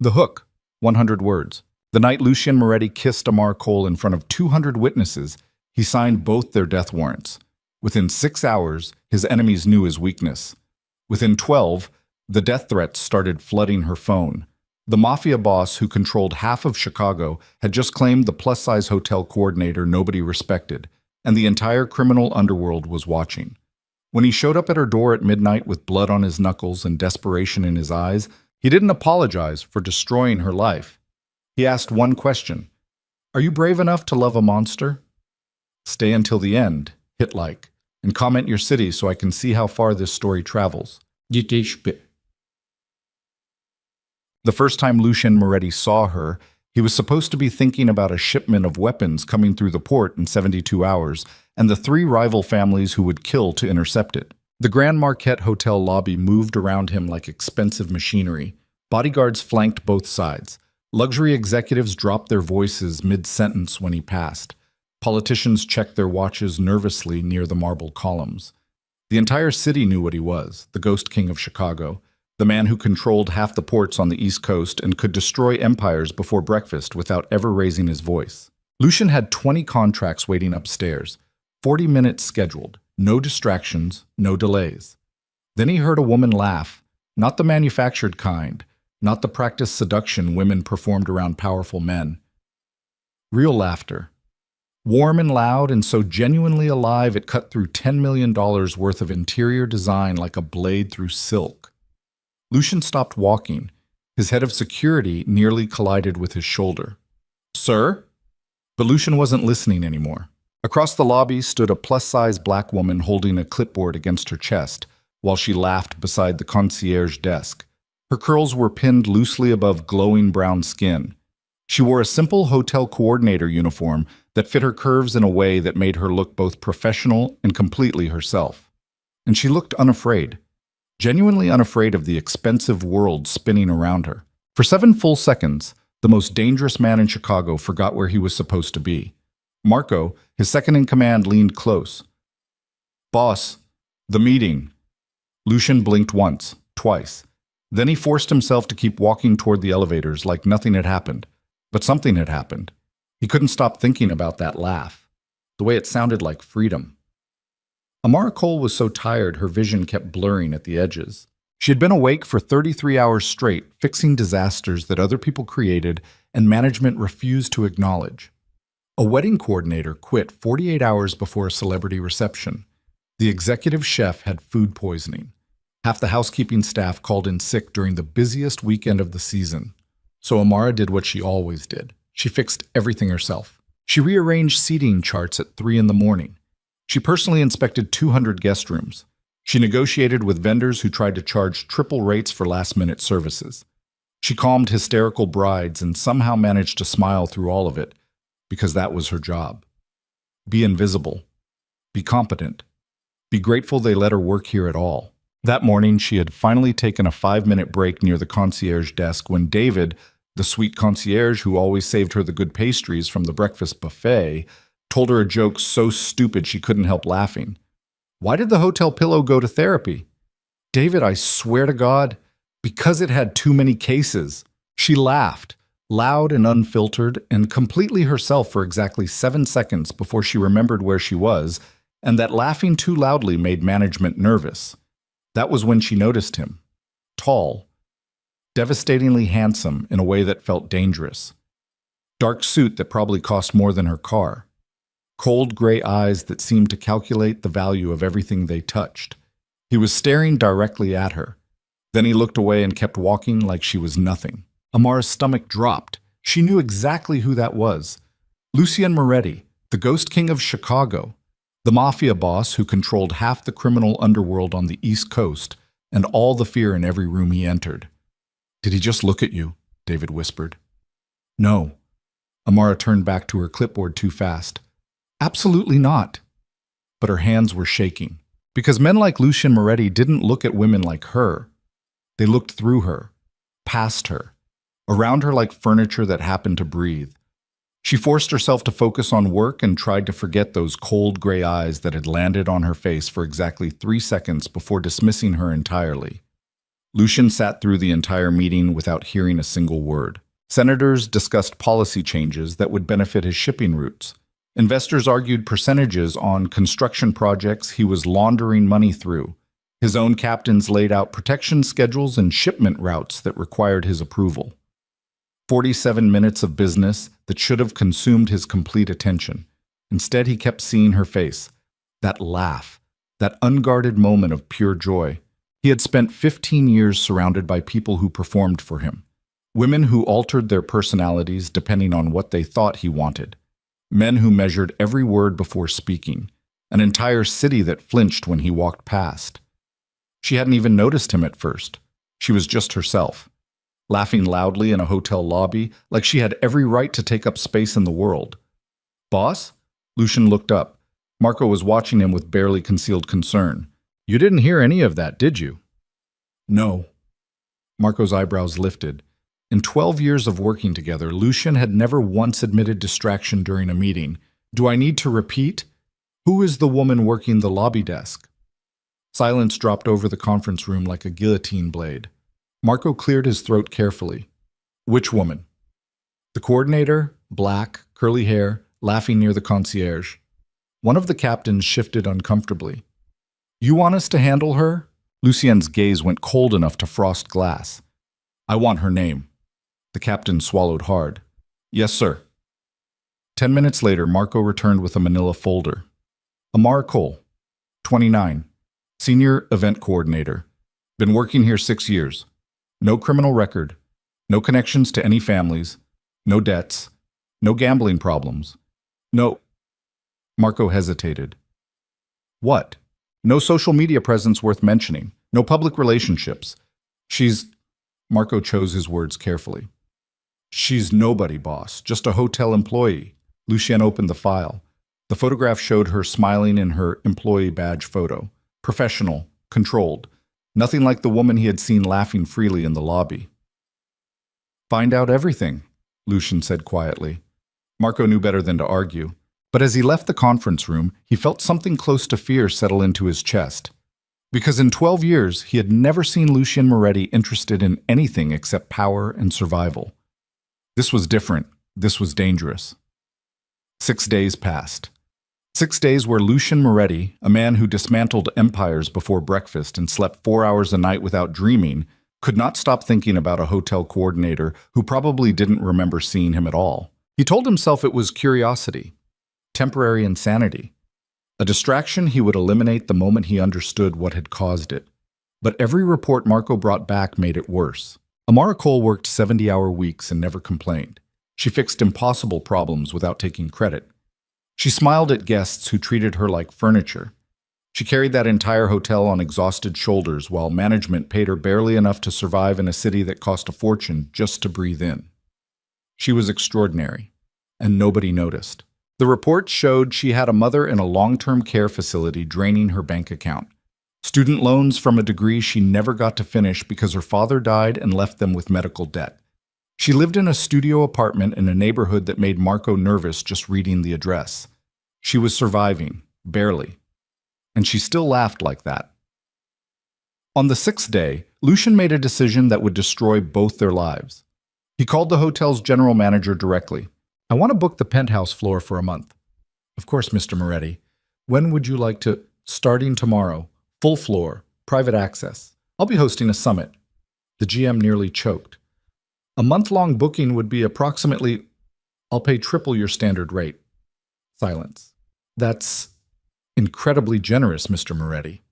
The hook, 100 words. The night Lucien Moretti kissed Amar Cole in front of 200 witnesses, he signed both their death warrants. Within 6 hours, his enemies knew his weakness. Within 12, the death threats started flooding her phone. The Mafia boss who controlled half of Chicago had just claimed the plus-size hotel coordinator nobody respected, and the entire criminal underworld was watching. When he showed up at her door at midnight with blood on his knuckles and desperation in his eyes, he didn't apologize for destroying her life. He asked one question: "Are you brave enough to love a monster?" Stay until the end, hit like, and comment your city so I can see how far this story travels. The first time Lucien Moretti saw her, he was supposed to be thinking about a shipment of weapons coming through the port in 72 hours and the 3 rival families who would kill to intercept it. The Grand Marquette Hotel lobby moved around him like expensive machinery. Bodyguards flanked both sides. Luxury executives dropped their voices mid-sentence when he passed. Politicians checked their watches nervously near the marble columns. The entire city knew what he was, the Ghost King of Chicago, the man who controlled half the ports on the East Coast and could destroy empires before breakfast without ever raising his voice. Lucien had 20 contracts waiting upstairs, 40 minutes scheduled, no distractions, no delays. Then he heard a woman laugh, not the manufactured kind, not the practiced seduction women performed around powerful men. Real laughter. Warm and loud and so genuinely alive it cut through $10 million worth of interior design like a blade through silk. Lucien stopped walking. His head of security nearly collided with his shoulder. "Sir?" But Lucien wasn't listening anymore. Across the lobby stood a plus-size black woman holding a clipboard against her chest while she laughed beside the concierge desk. Her curls were pinned loosely above glowing brown skin. She wore a simple hotel coordinator uniform that fit her curves in a way that made her look both professional and completely herself. And she looked unafraid, genuinely unafraid of the expensive world spinning around her. For 7 full seconds, the most dangerous man in Chicago forgot where he was supposed to be. Marco, his second-in-command, leaned close. "Boss, the meeting." Lucien blinked once, twice. Then he forced himself to keep walking toward the elevators like nothing had happened. But something had happened. He couldn't stop thinking about that laugh, the way it sounded like freedom. Amara Cole was so tired her vision kept blurring at the edges. She had been awake for 33 hours straight, fixing disasters that other people created and management refused to acknowledge. A wedding coordinator quit 48 hours before a celebrity reception. The executive chef had food poisoning. Half the housekeeping staff called in sick during the busiest weekend of the season. So Amara did what she always did. She fixed everything herself. She rearranged seating charts at 3 in the morning. She personally inspected 200 guest rooms. She negotiated with vendors who tried to charge triple rates for last-minute services. She calmed hysterical brides and somehow managed to smile through all of it, because that was her job. Be invisible. Be competent. Be grateful they let her work here at all. That morning, she had finally taken a 5-minute break near the concierge desk when David, the sweet concierge who always saved her the good pastries from the breakfast buffet, told her a joke so stupid she couldn't help laughing. Why did the hotel pillow go to therapy? David, I swear to God, because it had too many cases. She laughed, loud and unfiltered, and completely herself for exactly 7 seconds before she remembered where she was, and that laughing too loudly made management nervous. That was when she noticed him. Tall, devastatingly handsome in a way that felt dangerous. Dark suit that probably cost more than her car. Cold gray eyes that seemed to calculate the value of everything they touched. He was staring directly at her. Then he looked away and kept walking like she was nothing. Amara's stomach dropped. She knew exactly who that was. Lucien Moretti, the Ghost King of Chicago. The Mafia boss who controlled half the criminal underworld on the East Coast and all the fear in every room he entered. "Did he just look at you?" David whispered. "No." Amara turned back to her clipboard too fast. "Absolutely not." But her hands were shaking. Because men like Lucien Moretti didn't look at women like her. They looked through her, past her, around her like furniture that happened to breathe. She forced herself to focus on work and tried to forget those cold gray eyes that had landed on her face for exactly 3 seconds before dismissing her entirely. Lucian sat through the entire meeting without hearing a single word. Senators discussed policy changes that would benefit his shipping routes. Investors argued percentages on construction projects he was laundering money through. His own captains laid out protection schedules and shipment routes that required his approval. 47 minutes of business that should have consumed his complete attention. Instead, he kept seeing her face, that laugh, that unguarded moment of pure joy. He had spent 15 years surrounded by people who performed for him. Women who altered their personalities depending on what they thought he wanted. Men who measured every word before speaking. An entire city that flinched when he walked past. She hadn't even noticed him at first. She was just herself, laughing loudly in a hotel lobby like she had every right to take up space in the world. "Boss?" Lucian looked up. Marco was watching him with barely concealed concern. "You didn't hear any of that, did you?" "No." Marco's eyebrows lifted. In 12 years of working together, Lucian had never once admitted distraction during a meeting. "Do I need to repeat? Who is the woman working the lobby desk?" Silence dropped over the conference room like a guillotine blade. Marco cleared his throat carefully. "Which woman?" "The coordinator, black, curly hair, laughing near the concierge." One of the captains shifted uncomfortably. "You want us to handle her?" Lucien's gaze went cold enough to frost glass. "I want her name." The captain swallowed hard. "Yes, sir." 10 minutes later, Marco returned with a manila folder. Amara Cole, 29, senior event coordinator. Been working here 6 years. No criminal record. No connections to any families. No debts. No gambling problems. No. Marco hesitated. "What?" "No social media presence worth mentioning. No public relationships. She's..." Marco chose his words carefully. "She's nobody, boss. Just a hotel employee." Lucien opened the file. The photograph showed her smiling in her employee badge photo. Professional, controlled. Nothing like the woman he had seen laughing freely in the lobby. "Find out everything," Lucien said quietly. Marco knew better than to argue. But as he left the conference room, he felt something close to fear settle into his chest. Because in 12 years, he had never seen Lucien Moretti interested in anything except power and survival. This was different. This was dangerous. 6 days passed. 6 days where Lucien Moretti, a man who dismantled empires before breakfast and slept 4 hours a night without dreaming, could not stop thinking about a hotel coordinator who probably didn't remember seeing him at all. He told himself it was curiosity. Temporary insanity. A distraction he would eliminate the moment he understood what had caused it. But every report Marco brought back made it worse. Amara Cole worked 70-hour weeks and never complained. She fixed impossible problems without taking credit. She smiled at guests who treated her like furniture. She carried that entire hotel on exhausted shoulders while management paid her barely enough to survive in a city that cost a fortune just to breathe in. She was extraordinary, and nobody noticed. The reports showed she had a mother in a long-term care facility draining her bank account. Student loans from a degree she never got to finish because her father died and left them with medical debt. She lived in a studio apartment in a neighborhood that made Marco nervous just reading the address. She was surviving, barely. And she still laughed like that. On the 6th day, Lucien made a decision that would destroy both their lives. He called the hotel's general manager directly. "I want to book the penthouse floor for a month." "Of course, Mr. Moretti. When would you like to..." "Starting tomorrow. Full floor. Private access. I'll be hosting a summit." The GM nearly choked. "A month-long booking would be approximately..." "I'll pay triple your standard rate." Silence. "That's incredibly generous, Mr. Moretti."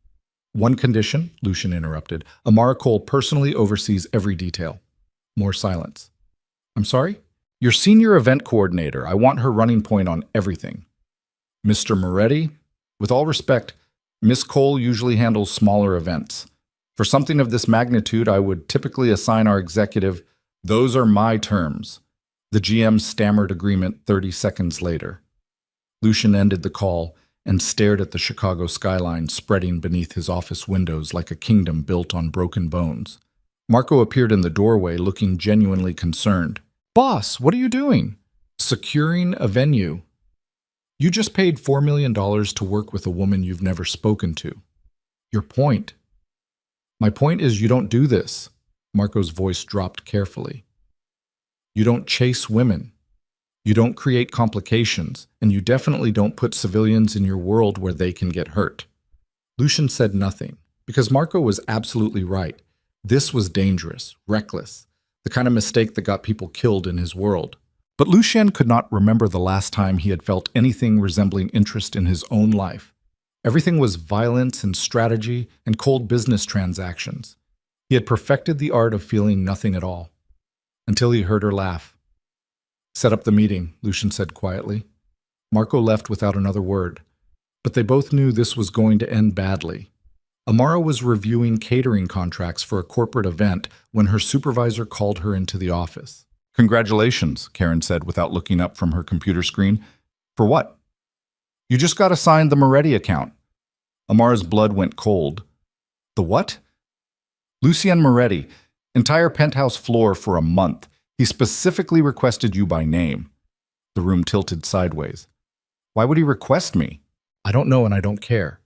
"One condition," Lucien interrupted. "Amara Cole personally oversees every detail." More silence. "I'm sorry?" "Your senior event coordinator. I want her running point on everything." "Mr. Moretti, with all respect, Miss Cole usually handles smaller events. For something of this magnitude, I would typically assign our executive..." "Those are my terms." The GM stammered agreement 30 seconds later. Lucien ended the call and stared at the Chicago skyline spreading beneath his office windows like a kingdom built on broken bones. Marco appeared in the doorway looking genuinely concerned. "Boss, what are you doing?" "Securing a venue." "You just paid $4 million to work with a woman you've never spoken to." "Your point?" My point is you don't do this. Marco's voice dropped carefully. You don't chase women. You don't create complications, and you definitely don't put civilians in your world where they can get hurt. Lucian said nothing, because Marco was absolutely right. This was dangerous, reckless, the kind of mistake that got people killed in his world. But Lucien could not remember the last time he had felt anything resembling interest in his own life. Everything was violence and strategy and cold business transactions. He had perfected the art of feeling nothing at all, until he heard her laugh. Set up the meeting, Lucien said quietly. Marco left without another word, but they both knew this was going to end badly. Amara was reviewing catering contracts for a corporate event when her supervisor called her into the office. Congratulations, Karen said without looking up from her computer screen. For what? You just got assigned the Moretti account. Amara's blood went cold. The what? Lucien Moretti, entire penthouse floor for a month. He specifically requested you by name. The room tilted sideways. Why would he request me? I don't know and I don't care.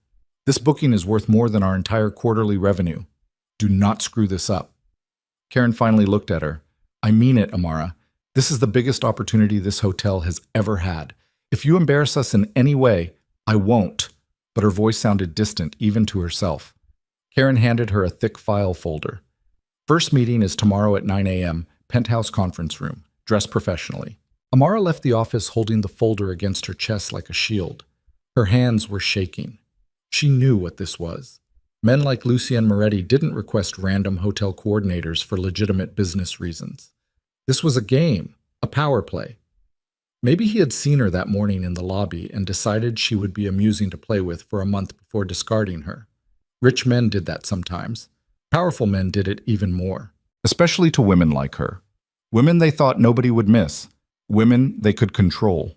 This booking is worth more than our entire quarterly revenue. Do not screw this up. Karen finally looked at her. I mean it, Amara. This is the biggest opportunity this hotel has ever had. If you embarrass us in any way, I won't. But her voice sounded distant, even to herself. Karen handed her a thick file folder. First meeting is tomorrow at 9 a.m., penthouse conference room. Dress professionally. Amara left the office holding the folder against her chest like a shield. Her hands were shaking. She knew what this was. Men like Lucien Moretti didn't request random hotel coordinators for legitimate business reasons. This was a game, a power play. Maybe he had seen her that morning in the lobby and decided she would be amusing to play with for a month before discarding her. Rich men did that sometimes. Powerful men did it even more. Especially to women like her. Women they thought nobody would miss. Women they could control.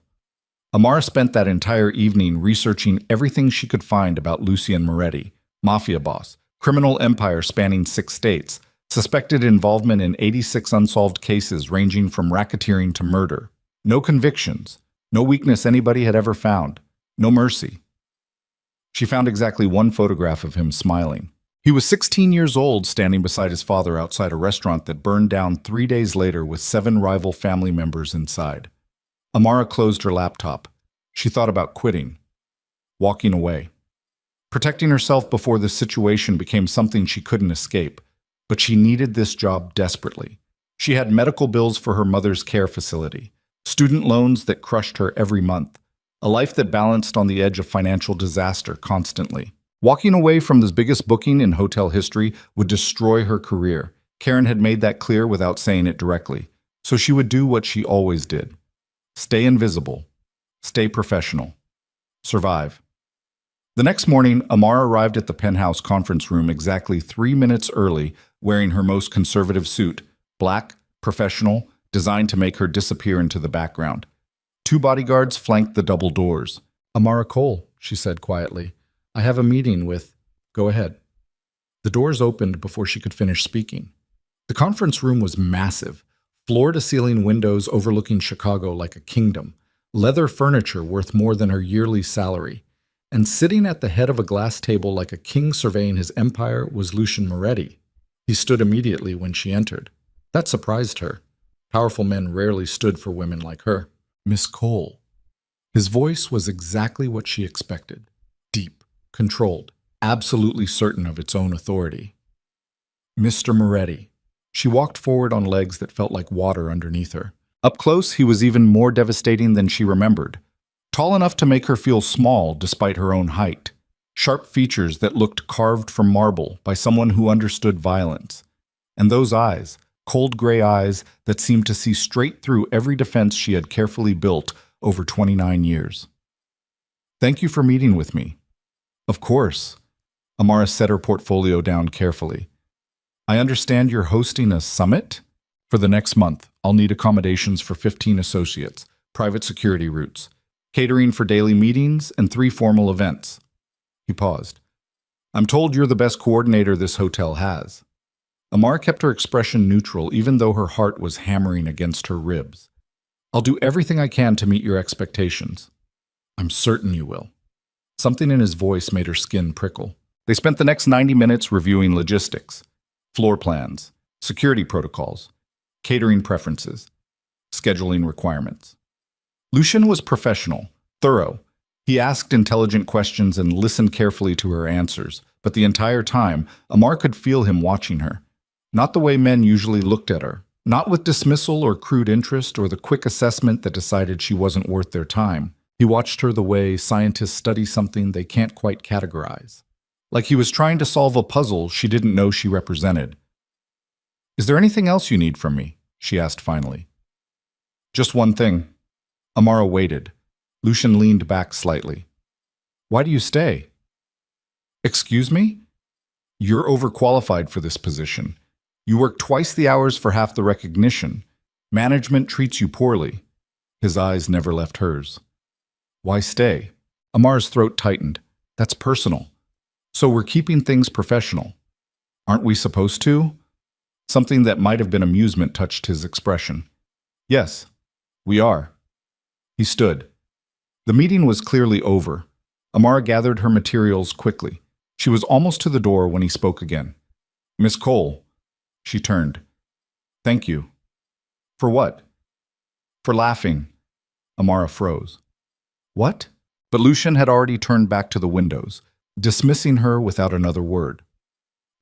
Amara spent that entire evening researching everything she could find about Lucien Moretti, Mafia boss, criminal empire spanning 6 states, suspected involvement in 86 unsolved cases ranging from racketeering to murder. No convictions, no weakness anybody had ever found, no mercy. She found exactly one photograph of him smiling. He was 16 years old, standing beside his father outside a restaurant that burned down 3 days later with 7 rival family members inside. Amara closed her laptop. She thought about quitting, walking away. Protecting herself before this situation became something she couldn't escape, but she needed this job desperately. She had medical bills for her mother's care facility, student loans that crushed her every month, a life that balanced on the edge of financial disaster constantly. Walking away from this biggest booking in hotel history would destroy her career. Karen had made that clear without saying it directly, so she would do what she always did. Stay invisible. Stay professional. Survive. The next morning, Amara arrived at the penthouse conference room exactly 3 minutes early, wearing her most conservative suit, black, professional, designed to make her disappear into the background. 2 bodyguards flanked the double doors. Amara Cole, she said quietly. I have a meeting with... Go ahead. The doors opened before she could finish speaking. The conference room was massive, floor-to-ceiling windows overlooking Chicago like a kingdom, leather furniture worth more than her yearly salary. And sitting at the head of a glass table like a king surveying his empire was Lucien Moretti. He stood immediately when she entered. That surprised her. Powerful men rarely stood for women like her. Miss Cole. His voice was exactly what she expected. Deep, controlled, absolutely certain of its own authority. Mr. Moretti. She walked forward on legs that felt like water underneath her. Up close, he was even more devastating than she remembered. Tall enough to make her feel small despite her own height. Sharp features that looked carved from marble by someone who understood violence. And those eyes, cold gray eyes that seemed to see straight through every defense she had carefully built over 29 years. Thank you for meeting with me. Of course. Amara set her portfolio down carefully. I understand you're hosting a summit? For the next month, I'll need accommodations for 15 associates, private security routes, catering for daily meetings, and 3 formal events. He paused. I'm told you're the best coordinator this hotel has. Amara kept her expression neutral even though her heart was hammering against her ribs. I'll do everything I can to meet your expectations. I'm certain you will. Something in his voice made her skin prickle. They spent the next 90 minutes reviewing logistics, floor plans, security protocols, catering preferences, scheduling requirements. Lucian was professional, thorough. He asked intelligent questions and listened carefully to her answers, but the entire time, Amar could feel him watching her. Not the way men usually looked at her, not with dismissal or crude interest or the quick assessment that decided she wasn't worth their time. He watched her the way scientists study something they can't quite categorize. Like he was trying to solve a puzzle she didn't know she represented. "Is there anything else you need from me?" she asked finally. "Just one thing." Amara waited. Lucian leaned back slightly. "Why do you stay?" "Excuse me? You're overqualified for this position. You work twice the hours for half the recognition. Management treats you poorly." His eyes never left hers. "Why stay?" Amar's throat tightened. "That's personal. So we're keeping things professional. Aren't we supposed to?" Something that might have been amusement touched his expression. "Yes, we are." He stood. The meeting was clearly over. Amara gathered her materials quickly. She was almost to the door when he spoke again. "Miss Cole." She turned. "Thank you." "For what?" "For laughing." Amara froze. "What?" But Lucian had already turned back to the windows, dismissing her without another word.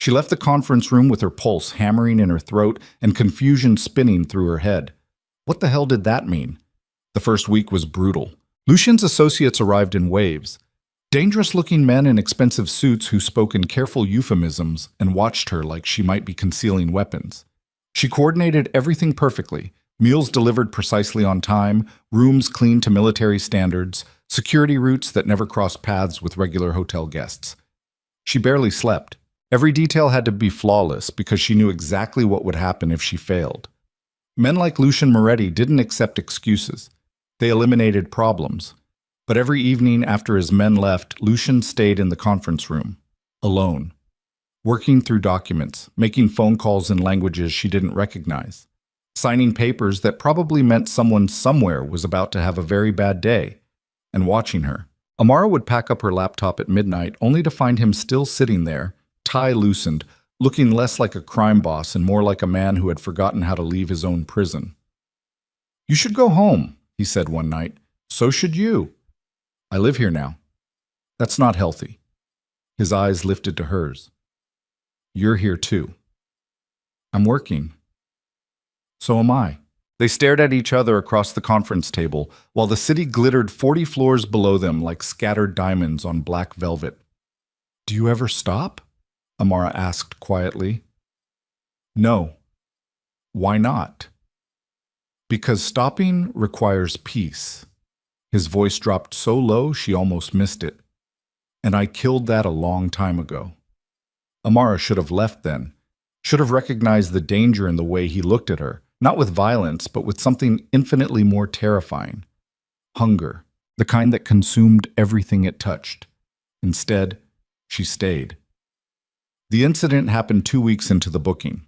She left the conference room with her pulse hammering in her throat and confusion spinning through her head. What the hell did that mean? The first week was brutal. Lucian's associates arrived in waves. Dangerous-looking men in expensive suits who spoke in careful euphemisms and watched her like she might be concealing weapons. She coordinated everything perfectly. Meals delivered precisely on time, rooms cleaned to military standards, security routes that never crossed paths with regular hotel guests. She barely slept. Every detail had to be flawless because she knew exactly what would happen if she failed. Men like Lucian Moretti didn't accept excuses. They eliminated problems. But every evening after his men left, Lucian stayed in the conference room, alone, working through documents, making phone calls in languages she didn't recognize, signing papers that probably meant someone somewhere was about to have a very bad day, and watching her. Amara would pack up her laptop at midnight only to find him still sitting there, tie loosened, looking less like a crime boss and more like a man who had forgotten how to leave his own prison. "You should go home," he said one night. "So should you." "I live here now." "That's not healthy." His eyes lifted to hers. "You're here too." "I'm working." "So am I." They stared at each other across the conference table, while the city glittered 40 floors below them like scattered diamonds on black velvet. "Do you ever stop?" Amara asked quietly. "No." "Why not?" "Because stopping requires peace." His voice dropped so low she almost missed it. "And I killed that a long time ago." Amara should have left then, should have recognized the danger in the way he looked at her, not with violence, but with something infinitely more terrifying. Hunger, the kind that consumed everything it touched. Instead, she stayed. The incident happened 2 weeks into the booking.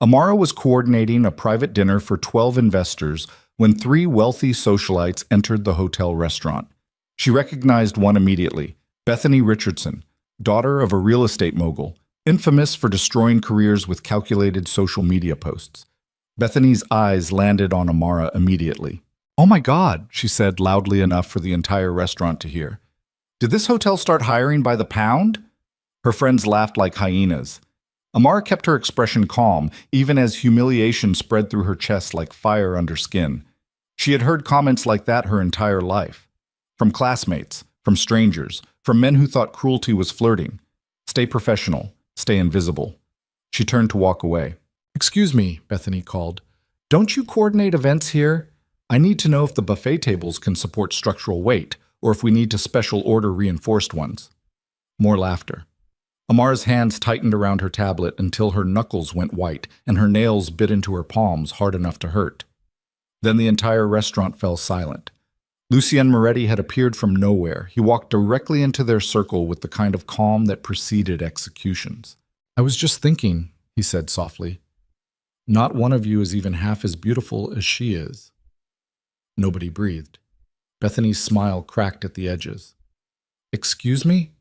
Amara was coordinating a private dinner for 12 investors when 3 wealthy socialites entered the hotel restaurant. She recognized one immediately, Bethany Richardson, daughter of a real estate mogul, infamous for destroying careers with calculated social media posts. Bethany's eyes landed on Amara immediately. "Oh my God," she said loudly enough for the entire restaurant to hear. "Did this hotel start hiring by the pound?" Her friends laughed like hyenas. Amara kept her expression calm, even as humiliation spread through her chest like fire under skin. She had heard comments like that her entire life. From classmates, from strangers, from men who thought cruelty was flirting. Stay professional, stay invisible. She turned to walk away. "Excuse me," Bethany called. "Don't you coordinate events here? I need to know if the buffet tables can support structural weight, or if we need to special order reinforced ones." More laughter. Amara's hands tightened around her tablet until her knuckles went white and her nails bit into her palms hard enough to hurt. Then the entire restaurant fell silent. Lucien Moretti had appeared from nowhere. He walked directly into their circle with the kind of calm that preceded executions. "I was just thinking," he said softly. "Not one of you is even half as beautiful as she is." Nobody breathed. Bethany's smile cracked at the edges. "Excuse me?"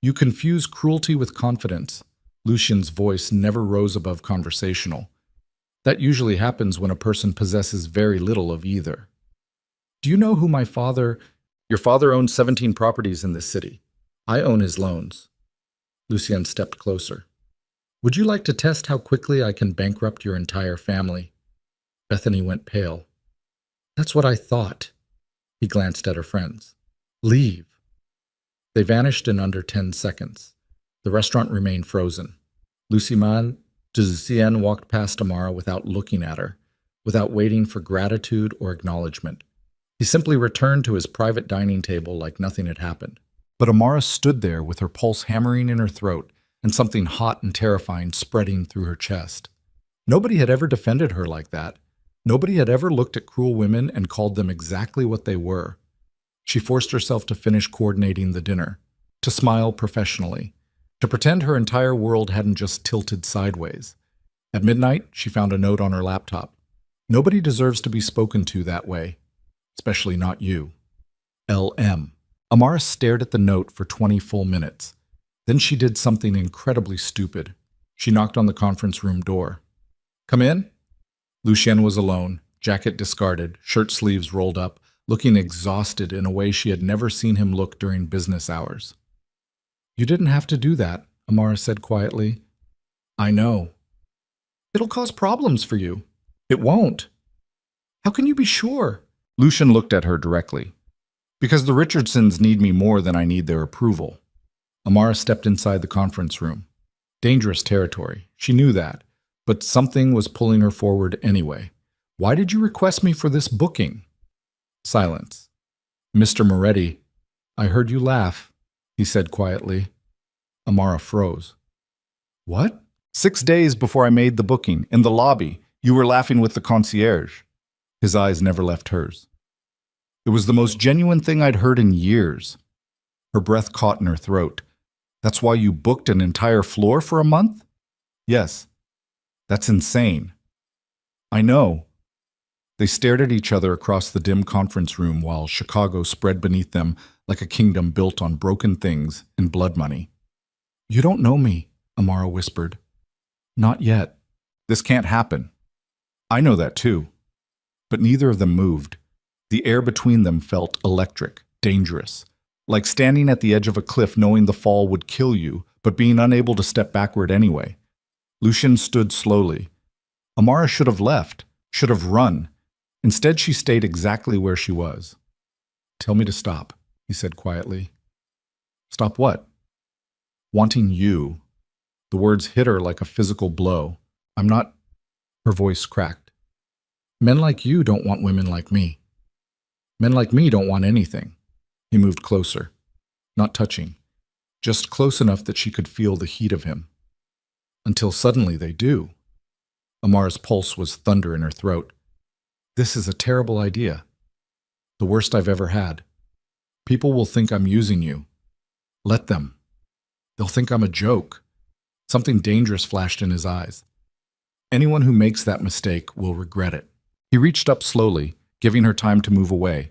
You confuse cruelty with confidence. Lucian's voice never rose above conversational. That usually happens when a person possesses very little of either. Do you know who my father— Your father owns 17 properties in this city. I own his loans. Lucien stepped closer. Would you like to test how quickly I can bankrupt your entire family? Bethany went pale. That's what I thought. He glanced at her friends. Leave. They vanished in under 10 seconds. The restaurant remained frozen. Lucien walked past Amara without looking at her, without waiting for gratitude or acknowledgement. He simply returned to his private dining table like nothing had happened. But Amara stood there with her pulse hammering in her throat and something hot and terrifying spreading through her chest. Nobody had ever defended her like that. Nobody had ever looked at cruel women and called them exactly what they were. She forced herself to finish coordinating the dinner, to smile professionally, to pretend her entire world hadn't just tilted sideways. At midnight, she found a note on her laptop. Nobody deserves to be spoken to that way, especially not you. LM. Amara stared at the note for 20 full minutes. Then she did something incredibly stupid. She knocked on the conference room door. Come in? Lucien was alone, jacket discarded, shirt sleeves rolled up, looking exhausted in a way she had never seen him look during business hours. You didn't have to do that, Amara said quietly. I know. It'll cause problems for you. It won't. How can you be sure? Lucien looked at her directly. Because the Richardsons need me more than I need their approval. Amara stepped inside the conference room. Dangerous territory. She knew that. But something was pulling her forward anyway. Why did you request me for this booking? Silence. Mr. Moretti, I heard you laugh, he said quietly. Amara froze. What? 6 days before I made the booking, in the lobby, you were laughing with the concierge. His eyes never left hers. It was the most genuine thing I'd heard in years. Her breath caught in her throat. That's why you booked an entire floor for a month? Yes. That's insane. I know. They stared at each other across the dim conference room while Chicago spread beneath them like a kingdom built on broken things and blood money. You don't know me, Amara whispered. Not yet. This can't happen. I know that too. But neither of them moved. The air between them felt electric, dangerous, like standing at the edge of a cliff knowing the fall would kill you, but being unable to step backward anyway. Lucien stood slowly. Amara should have left, should have run. Instead, she stayed exactly where she was. Tell me to stop, he said quietly. Stop what? Wanting you. The words hit her like a physical blow. I'm not— Her voice cracked. Men like you don't want women like me. Men like me don't want anything. He moved closer, not touching, just close enough that she could feel the heat of him. Until suddenly they do. Amara's pulse was thunder in her throat. This is a terrible idea. The worst I've ever had. People will think I'm using you. Let them. They'll think I'm a joke. Something dangerous flashed in his eyes. Anyone who makes that mistake will regret it. He reached up slowly, giving her time to move away,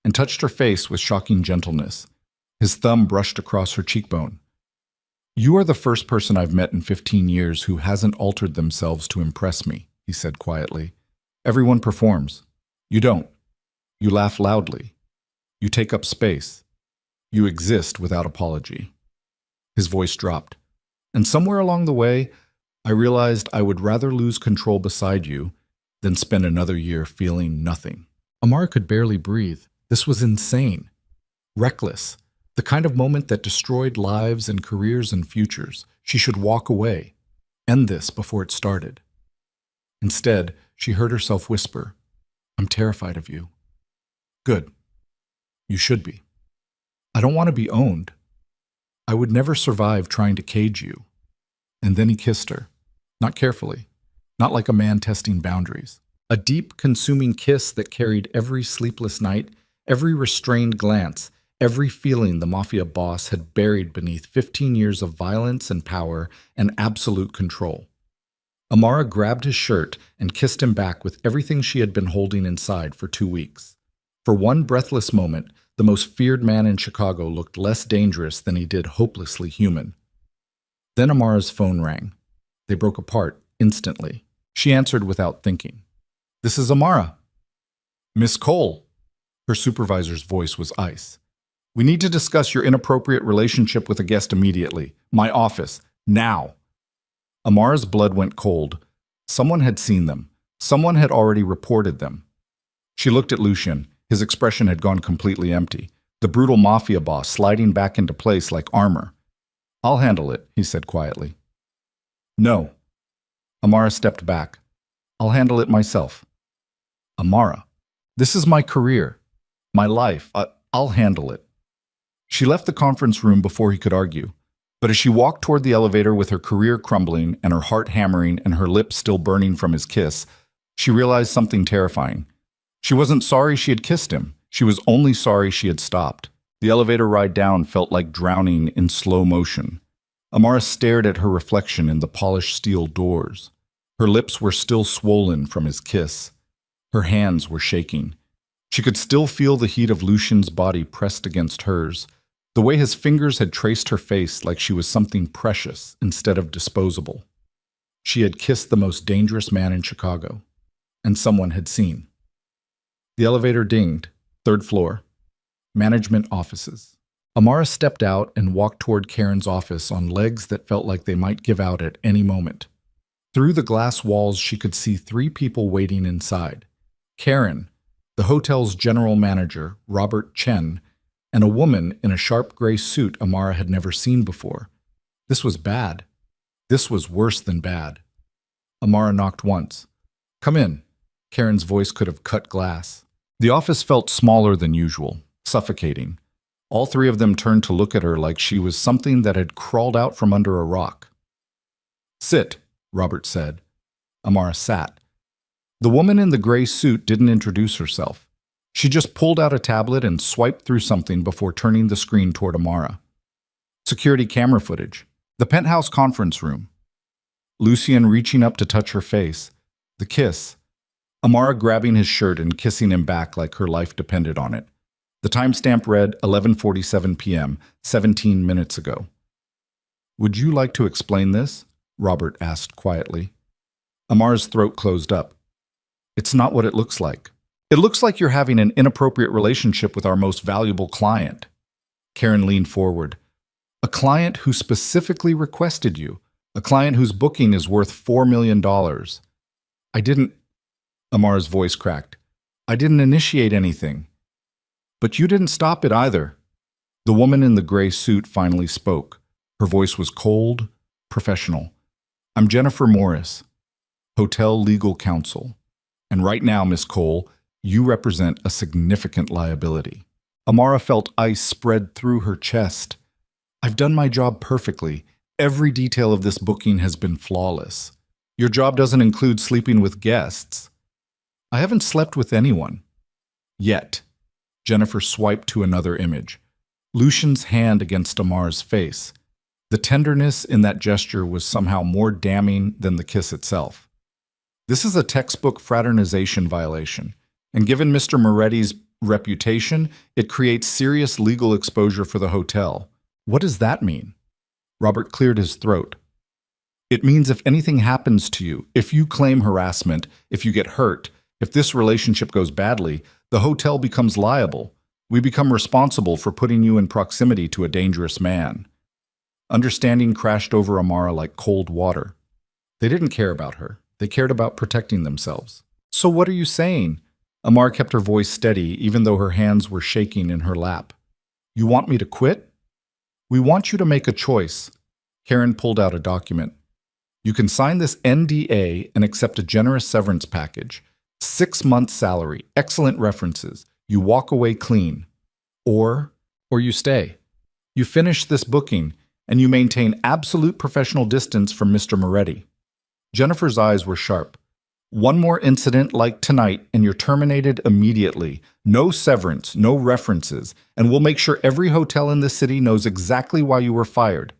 and touched her face with shocking gentleness. His thumb brushed across her cheekbone. You are the first person I've met in 15 years who hasn't altered themselves to impress me, he said quietly. Everyone performs. You don't. You laugh loudly. You take up space. You exist without apology. His voice dropped. And somewhere along the way, I realized I would rather lose control beside you than spend another year feeling nothing. Amara could barely breathe. This was insane. Reckless. The kind of moment that destroyed lives and careers and futures. She should walk away. End this before it started. Instead, she heard herself whisper, I'm terrified of you. Good. You should be. I don't want to be owned. I would never survive trying to cage you. And then he kissed her. Not carefully. Not like a man testing boundaries. A deep, consuming kiss that carried every sleepless night, every restrained glance, every feeling the Mafia boss had buried beneath 15 years of violence and power and absolute control. Amara grabbed his shirt and kissed him back with everything she had been holding inside for 2 weeks. For one breathless moment, The most feared man in Chicago looked less dangerous than he did hopelessly human. Then Amara's phone rang. They broke apart instantly. She answered without thinking. "This is Amara." "Miss Cole." Her supervisor's voice was ice. "We need to discuss your inappropriate relationship with a guest immediately. My office. Now." Amara's blood went cold. Someone had seen them. Someone had already reported them. She looked at Lucian. His expression had gone completely empty. The brutal Mafia boss sliding back into place like armor. "I'll handle it," he said quietly. "No." Amara stepped back. "I'll handle it myself." "Amara, this is my career. My life. I'll handle it." She left the conference room before he could argue. But as she walked toward the elevator with her career crumbling and her heart hammering and her lips still burning from his kiss, she realized something terrifying. She wasn't sorry she had kissed him. She was only sorry she had stopped. The elevator ride down felt like drowning in slow motion. Amara stared at her reflection in the polished steel doors. Her lips were still swollen from his kiss. Her hands were shaking. She could still feel the heat of Lucian's body pressed against hers, the way his fingers had traced her face like she was something precious instead of disposable. She had kissed the most dangerous man in Chicago, and someone had seen. The elevator dinged. 3rd floor. Management offices. Amara stepped out and walked toward Karen's office on legs that felt like they might give out at any moment. Through the glass walls, she could see 3 people waiting inside. Karen, the hotel's general manager, Robert Chen, and a woman in a sharp gray suit Amara had never seen before. This was bad. This was worse than bad. Amara knocked once. "Come in." Karen's voice could have cut glass. The office felt smaller than usual, suffocating. All 3 of them turned to look at her like she was something that had crawled out from under a rock. "Sit," Robert said. Amara sat. The woman in the gray suit didn't introduce herself. She just pulled out a tablet and swiped through something before turning the screen toward Amara. Security camera footage. The penthouse conference room. Lucian reaching up to touch her face. The kiss. Amara grabbing his shirt and kissing him back like her life depended on it. The timestamp read 11:47 p.m., 17 minutes ago. "Would you like to explain this?" Robert asked quietly. Amara's throat closed up. "It's not what it looks like. It looks like you're having an inappropriate relationship with our most valuable client." Karen leaned forward. "A client who specifically requested you. A client whose booking is worth $4 million. I didn't..." Amara's voice cracked. "I didn't initiate anything." "But you didn't stop it either." The woman in the gray suit finally spoke. Her voice was cold, professional. "I'm Jennifer Morris, Hotel Legal Counsel. And right now, Miss Cole, you represent a significant liability." Amara felt ice spread through her chest. "I've done my job perfectly. Every detail of this booking has been flawless. Your job doesn't include sleeping with guests." "I haven't slept with anyone." "Yet." Jennifer swiped to another image. Lucian's hand against Amara's face. The tenderness in that gesture was somehow more damning than the kiss itself. "This is a textbook fraternization violation, and given Mr. Moretti's reputation, it creates serious legal exposure for the hotel." "What does that mean?" Robert cleared his throat. "It means if anything happens to you, if you claim harassment, if you get hurt, if this relationship goes badly, the hotel becomes liable. We become responsible for putting you in proximity to a dangerous man." Understanding crashed over Amara like cold water. They didn't care about her. They cared about protecting themselves. "So what are you saying?" Amara kept her voice steady, even though her hands were shaking in her lap. "You want me to quit?" "We want you to make a choice." Karen pulled out a document. "You can sign this NDA and accept a generous severance package. 6 months salary, excellent references. You walk away clean. Or you stay. You finish this booking, and you maintain absolute professional distance from Mr. Moretti." Jennifer's eyes were sharp. "One more incident like tonight, and you're terminated immediately. No severance, no references, and we'll make sure every hotel in the city knows exactly why you were fired."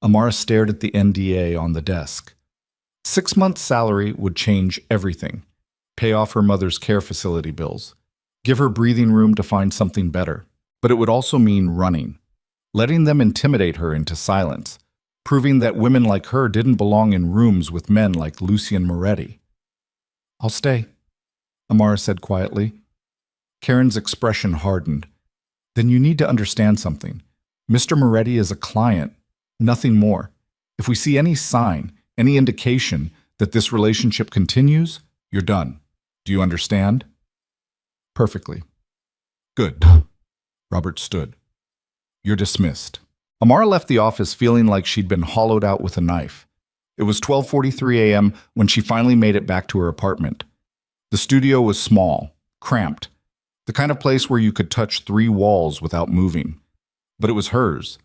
Amara stared at the NDA on the desk. 6 months' salary would change everything. Pay off her mother's care facility bills. Give her breathing room to find something better. But it would also mean running, letting them intimidate her into silence, proving that women like her didn't belong in rooms with men like Lucien Moretti. "I'll stay," Amara said quietly. Karen's expression hardened. "Then you need to understand something. Mr. Moretti is a client, nothing more. If we see any sign, any indication that this relationship continues, you're done. Do you understand?" "Perfectly." "Good." Robert stood. "You're dismissed." Amara left the office feeling like she'd been hollowed out with a knife. It was 12:43 a.m. when she finally made it back to her apartment. The studio was small, cramped, the kind of place where you could touch 3 walls without moving. But it was hers,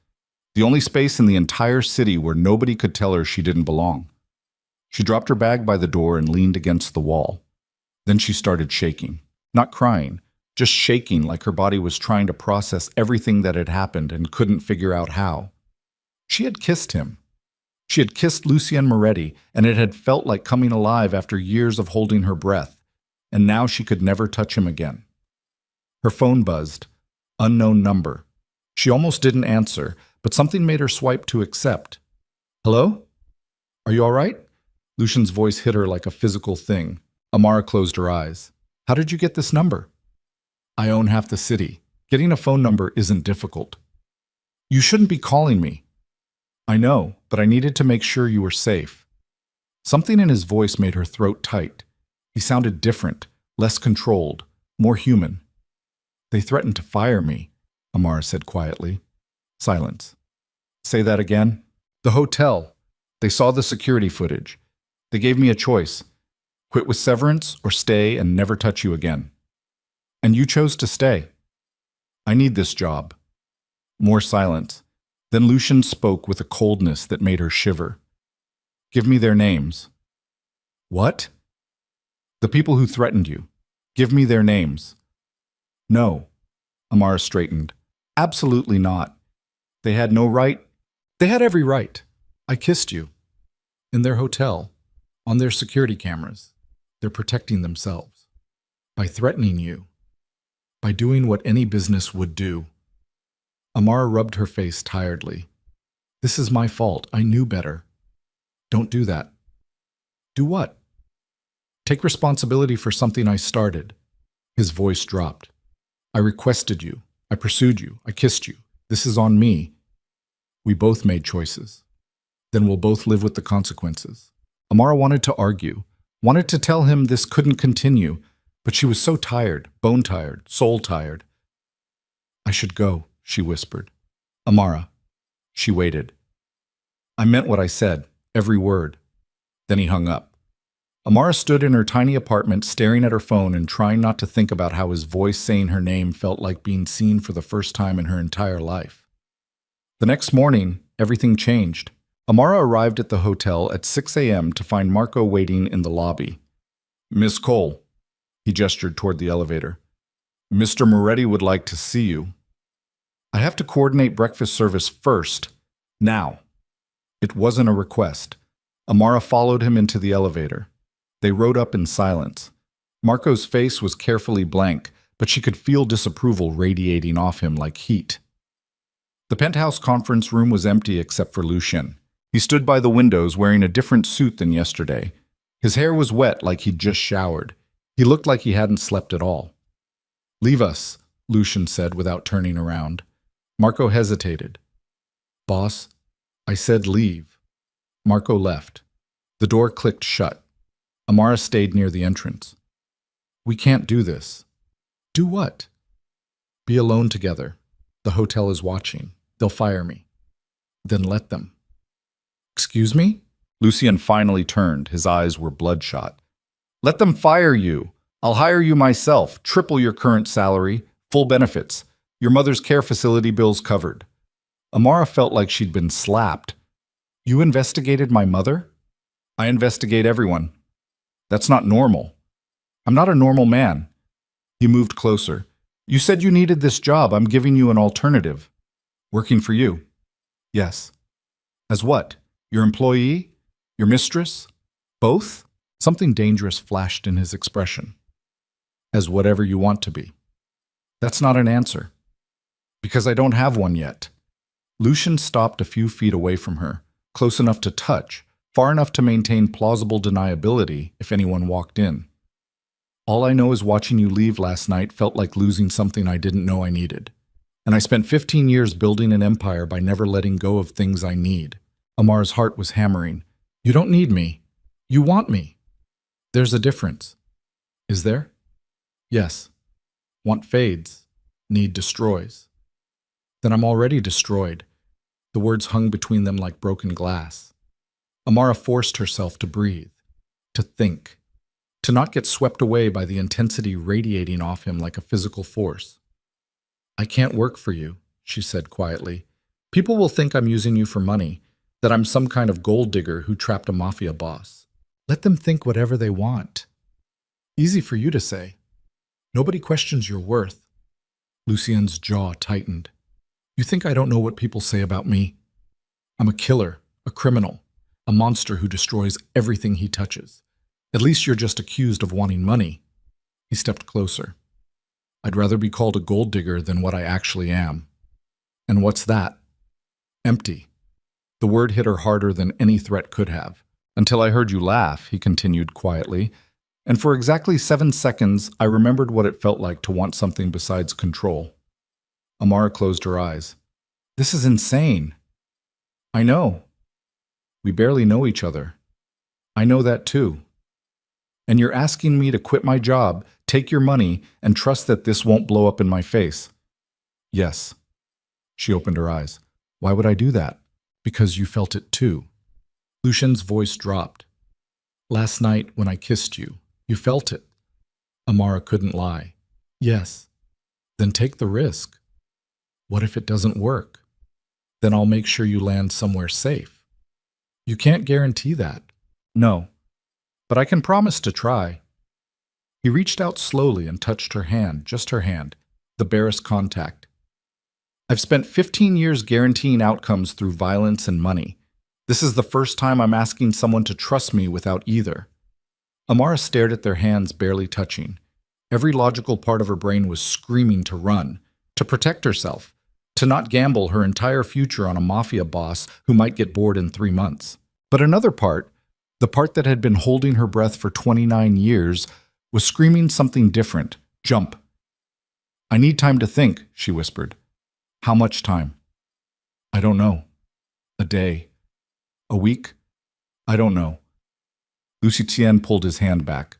the only space in the entire city where nobody could tell her she didn't belong. She dropped her bag by the door and leaned against the wall. Then she started shaking, not crying, just shaking like her body was trying to process everything that had happened and couldn't figure out how. She had kissed him. She had kissed Lucien Moretti, and it had felt like coming alive after years of holding her breath, and now she could never touch him again. Her phone buzzed. Unknown number. She almost didn't answer, but something made her swipe to accept. "Hello? Are you all right?" Lucian's voice hit her like a physical thing. Amara closed her eyes. "How did you get this number?" "I own half the city. Getting a phone number isn't difficult." "You shouldn't be calling me." "I know, but I needed to make sure you were safe." Something in his voice made her throat tight. He sounded different, less controlled, more human. "They threatened to fire me," Amara said quietly. Silence. "Say that again?" "The hotel. They saw the security footage. They gave me a choice. Quit with severance or stay and never touch you again. And you chose to stay." "I need this job." More silence. Then Lucian spoke with a coldness that made her shiver. "Give me their names." "What?" "The people who threatened you. Give me their names." "No." Amara straightened. "Absolutely not. They had no right." "They had every right. I kissed you. In their hotel. On their security cameras. They're protecting themselves. By threatening you. By doing what any business would do." Amara rubbed her face tiredly. "This is my fault. I knew better." "Don't do that." "Do what?" "Take responsibility for something I started." His voice dropped. "I requested you. I pursued you. I kissed you. This is on me. We both made choices. Then we'll both live with the consequences." Amara wanted to argue, wanted to tell him this couldn't continue, but she was so tired, bone-tired, soul-tired. "I should go," she whispered. "Amara." She waited. "I meant what I said, every word." Then he hung up. Amara stood in her tiny apartment staring at her phone and trying not to think about how his voice saying her name felt like being seen for the first time in her entire life. The next morning, everything changed. Amara arrived at the hotel at 6 a.m. to find Marco waiting in the lobby. "Miss Cole," he gestured toward the elevator. "Mr. Moretti would like to see you." "I have to coordinate breakfast service first. Now." It wasn't a request. Amara followed him into the elevator. They rode up in silence. Marco's face was carefully blank, but she could feel disapproval radiating off him like heat. The penthouse conference room was empty except for Lucien. He stood by the windows wearing a different suit than yesterday. His hair was wet like he'd just showered. He looked like he hadn't slept at all. "Leave us," Lucien said without turning around. Marco hesitated. "Boss, I said leave." Marco left. The door clicked shut. Amara stayed near the entrance. "We can't do this." "Do what?" "Be alone together. The hotel is watching. They'll fire me." "Then let them." "Excuse me?" Lucien finally turned. His eyes were bloodshot. "Let them fire you. I'll hire you myself, triple your current salary, full benefits. Your mother's care facility bills covered." Amara felt like she'd been slapped. "You investigated my mother?" "I investigate everyone. That's not normal. I'm not a normal man." He moved closer. "You said you needed this job. I'm giving you an alternative." "Working for you?" "Yes." "As what? Your employee? Your mistress? Both?" Something dangerous flashed in his expression. "As whatever you want to be." "That's not an answer." Because I don't have one yet. Lucian stopped a few feet away from her, close enough to touch, far enough to maintain plausible deniability if anyone walked in. All I know is watching you leave last night felt like losing something I didn't know I needed. And I spent 15 years building an empire by never letting go of things I need. Amar's heart was hammering. You don't need me. You want me. There's a difference. Is there? Yes. Want fades. Need destroys. Then I'm already destroyed. The words hung between them like broken glass. Amara forced herself to breathe, to think, to not get swept away by the intensity radiating off him like a physical force. I can't work for you, she said quietly. People will think I'm using you for money, that I'm some kind of gold digger who trapped a mafia boss. Let them think whatever they want. Easy for you to say. Nobody questions your worth. Lucien's jaw tightened. You think I don't know what people say about me? I'm a killer, a criminal, a monster who destroys everything he touches. At least you're just accused of wanting money. He stepped closer. I'd rather be called a gold digger than what I actually am. And what's that? Empty. The word hit her harder than any threat could have. Until I heard you laugh, he continued quietly, and for exactly 7 seconds, I remembered what it felt like to want something besides control. Amara closed her eyes. This is insane. I know. We barely know each other. I know that too. And you're asking me to quit my job, take your money, and trust that this won't blow up in my face. Yes. She opened her eyes. Why would I do that? Because you felt it too. Lucian's voice dropped. Last night when I kissed you, you felt it. Amara couldn't lie. Yes. Then take the risk. What if it doesn't work? Then I'll make sure you land somewhere safe. You can't guarantee that. No. But I can promise to try. He reached out slowly and touched her hand, just her hand, the barest contact. I've spent 15 years guaranteeing outcomes through violence and money. This is the first time I'm asking someone to trust me without either. Amara stared at their hands barely touching. Every logical part of her brain was screaming to run, to protect herself, to not gamble her entire future on a mafia boss who might get bored in 3 months. But another part, the part that had been holding her breath for 29 years, was screaming something different. Jump. I need time to think, she whispered. How much time? I don't know. A day. A week? I don't know. Lucien pulled his hand back.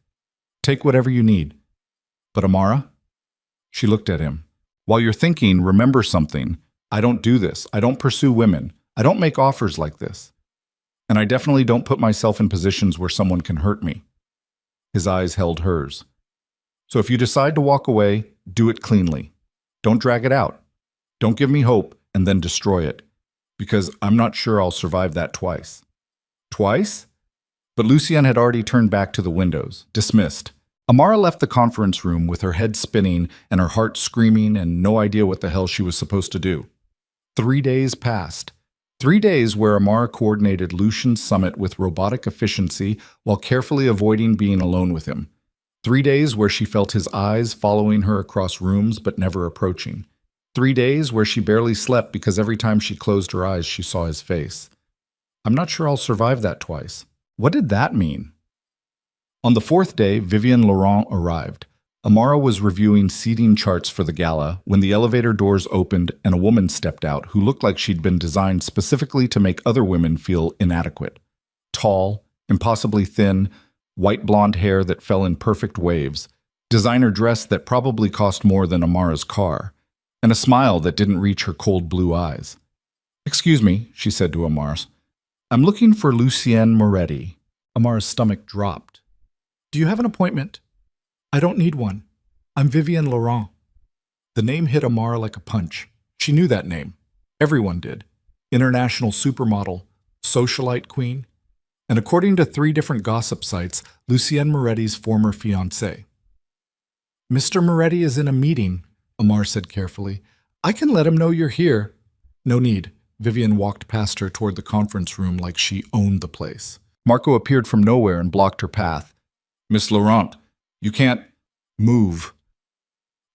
Take whatever you need. But Amara? She looked at him. While you're thinking, remember something. I don't do this. I don't pursue women. I don't make offers like this. And I definitely don't put myself in positions where someone can hurt me. His eyes held hers. So if you decide to walk away, do it cleanly. Don't drag it out. Don't give me hope and then destroy it. Because I'm not sure I'll survive that twice. Twice? But Lucien had already turned back to the windows, dismissed. Amara left the conference room with her head spinning and her heart screaming and no idea what the hell she was supposed to do. 3 days passed. 3 days where Amara coordinated Lucian's summit with robotic efficiency while carefully avoiding being alone with him. 3 days where she felt his eyes following her across rooms but never approaching. 3 days where she barely slept because every time she closed her eyes she saw his face. I'm not sure I'll survive that twice. What did that mean? On the 4th day, Vivienne Laurent arrived. Amara was reviewing seating charts for the gala when the elevator doors opened and a woman stepped out who looked like she'd been designed specifically to make other women feel inadequate. Tall, impossibly thin, white blonde hair that fell in perfect waves, designer dress that probably cost more than Amara's car, and a smile that didn't reach her cold blue eyes. Excuse me, she said to Amara. I'm looking for Lucien Moretti. Amara's stomach dropped. Do you have an appointment? I don't need one. I'm Vivienne Laurent. The name hit Amara like a punch. She knew that name. Everyone did. International supermodel, socialite queen, and according to 3 different gossip sites, Lucien Moretti's former fiancé. Mr. Moretti is in a meeting, Amara said carefully. I can let him know you're here. No need. Vivienne walked past her toward the conference room like she owned the place. Marco appeared from nowhere and blocked her path. Miss Laurent, you can't move.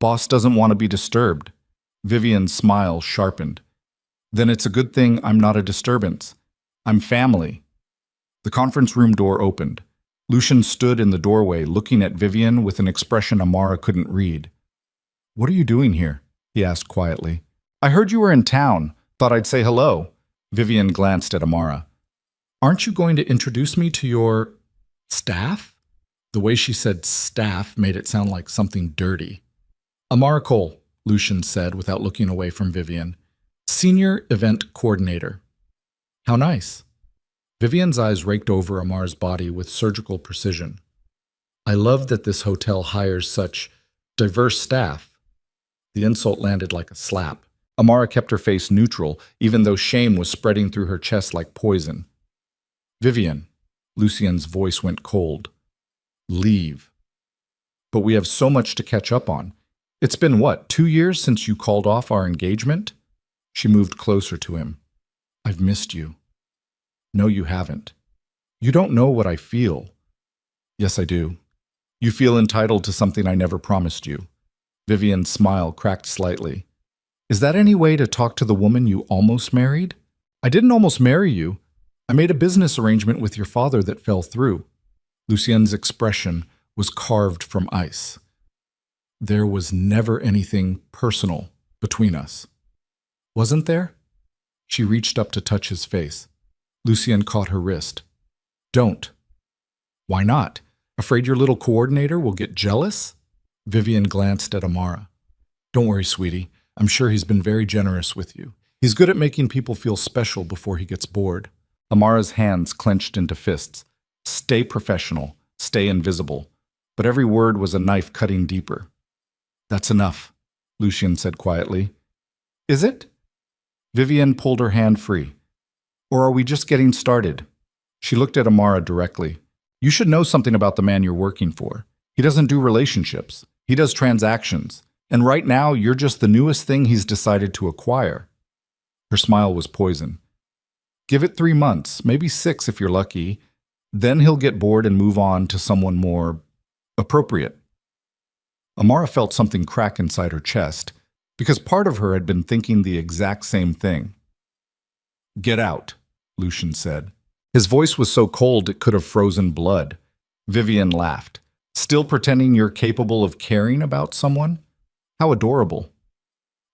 Boss doesn't want to be disturbed. Vivian's smile sharpened. Then it's a good thing I'm not a disturbance. I'm family. The conference room door opened. Lucian stood in the doorway, looking at Vivian with an expression Amara couldn't read. "What are you doing here?" he asked quietly. "I heard you were in town. Thought I'd say hello." Vivian glanced at Amara. "Aren't you going to introduce me to your staff?" The way she said staff made it sound like something dirty. "Amara Cole," Lucian said without looking away from Vivian. "Senior Event Coordinator." "How nice." Vivian's eyes raked over Amar's body with surgical precision. "I love that this hotel hires such diverse staff." The insult landed like a slap. Amara kept her face neutral, even though shame was spreading through her chest like poison. "Vivian," Lucian's voice went cold. "Leave. But we have so much to catch up on. It's been, what, 2 years since you called off our engagement?" She moved closer to him. "I've missed you." "No, you haven't. You don't know what I feel." "Yes, I do. You feel entitled to something I never promised you." Vivian's smile cracked slightly. "Is that any way to talk to the woman you almost married?" "I didn't almost marry you. I made a business arrangement with your father that fell through." Lucien's expression was carved from ice. "There was never anything personal between us." "Wasn't there?" She reached up to touch his face. Lucien caught her wrist. "Don't." "Why not? Afraid your little coordinator will get jealous?" Vivian glanced at Amara. "Don't worry, sweetie. I'm sure he's been very generous with you. He's good at making people feel special before he gets bored." Amara's hands clenched into fists. Stay professional. Stay invisible. But every word was a knife cutting deeper. "That's enough," Lucien said quietly. "Is it?" Vivian pulled her hand free. "Or are we just getting started?" She looked at Amara directly. "You should know something about the man you're working for. He doesn't do relationships. He does transactions. And right now, you're just the newest thing he's decided to acquire." Her smile was poison. "Give it 3 months, maybe 6 if you're lucky. Then he'll get bored and move on to someone more appropriate." Amara felt something crack inside her chest, because part of her had been thinking the exact same thing. "Get out," Lucien said. His voice was so cold it could have frozen blood. Vivian laughed. "Still pretending you're capable of caring about someone? How adorable."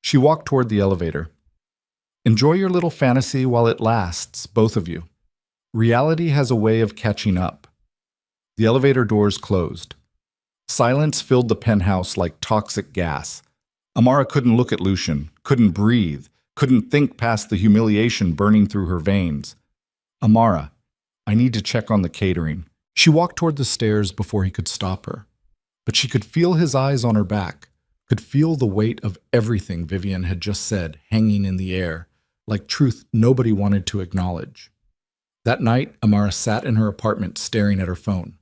She walked toward the elevator. "Enjoy your little fantasy while it lasts, both of you. Reality has a way of catching up." The elevator doors closed. Silence filled the penthouse like toxic gas. Amara couldn't look at Lucien, couldn't breathe, couldn't think past the humiliation burning through her veins. "Amara, I need to check on the catering." She walked toward the stairs before he could stop her. But she could feel his eyes on her back, could feel the weight of everything Vivian had just said hanging in the air, like truth nobody wanted to acknowledge. That night, Amara sat in her apartment staring at her phone.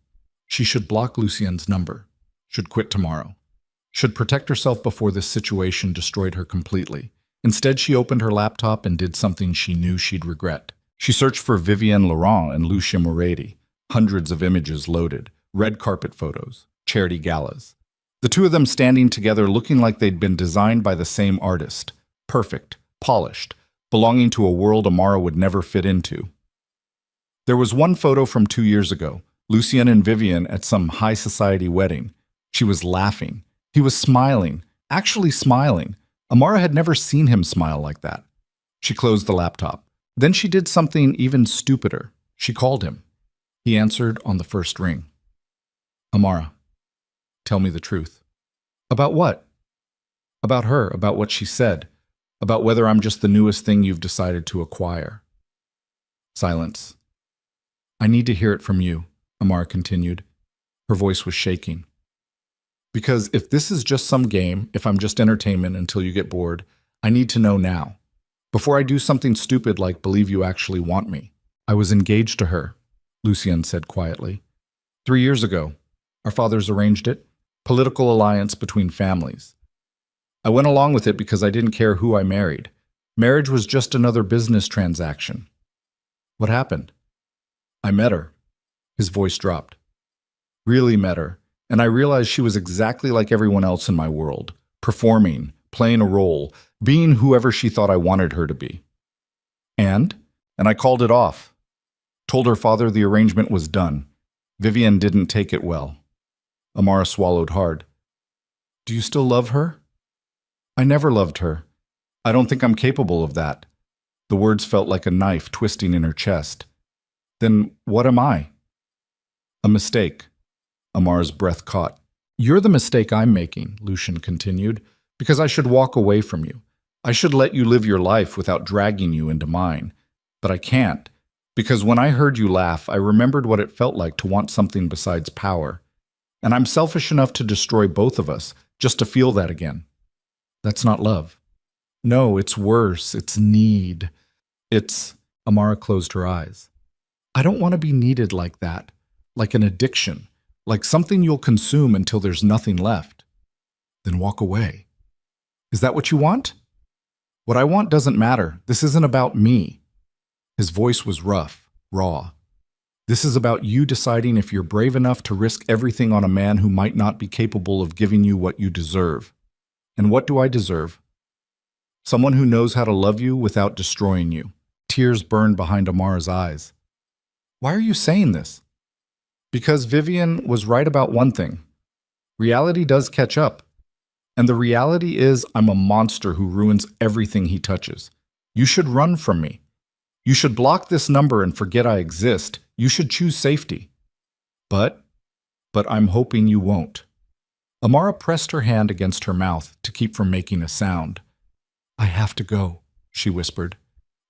She should block Lucien's number, should quit tomorrow, should protect herself before this situation destroyed her completely. Instead, she opened her laptop and did something she knew she'd regret. She searched for Vivienne Laurent and Lucia Moretti. Hundreds of images loaded, red carpet photos, charity galas. The two of them standing together looking like they'd been designed by the same artist. Perfect, polished, belonging to a world Amara would never fit into. There was one photo from 2 years ago, Lucien and Vivian at some high society wedding. She was laughing. He was smiling, actually smiling. Amara had never seen him smile like that. She closed the laptop. Then she did something even stupider. She called him. He answered on the first ring. "Amara, tell me the truth." "About what?" "About her, about what she said, about whether I'm just the newest thing you've decided to acquire." Silence. "I need to hear it from you," Amara continued. Her voice was shaking. "Because if this is just some game, if I'm just entertainment until you get bored, I need to know now. Before I do something stupid like believe you actually want me." "I was engaged to her," Lucien said quietly. 3 years ago. Our fathers arranged it. Political alliance between families. I went along with it because I didn't care who I married. Marriage was just another business transaction." "What happened?" "I met her." His voice dropped. "Really met her. And I realized she was exactly like everyone else in my world. Performing, playing a role, being whoever she thought I wanted her to be. And I called it off. Told her father the arrangement was done. Vivian didn't take it well. Amara swallowed hard. Do you still love her? I never loved her. I don't think I'm capable of that. The words felt like a knife twisting in her chest. Then what am I? A mistake. Amara's breath caught. You're the mistake I'm making, Lucian continued, because I should walk away from you. I should let you live your life without dragging you into mine. But I can't, because when I heard you laugh, I remembered what it felt like to want something besides power. And I'm selfish enough to destroy both of us, just to feel that again. That's not love. No, it's worse. It's need. Amara closed her eyes. I don't want to be needed like that, like an addiction, like something you'll consume until there's nothing left. Then walk away. Is that what you want? What I want doesn't matter. This isn't about me. His voice was rough, raw. This is about you deciding if you're brave enough to risk everything on a man who might not be capable of giving you what you deserve. And what do I deserve? Someone who knows how to love you without destroying you. Tears burned behind Amara's eyes. Why are you saying this? Because Vivian was right about one thing. Reality does catch up. And the reality is I'm a monster who ruins everything he touches. You should run from me. You should block this number and forget I exist. You should choose safety. But I'm hoping you won't. Amara pressed her hand against her mouth to keep from making a sound. I have to go, she whispered.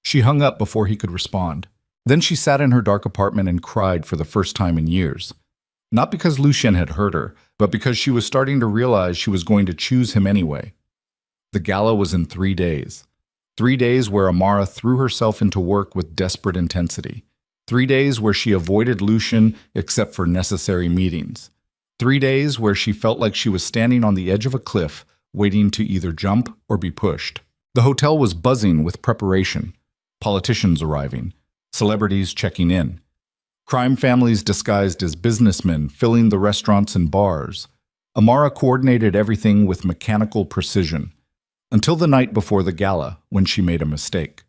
She hung up before he could respond. Then she sat in her dark apartment and cried for the first time in years. Not because Lucien had hurt her, but because she was starting to realize she was going to choose him anyway. The gala was in 3 days. 3 days where Amara threw herself into work with desperate intensity. 3 days where she avoided Lucien except for necessary meetings. 3 days where she felt like she was standing on the edge of a cliff, waiting to either jump or be pushed. The hotel was buzzing with preparation. Politicians arriving. Celebrities checking in. Crime families disguised as businessmen filling the restaurants and bars. Amara coordinated everything with mechanical precision. Until the night before the gala, when she made a mistake.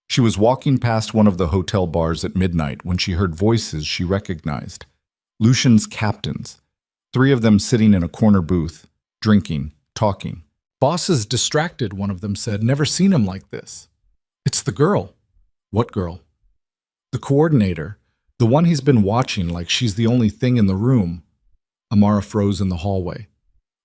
She was walking past one of the hotel bars at midnight when she heard voices she recognized. Lucien's captains. 3 of them sitting in a corner booth, drinking, talking. Boss is distracted, one of them said. Never seen him like this. It's the girl. What girl? The coordinator. The one he's been watching like she's the only thing in the room. Amara froze in the hallway.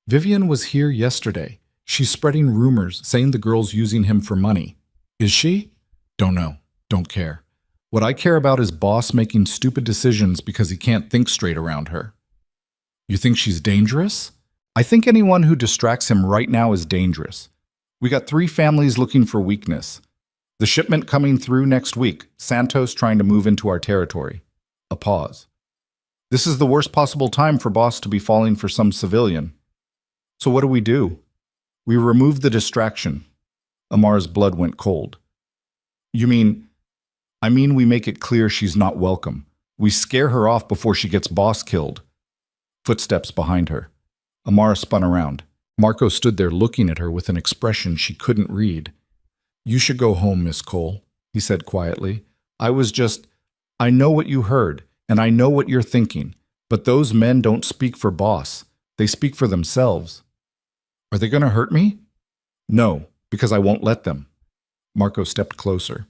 Vivian was here yesterday. She's spreading rumors, saying the girl's using him for money. Is she? Don't know. Don't care. What I care about is Boss making stupid decisions because he can't think straight around her. You think she's dangerous? I think anyone who distracts him right now is dangerous. We got 3 families looking for weakness. The shipment coming through next week, Santos trying to move into our territory. A pause. This is the worst possible time for Boss to be falling for some civilian. So what do? We remove the distraction. Amara's blood went cold. I mean we make it clear she's not welcome. We scare her off before she gets Boss killed. Footsteps behind her. Amara spun around. Marco stood there looking at her with an expression she couldn't read. You should go home, Miss Cole, he said quietly. I know what you heard, and I know what you're thinking, but those men don't speak for Boss. They speak for themselves. Are they going to hurt me? No, because I won't let them. Marco stepped closer.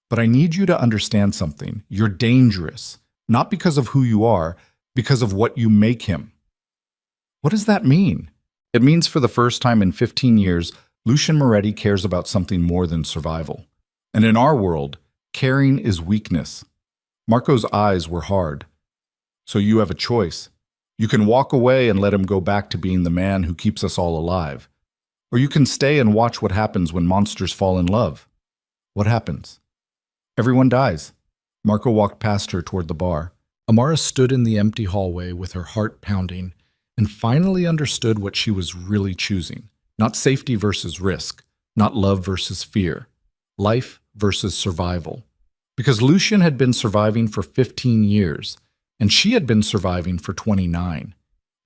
But I need you to understand something. You're dangerous, not because of who you are, because of what you make him. What does that mean? It means for the first time in 15 years, Lucien Moretti cares about something more than survival. And in our world, caring is weakness. Marco's eyes were hard. So you have a choice. You can walk away and let him go back to being the man who keeps us all alive. Or you can stay and watch what happens when monsters fall in love. What happens? Everyone dies. Marco walked past her toward the bar. Amara stood in the empty hallway with her heart pounding and finally understood what she was really choosing. Not safety versus risk, not love versus fear, life versus survival. Because Lucien had been surviving for 15 years, and she had been surviving for 29.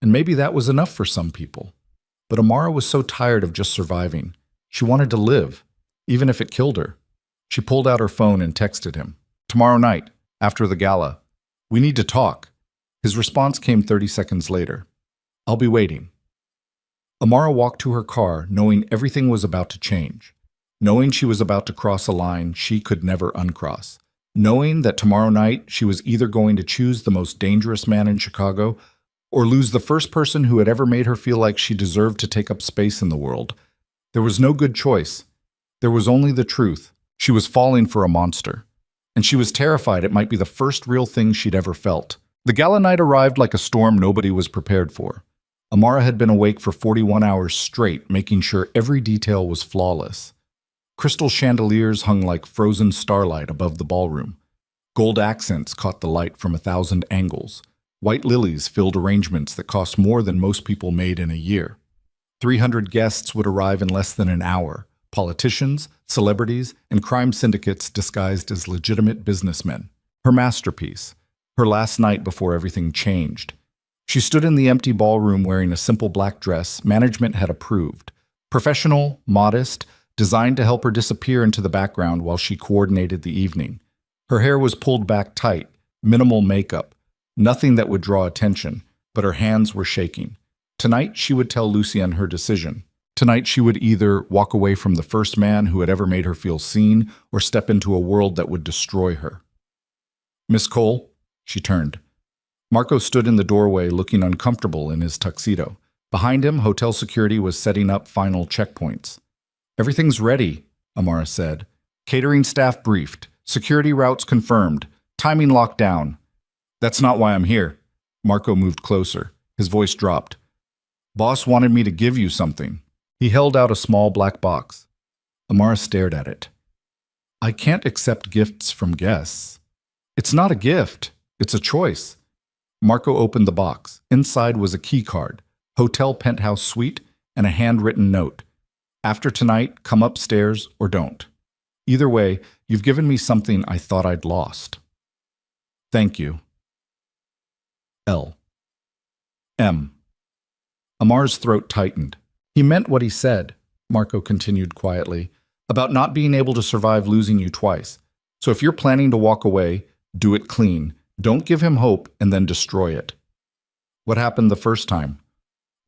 And maybe that was enough for some people. But Amara was so tired of just surviving. She wanted to live, even if it killed her. She pulled out her phone and texted him. "Tomorrow night, after the gala. We need to talk." His response came 30 seconds later. "I'll be waiting." Amara walked to her car, knowing everything was about to change. Knowing she was about to cross a line she could never uncross. Knowing that tomorrow night she was either going to choose the most dangerous man in Chicago or lose the first person who had ever made her feel like she deserved to take up space in the world. There was no good choice. There was only the truth. She was falling for a monster. And she was terrified it might be the first real thing she'd ever felt. The gala night arrived like a storm nobody was prepared for. Amara had been awake for 41 hours straight, making sure every detail was flawless. Crystal chandeliers hung like frozen starlight above the ballroom. Gold accents caught the light from 1,000 angles. White lilies filled arrangements that cost more than most people made in a year. 300 guests would arrive in less than an hour. Politicians, celebrities, and crime syndicates disguised as legitimate businessmen. Her masterpiece. Her last night before everything changed. She stood in the empty ballroom wearing a simple black dress management had approved. Professional, modest, designed to help her disappear into the background while she coordinated the evening. Her hair was pulled back tight, minimal makeup, nothing that would draw attention, but her hands were shaking. Tonight she would tell Lucien her decision. Tonight she would either walk away from the first man who had ever made her feel seen or step into a world that would destroy her. "Miss Cole?" She turned. Marco stood in the doorway looking uncomfortable in his tuxedo. Behind him, hotel security was setting up final checkpoints. "Everything's ready," Amara said. "Catering staff briefed. Security routes confirmed. Timing locked down." "That's not why I'm here." Marco moved closer. His voice dropped. "Boss wanted me to give you something." He held out a small black box. Amara stared at it. "I can't accept gifts from guests." "It's not a gift. It's a choice." Marco opened the box. Inside was a key card, hotel penthouse suite, and a handwritten note. "After tonight, come upstairs or don't. Either way, you've given me something I thought I'd lost. Thank you. L. M." Amar's throat tightened. "He meant what he said," Marco continued quietly, "about not being able to survive losing you twice. So if you're planning to walk away, do it clean. Don't give him hope and then destroy it." "What happened the first time?"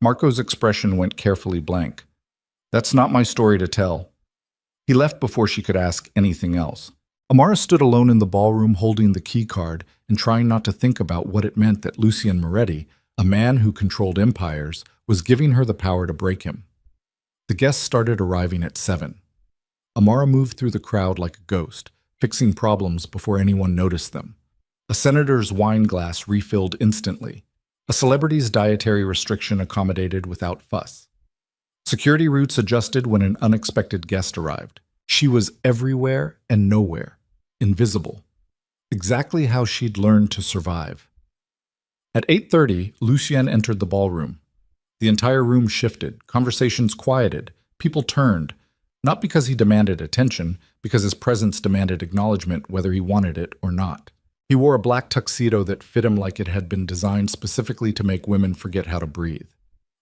Marco's expression went carefully blank. "That's not my story to tell." He left before she could ask anything else. Amara stood alone in the ballroom holding the key card and trying not to think about what it meant that Lucien Moretti, a man who controlled empires, was giving her the power to break him. The guests started arriving at 7. Amara moved through the crowd like a ghost, fixing problems before anyone noticed them. A senator's wine glass refilled instantly. A celebrity's dietary restriction accommodated without fuss. Security routes adjusted when an unexpected guest arrived. She was everywhere and nowhere, invisible. Exactly how she'd learned to survive. At 8:30, Lucien entered the ballroom. The entire room shifted, conversations quieted, people turned, not because he demanded attention, because his presence demanded acknowledgement whether he wanted it or not. He wore a black tuxedo that fit him like it had been designed specifically to make women forget how to breathe.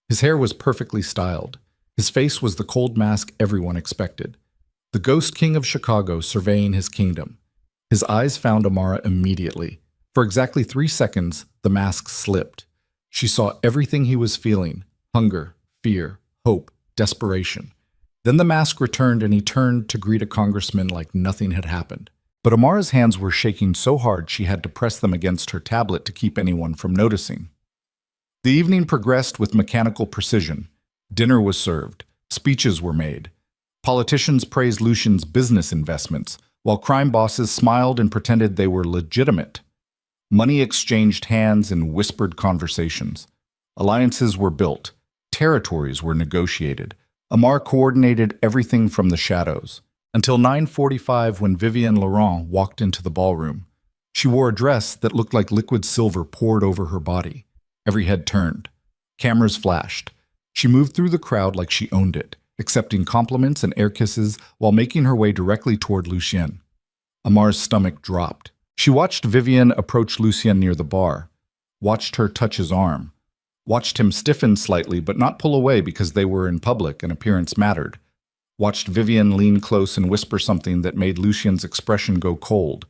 His hair was perfectly styled. His face was the cold mask everyone expected. The ghost king of Chicago surveying his kingdom. His eyes found Amara immediately. For exactly 3 seconds, the mask slipped. She saw everything he was feeling: hunger, fear, hope, desperation. Then the mask returned and he turned to greet a congressman like nothing had happened. But Amara's hands were shaking so hard she had to press them against her tablet to keep anyone from noticing. The evening progressed with mechanical precision. Dinner was served. Speeches were made. Politicians praised Lucien's business investments, while crime bosses smiled and pretended they were legitimate. Money exchanged hands in whispered conversations. Alliances were built. Territories were negotiated. Amar coordinated everything from the shadows. Until 9:45 when Vivienne Laurent walked into the ballroom. She wore a dress that looked like liquid silver poured over her body. Every head turned. Cameras flashed. She moved through the crowd like she owned it, accepting compliments and air kisses while making her way directly toward Lucien. Amar's stomach dropped. She watched Vivienne approach Lucien near the bar, watched her touch his arm, watched him stiffen slightly but not pull away because they were in public and appearance mattered, watched Vivian lean close and whisper something that made Lucien's expression go cold.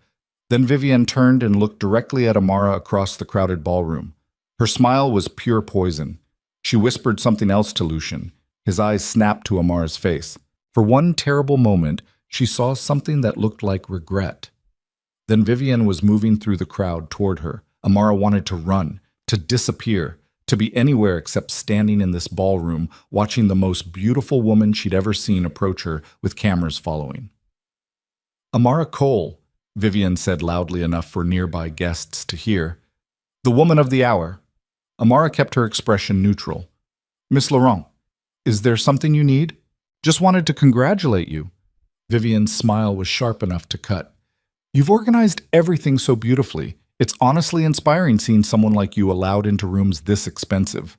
Then Vivian turned and looked directly at Amara across the crowded ballroom. Her smile was pure poison. She whispered something else to Lucien. His eyes snapped to Amara's face. For one terrible moment, she saw something that looked like regret. Then Vivian was moving through the crowd toward her. Amara wanted to run, to disappear, to be anywhere except standing in this ballroom, watching the most beautiful woman she'd ever seen approach her with cameras following. "Amara Cole," Vivian said loudly enough for nearby guests to hear. "The woman of the hour." Amara kept her expression neutral. "Miss Laurent, is there something you need? Just wanted to congratulate you." Vivian's smile was sharp enough to cut. "You've organized everything so beautifully. It's honestly inspiring seeing someone like you allowed into rooms this expensive."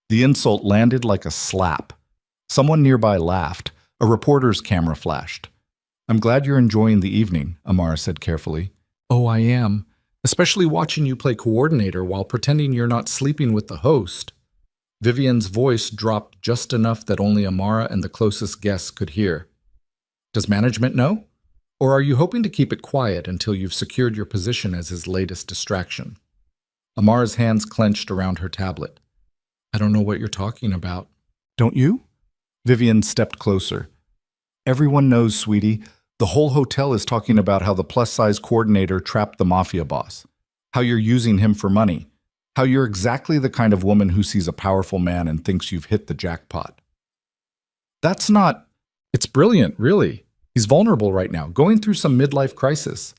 The insult landed like a slap. Someone nearby laughed. A reporter's camera flashed. "I'm glad you're enjoying the evening," Amara said carefully. "Oh, I am. Especially watching you play coordinator while pretending you're not sleeping with the host." Vivian's voice dropped just enough that only Amara and the closest guests could hear. "Does management know? Or are you hoping to keep it quiet until you've secured your position as his latest distraction?" Amara's hands clenched around her tablet. "I don't know what you're talking about." "Don't you?" Vivian stepped closer. "Everyone knows, sweetie. The whole hotel is talking about how the plus-size coordinator trapped the Mafia boss, how you're using him for money, how you're exactly the kind of woman who sees a powerful man and thinks you've hit the jackpot." "That's not... It's brilliant, really. He's vulnerable right now, going through some midlife crisis.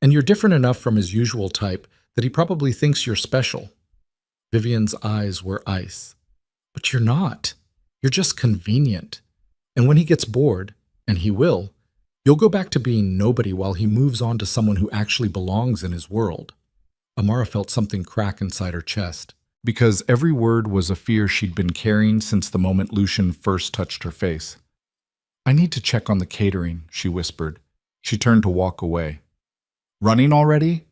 And you're different enough from his usual type that he probably thinks you're special." Vivian's eyes were ice. "But you're not. You're just convenient. And when he gets bored, and he will, you'll go back to being nobody while he moves on to someone who actually belongs in his world." Amara felt something crack inside her chest, because every word was a fear she'd been carrying since the moment Lucien first touched her face. "I need to check on the catering," she whispered. She turned to walk away. "Running already?"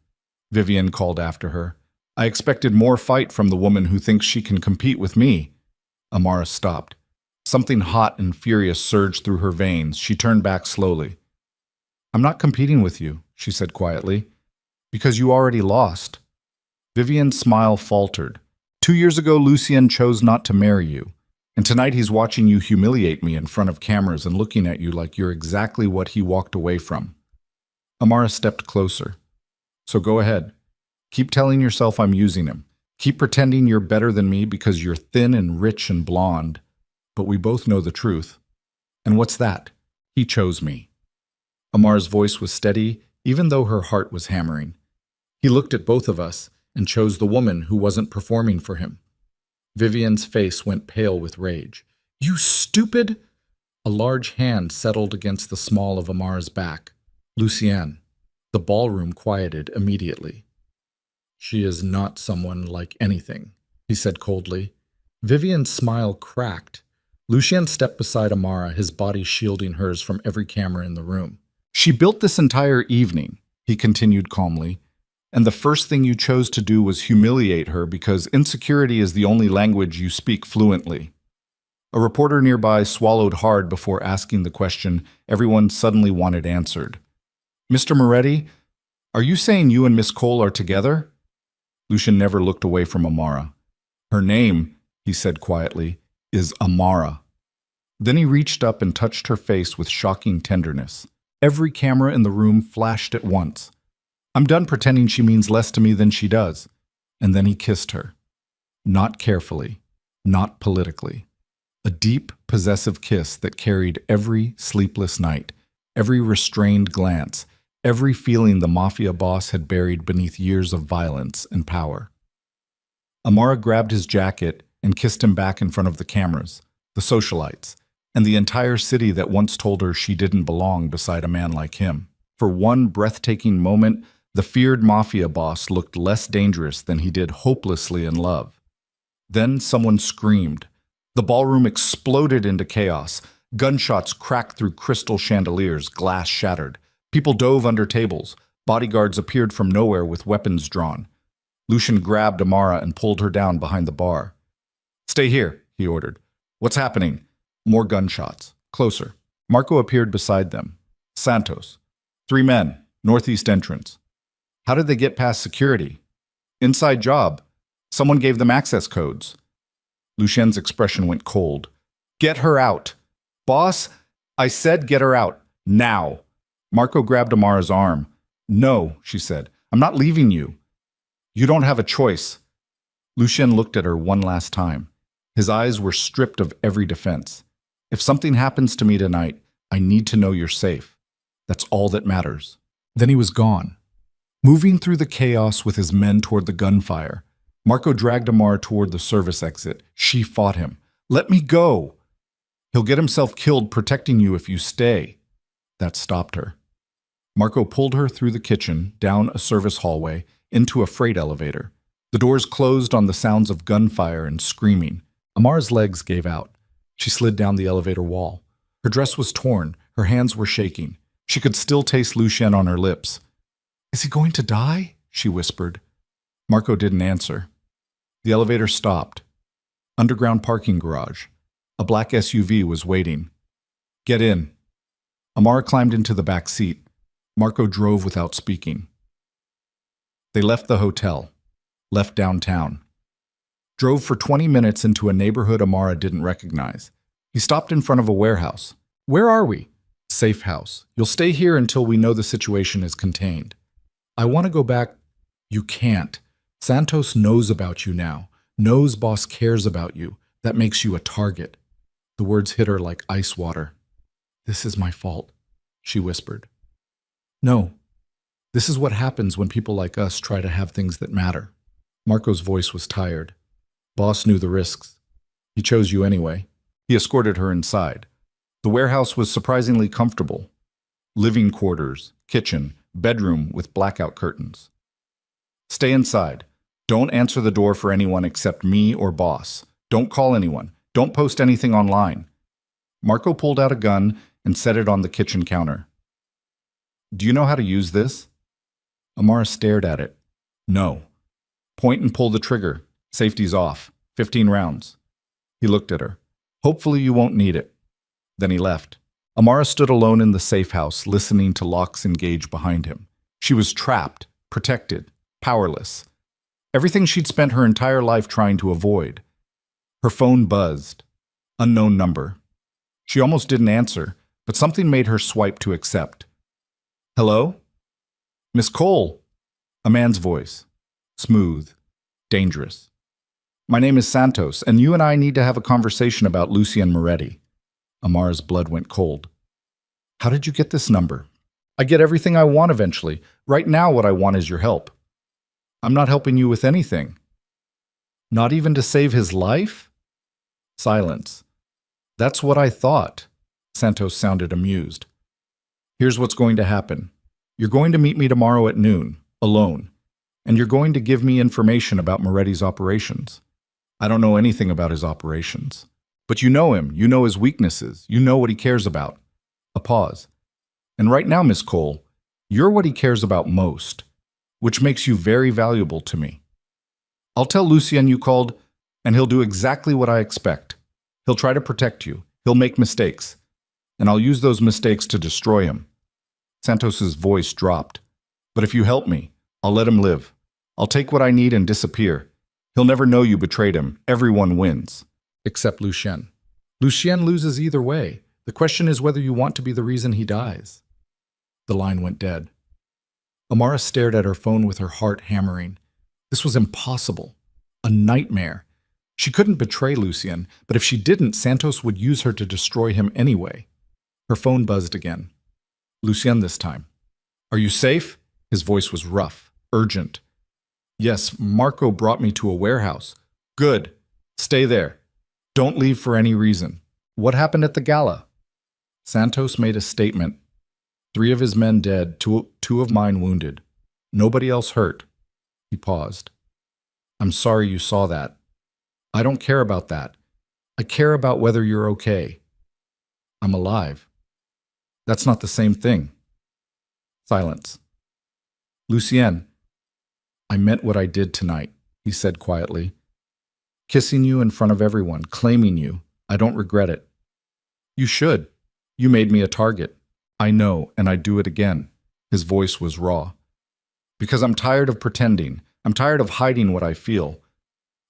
Vivian called after her. "I expected more fight from the woman who thinks she can compete with me." Amara stopped. Something hot and furious surged through her veins. She turned back slowly. "I'm not competing with you," she said quietly, "because you already lost." Vivian's smile faltered. 2 years ago, Lucien chose not to marry you. And tonight he's watching you humiliate me in front of cameras and looking at you like you're exactly what he walked away from. Amara stepped closer. "So go ahead. Keep telling yourself I'm using him. Keep pretending you're better than me because you're thin and rich and blonde. But we both know the truth. And what's that? He chose me." Amara's voice was steady, even though her heart was hammering. "He looked at both of us and chose the woman who wasn't performing for him." Vivian's face went pale with rage. "You stupid!" A large hand settled against the small of Amara's back. "Lucien." The ballroom quieted immediately. "She is not someone like anything," he said coldly. Vivian's smile cracked. Lucien stepped beside Amara, his body shielding hers from every camera in the room. "She built this entire evening," he continued calmly. "And the first thing you chose to do was humiliate her because insecurity is the only language you speak fluently." A reporter nearby swallowed hard before asking the question everyone suddenly wanted answered. "Mr. Moretti, are you saying you and Miss Cole are together?" Lucien never looked away from Amara. "Her name," he said quietly, "is Amara." Then he reached up and touched her face with shocking tenderness. Every camera in the room flashed at once. "I'm done pretending she means less to me than she does." And then he kissed her. Not carefully, not politically. A deep, possessive kiss that carried every sleepless night, every restrained glance, every feeling the Mafia boss had buried beneath years of violence and power. Amara grabbed his jacket and kissed him back in front of the cameras, the socialites, and the entire city that once told her she didn't belong beside a man like him. For one breathtaking moment, the feared Mafia boss looked less dangerous than he did hopelessly in love. Then someone screamed. The ballroom exploded into chaos. Gunshots cracked through crystal chandeliers, glass shattered. People dove under tables. Bodyguards appeared from nowhere with weapons drawn. Lucien grabbed Amara and pulled her down behind the bar. Stay here, he ordered. What's happening? More gunshots. Closer. Marco appeared beside them. Santos. 3 men. Northeast entrance. How did they get past security? Inside job. Someone gave them access codes. Lucien's expression went cold. Get her out. Boss, I said get her out. Now. Marco grabbed Amara's arm. No, she said. I'm not leaving you. You don't have a choice. Lucien looked at her one last time. His eyes were stripped of every defense. If something happens to me tonight, I need to know you're safe. That's all that matters. Then he was gone. Moving through the chaos with his men toward the gunfire, Marco dragged Amara toward the service exit. She fought him. Let me go. He'll get himself killed protecting you if you stay. That stopped her. Marco pulled her through the kitchen, down a service hallway, into a freight elevator. The doors closed on the sounds of gunfire and screaming. Amara's legs gave out. She slid down the elevator wall. Her dress was torn. Her hands were shaking. She could still taste Lucien on her lips. Is he going to die? She whispered. Marco didn't answer. The elevator stopped. Underground parking garage. A black SUV was waiting. Get in. Amara climbed into the back seat. Marco drove without speaking. They left the hotel. Left downtown. Drove for 20 minutes into a neighborhood Amara didn't recognize. He stopped in front of a warehouse. Where are we? Safe house. You'll stay here until we know the situation is contained. I want to go back. You can't. Santos knows about you now. Knows boss cares about you. That makes you a target. The words hit her like ice water. This is my fault, she whispered. No. This is what happens when people like us try to have things that matter. Marco's voice was tired. Boss knew the risks. He chose you anyway. He escorted her inside. The warehouse was surprisingly comfortable. Living quarters, kitchen, bedroom with blackout curtains. Stay inside. Don't answer the door for anyone except me or boss. Don't call anyone. Don't post anything online. Marco pulled out a gun and set it on the kitchen counter. Do you know how to use this? Amara stared at it. No. Point and pull the trigger. Safety's off. 15 rounds. He looked at her. Hopefully you won't need it. Then he left. Amara stood alone in the safe house, listening to locks engage behind him. She was trapped, protected, powerless. Everything she'd spent her entire life trying to avoid. Her phone buzzed. Unknown number. She almost didn't answer, but something made her swipe to accept. Hello? Miss Cole. A man's voice. Smooth. Dangerous. My name is Santos, and you and I need to have a conversation about Lucien Moretti. Amara's blood went cold. How did you get this number? I get everything I want eventually. Right now what I want is your help. I'm not helping you with anything. Not even to save his life? Silence. That's what I thought. Santos sounded amused. Here's what's going to happen. You're going to meet me tomorrow at noon, alone, and you're going to give me information about Moretti's operations. I don't know anything about his operations. But you know him, you know his weaknesses, you know what he cares about. A pause. And right now, Miss Cole, you're what he cares about most, which makes you very valuable to me. I'll tell Lucien you called, and he'll do exactly what I expect. He'll try to protect you. He'll make mistakes. And I'll use those mistakes to destroy him. Santos's voice dropped. But if you help me, I'll let him live. I'll take what I need and disappear. He'll never know you betrayed him. Everyone wins. Except Lucien. Lucien loses either way. The question is whether you want to be the reason he dies. The line went dead. Amara stared at her phone with her heart hammering. This was impossible. A nightmare. She couldn't betray Lucien, but if she didn't, Santos would use her to destroy him anyway. Her phone buzzed again. Lucien this time. Are you safe? His voice was rough, urgent. Yes, Marco brought me to a warehouse. Good. Stay there. Don't leave for any reason. What happened at the gala? Santos made a statement. 3 of his men dead, two of mine wounded. Nobody else hurt. He paused. I'm sorry you saw that. I don't care about that. I care about whether you're okay. I'm alive. That's not the same thing. Silence. Lucien, I meant what I did tonight, he said quietly. kissing you in front of everyone, claiming you. I don't regret it. You should. You made me a target. I know, and I'd do it again. His voice was raw. Because I'm tired of pretending. I'm tired of hiding what I feel.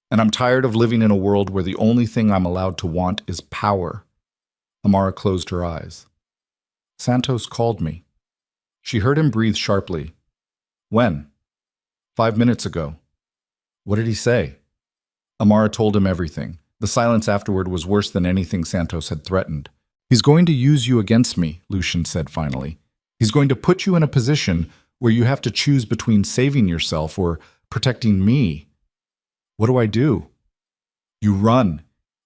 And I'm tired of living in a world where the only thing I'm allowed to want is power. Amara closed her eyes. Santos called me. She heard him breathe sharply. When? 5 minutes ago. What did he say? Amara told him everything. The silence afterward was worse than anything Santos had threatened. He's going to use you against me, Lucian said finally. He's going to put you in a position where you have to choose between saving yourself or protecting me. What do I do? You run.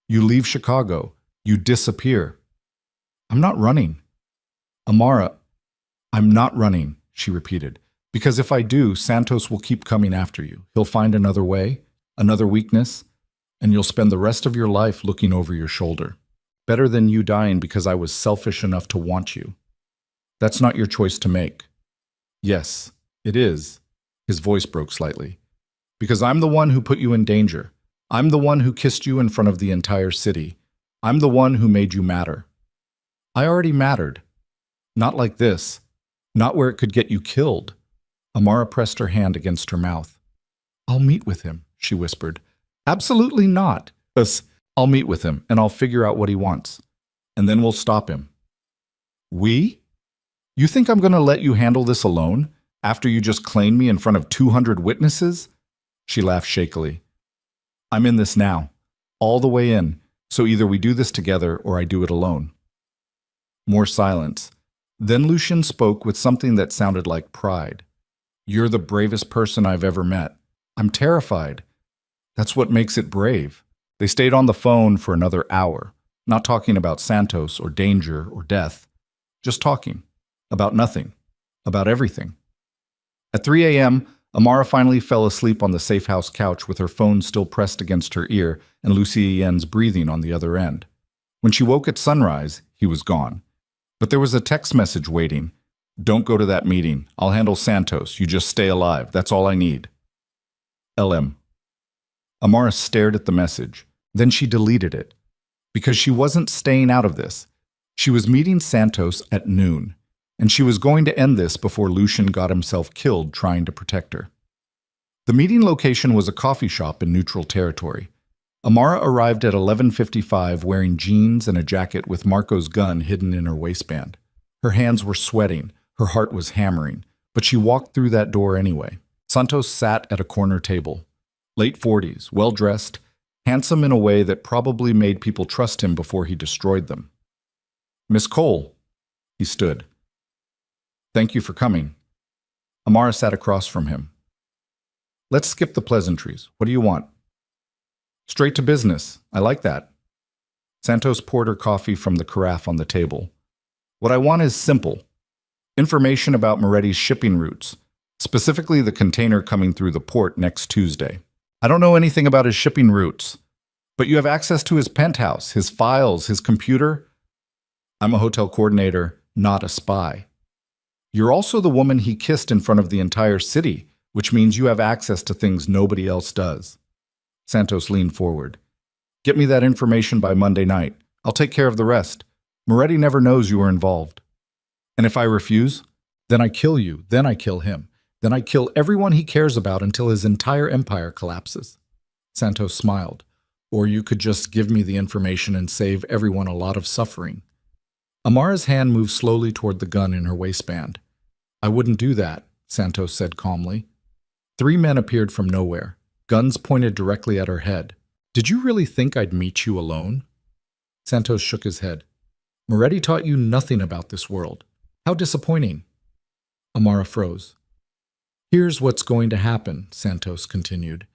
You leave Chicago. You disappear. I'm not running. Amara, I'm not running, she repeated. Because if I do, Santos will keep coming after you. He'll find another way, another weakness, and you'll spend the rest of your life looking over your shoulder. Better than you dying because I was selfish enough to want you. That's not your choice to make. Yes, it is. His voice broke slightly. Because I'm the one who put you in danger. I'm the one who kissed you in front of the entire city. I'm the one who made you matter. I already mattered. Not like this. Not where it could get you killed. Amara pressed her hand against her mouth. I'll meet with him, she whispered. Absolutely not. I'll meet with him, and I'll figure out what he wants. And then we'll stop him. We? You think I'm going to let you handle this alone, after you just claimed me in front of 200 witnesses? She laughed shakily. I'm in this now, all the way in, so either we do this together or I do it alone. More silence. Then Lucian spoke with something that sounded like pride. You're the bravest person I've ever met. I'm terrified. That's what makes it brave. They stayed on the phone for another hour, not talking about Santos or danger or death, just talking about nothing, about everything. At 3 a.m., Amara finally fell asleep on the safe house couch with her phone still pressed against her ear and Lucien's breathing on the other end. When she woke at sunrise, he was gone. But there was a text message waiting. Don't go to that meeting. I'll handle Santos. You just stay alive. That's all I need. LM. Amara stared at the message. Then she deleted it. Because she wasn't staying out of this. She was meeting Santos at noon. And she was going to end this before Lucian got himself killed trying to protect her. The meeting location was a coffee shop in neutral territory. Amara arrived at 11:55 wearing jeans and a jacket with Marco's gun hidden in her waistband. Her hands were sweating, her heart was hammering, but she walked through that door anyway. Santos sat at a corner table. Late 40s, well-dressed, handsome in a way that probably made people trust him before he destroyed them. Miss Cole. He stood. Thank you for coming. Amara sat across from him. Let's skip the pleasantries. What do you want? Straight to business. I like that. Santos poured her coffee from the carafe on the table. What I want is simple. Information about Moretti's shipping routes, specifically the container coming through the port next Tuesday. I don't know anything about his shipping routes, but you have access to his penthouse, his files, his computer. I'm a hotel coordinator, not a spy. You're also the woman he kissed in front of the entire city, which means you have access to things nobody else does. Santos leaned forward. Get me that information by Monday night. I'll take care of the rest. Moretti never knows you were involved. And if I refuse, then I kill you, then I kill him. Then I kill everyone he cares about until his entire empire collapses. Santos smiled. Or you could just give me the information and save everyone a lot of suffering. Amara's hand moved slowly toward the gun in her waistband. I wouldn't do that, Santos said calmly. 3 men appeared from nowhere, guns pointed directly at her head. Did you really think I'd meet you alone? Santos shook his head. Moretti taught you nothing about this world. How disappointing. Amara froze. Here's what's going to happen, Santos continued.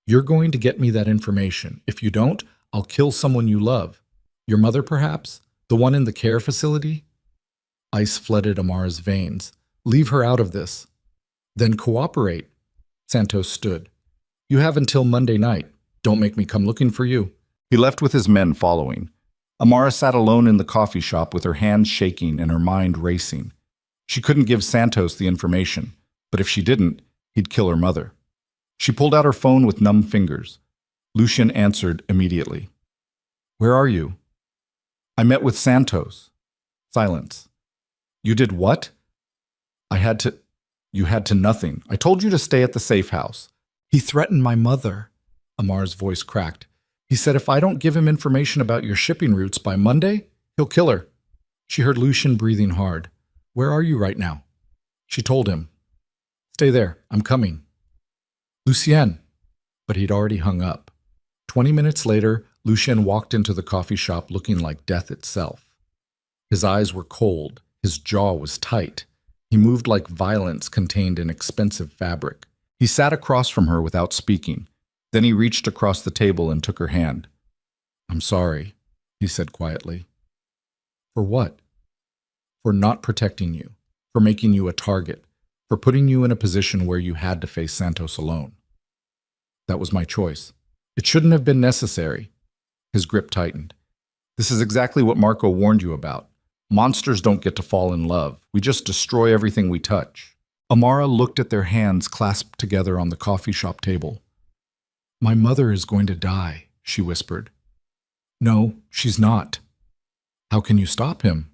You're going to get me that information. If you don't, I'll kill someone you love. Your mother, perhaps? The one in the care facility? Ice flooded Amara's veins. Leave her out of this. Then cooperate. Santos stood. You have until Monday night. Don't make me come looking for you. He left with his men following. Amara sat alone in the coffee shop with her hands shaking and her mind racing. She couldn't give Santos the information, but if she didn't, he'd kill her mother. She pulled out her phone with numb fingers. Lucian answered immediately. Where are you? I met with Santos. Silence. You did what? You had to nothing. I told you to stay at the safe house. He threatened my mother. Amar's voice cracked. He said if I don't give him information about your shipping routes by Monday, he'll kill her. She heard Lucian breathing hard. Where are you right now? She told him. Stay there. I'm coming. Lucien. But he'd already hung up. 20 minutes later, Lucien walked into the coffee shop looking like death itself. His eyes were cold. His jaw was tight. He moved like violence contained in expensive fabric. He sat across from her without speaking. Then he reached across the table and took her hand. I'm sorry, he said quietly. For what? For not protecting you, for making you a target, for putting you in a position where you had to face Santos alone. That was my choice. It shouldn't have been necessary. His grip tightened. This is exactly what Marco warned you about. Monsters don't get to fall in love. We just destroy everything we touch. Amara looked at their hands clasped together on the coffee shop table. My mother is going to die, she whispered. No, she's not. How can you stop him?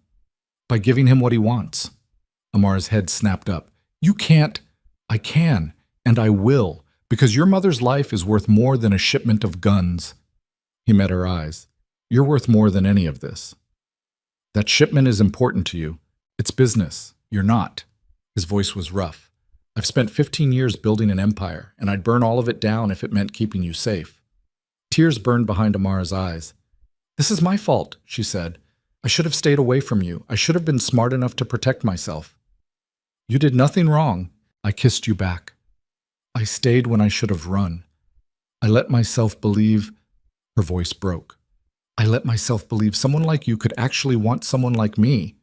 By giving him what he wants. Amara's head snapped up. You can't. I can, and I will, because your mother's life is worth more than a shipment of guns. He met her eyes. You're worth more than any of this. That shipment is important to you. It's business. You're not. His voice was rough. I've spent 15 years building an empire, and I'd burn all of it down if it meant keeping you safe. Tears burned behind Amara's eyes. This is my fault, she said. I should have stayed away from you. I should have been smart enough to protect myself. You did nothing wrong. I kissed you back. I stayed when I should have run. I let myself believe... Her voice broke. I let myself believe someone like you could actually want someone like me.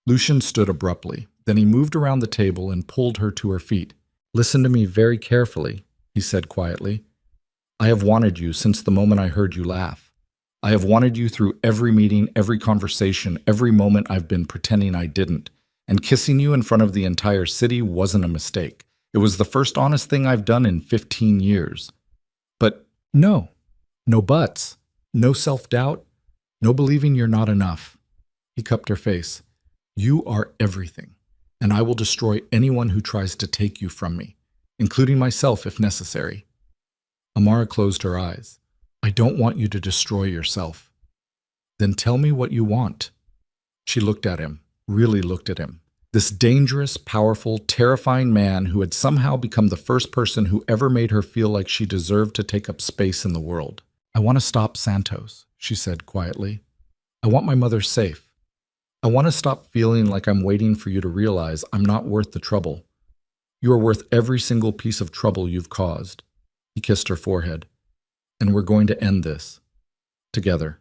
Lucien stood abruptly. Then he moved around the table and pulled her to her feet. Listen to me very carefully, he said quietly. I have wanted you since the moment I heard you laugh. I have wanted you through every meeting, every conversation, every moment I've been pretending I didn't. And kissing you in front of the entire city wasn't a mistake. It was the first honest thing I've done in 15 years. But no buts, no self-doubt, no believing you're not enough. He cupped her face. You are everything, and I will destroy anyone who tries to take you from me, including myself if necessary. Amara closed her eyes. I don't want you to destroy yourself. Then tell me what you want. She looked at him, really looked at him. This dangerous, powerful, terrifying man who had somehow become the first person who ever made her feel like she deserved to take up space in the world. I want to stop Santos, she said quietly. I want my mother safe. I want to stop feeling like I'm waiting for you to realize I'm not worth the trouble. You are worth every single piece of trouble you've caused. He kissed her forehead. And we're going to end this. Together.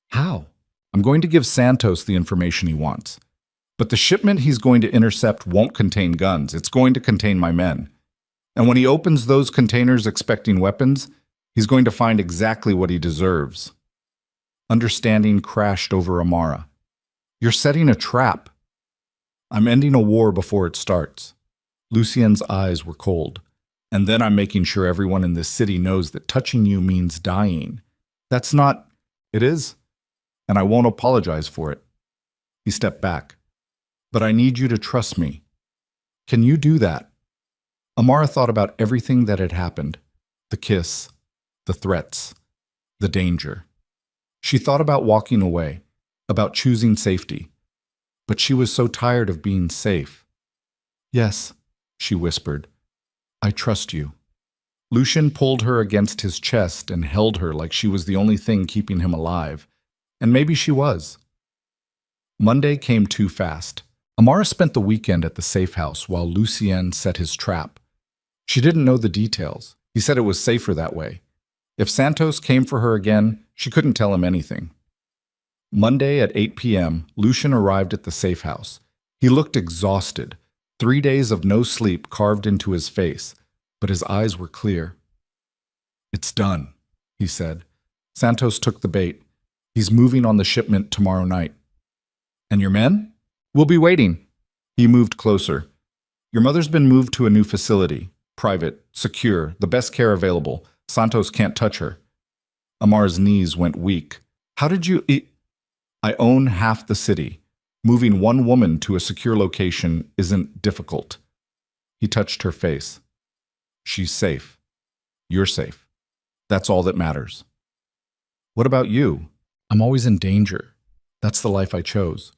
How? I'm going to give Santos the information he wants. But the shipment he's going to intercept won't contain guns. It's going to contain my men. And when he opens those containers expecting weapons, he's going to find exactly what he deserves. Understanding crashed over Amara. You're setting a trap. I'm ending a war before it starts. Lucien's eyes were cold. And then I'm making sure everyone in this city knows that touching you means dying. That's not... It is. And I won't apologize for it. He stepped back. But I need you to trust me. Can you do that? Amara thought about everything that had happened. The kiss, the threats, the danger. She thought about walking away, about choosing safety. But she was so tired of being safe. Yes, she whispered. I trust you. Lucien pulled her against his chest and held her like she was the only thing keeping him alive. And maybe she was. Monday came too fast. Amara spent the weekend at the safe house while Lucien set his trap. She didn't know the details. He said it was safer that way. If Santos came for her again, she couldn't tell him anything. Monday at 8 p.m., Lucien arrived at the safe house. He looked exhausted. 3 days of no sleep carved into his face, but his eyes were clear. It's done, he said. Santos took the bait. He's moving on the shipment tomorrow night. And your men? We'll be waiting. He moved closer. Your mother's been moved to a new facility. Private, secure, the best care available. Santos can't touch her. Amar's knees went weak. How did you... I own half the city. Moving one woman to a secure location isn't difficult. He touched her face. She's safe. You're safe. That's all that matters. What about you? I'm always in danger. That's the life I chose.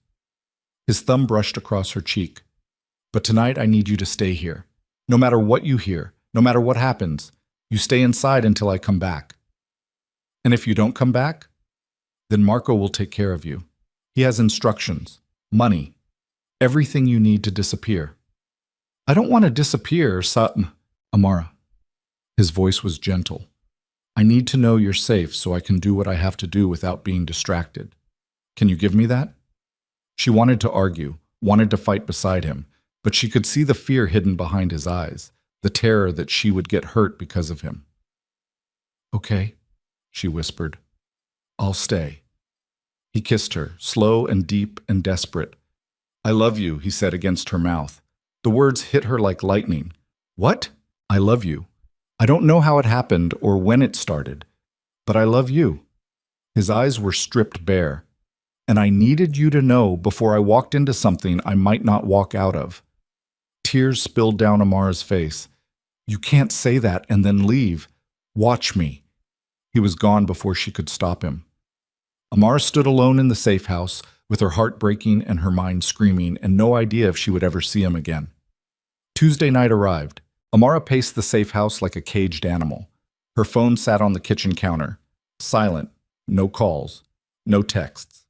His thumb brushed across her cheek. But tonight I need you to stay here. No matter what you hear, no matter what happens, you stay inside until I come back. And if you don't come back, then Marco will take care of you. He has instructions, money, everything you need to disappear. I don't want to disappear, Amara. His voice was gentle. I need to know you're safe so I can do what I have to do without being distracted. Can you give me that? She wanted to argue, wanted to fight beside him, but she could see the fear hidden behind his eyes, the terror that she would get hurt because of him. Okay, she whispered. I'll stay. He kissed her, slow and deep and desperate. I love you, he said against her mouth. The words hit her like lightning. What? I love you. I don't know how it happened or when it started, but I love you. His eyes were stripped bare. And I needed you to know before I walked into something I might not walk out of. Tears spilled down Amara's face. You can't say that and then leave. Watch me. He was gone before she could stop him. Amara stood alone in the safe house, with her heart breaking and her mind screaming, and no idea if she would ever see him again. Tuesday night arrived. Amara paced the safe house like a caged animal. Her phone sat on the kitchen counter. Silent. No calls. No texts.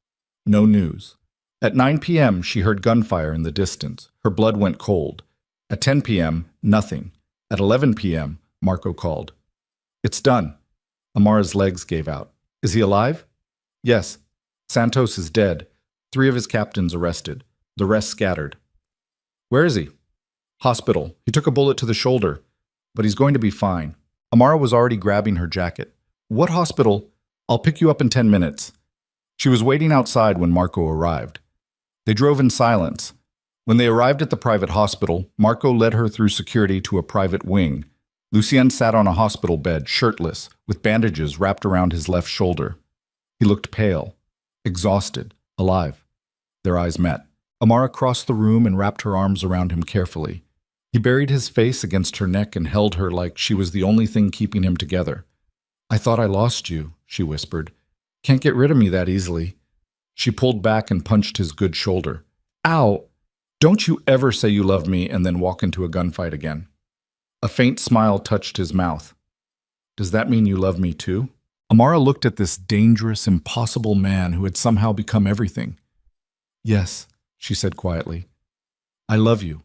No news. At 9 p.m., she heard gunfire in the distance. Her blood went cold. At 10 p.m., nothing. At 11 p.m., Marco called. It's done. Amara's legs gave out. Is he alive? Yes. Santos is dead. 3 of his captains arrested. The rest scattered. Where is he? Hospital. He took a bullet to the shoulder, but he's going to be fine. Amara was already grabbing her jacket. What hospital? I'll pick you up in 10 minutes. She was waiting outside when Marco arrived. They drove in silence. When they arrived at the private hospital, Marco led her through security to a private wing. Lucien sat on a hospital bed, shirtless, with bandages wrapped around his left shoulder. He looked pale, exhausted, alive. Their eyes met. Amara crossed the room and wrapped her arms around him carefully. He buried his face against her neck and held her like she was the only thing keeping him together. I thought I lost you, she whispered. Can't get rid of me that easily. She pulled back and punched his good shoulder. Ow! Don't you ever say you love me and then walk into a gunfight again. A faint smile touched his mouth. Does that mean you love me too? Amara looked at this dangerous, impossible man who had somehow become everything. Yes, she said quietly. I love you.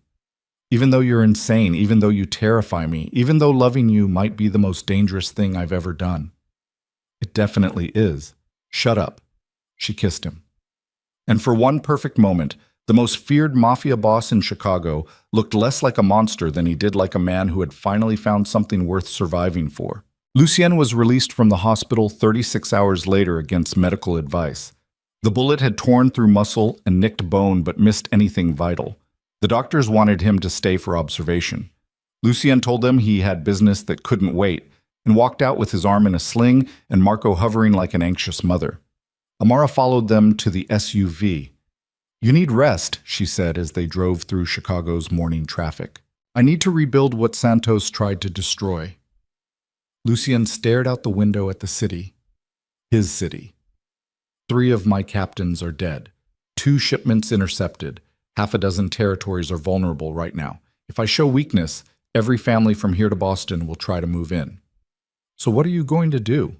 Even though you're insane, even though you terrify me, even though loving you might be the most dangerous thing I've ever done. It definitely is. Shut up. She kissed him. And for one perfect moment, the most feared mafia boss in Chicago looked less like a monster than he did like a man who had finally found something worth surviving for. Lucien was released from the hospital 36 hours later against medical advice. The bullet had torn through muscle and nicked bone but missed anything vital. The doctors wanted him to stay for observation. Lucien told them he had business that couldn't wait and walked out with his arm in a sling and Marco hovering like an anxious mother. Amara followed them to the SUV. You need rest, she said as they drove through Chicago's morning traffic. I need to rebuild what Santos tried to destroy. Lucien stared out the window at the city. His city. 3 of my captains are dead. 2 shipments intercepted. 6 territories are vulnerable right now. If I show weakness, every family from here to Boston will try to move in. So what are you going to do?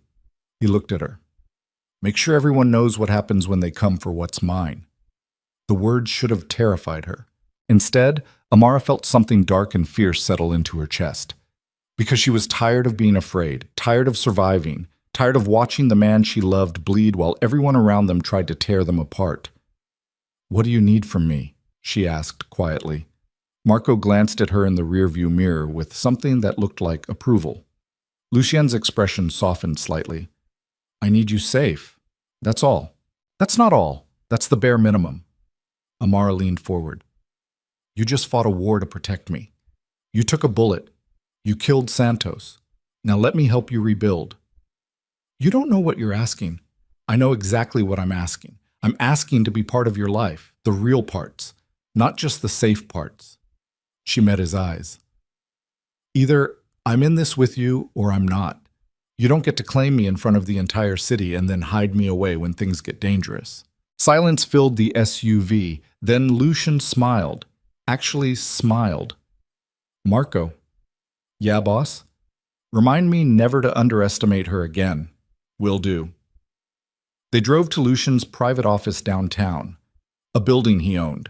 He looked at her. Make sure everyone knows what happens when they come for what's mine. The words should have terrified her. Instead, Amara felt something dark and fierce settle into her chest. Because she was tired of being afraid, tired of surviving, tired of watching the man she loved bleed while everyone around them tried to tear them apart. What do you need from me? She asked quietly. Marco glanced at her in the rearview mirror with something that looked like approval. Lucien's expression softened slightly. I need you safe. That's all. That's not all. That's the bare minimum. Amara leaned forward. You just fought a war to protect me. You took a bullet. You killed Santos. Now let me help you rebuild. You don't know what you're asking. I know exactly what I'm asking. I'm asking to be part of your life, the real parts, not just the safe parts. She met his eyes. Either I'm in this with you or I'm not. You don't get to claim me in front of the entire city and then hide me away when things get dangerous. Silence filled the SUV. Then Lucian smiled. Actually smiled. Marco. Yeah, boss? Remind me never to underestimate her again. Will do. They drove to Lucian's private office downtown, a building he owned.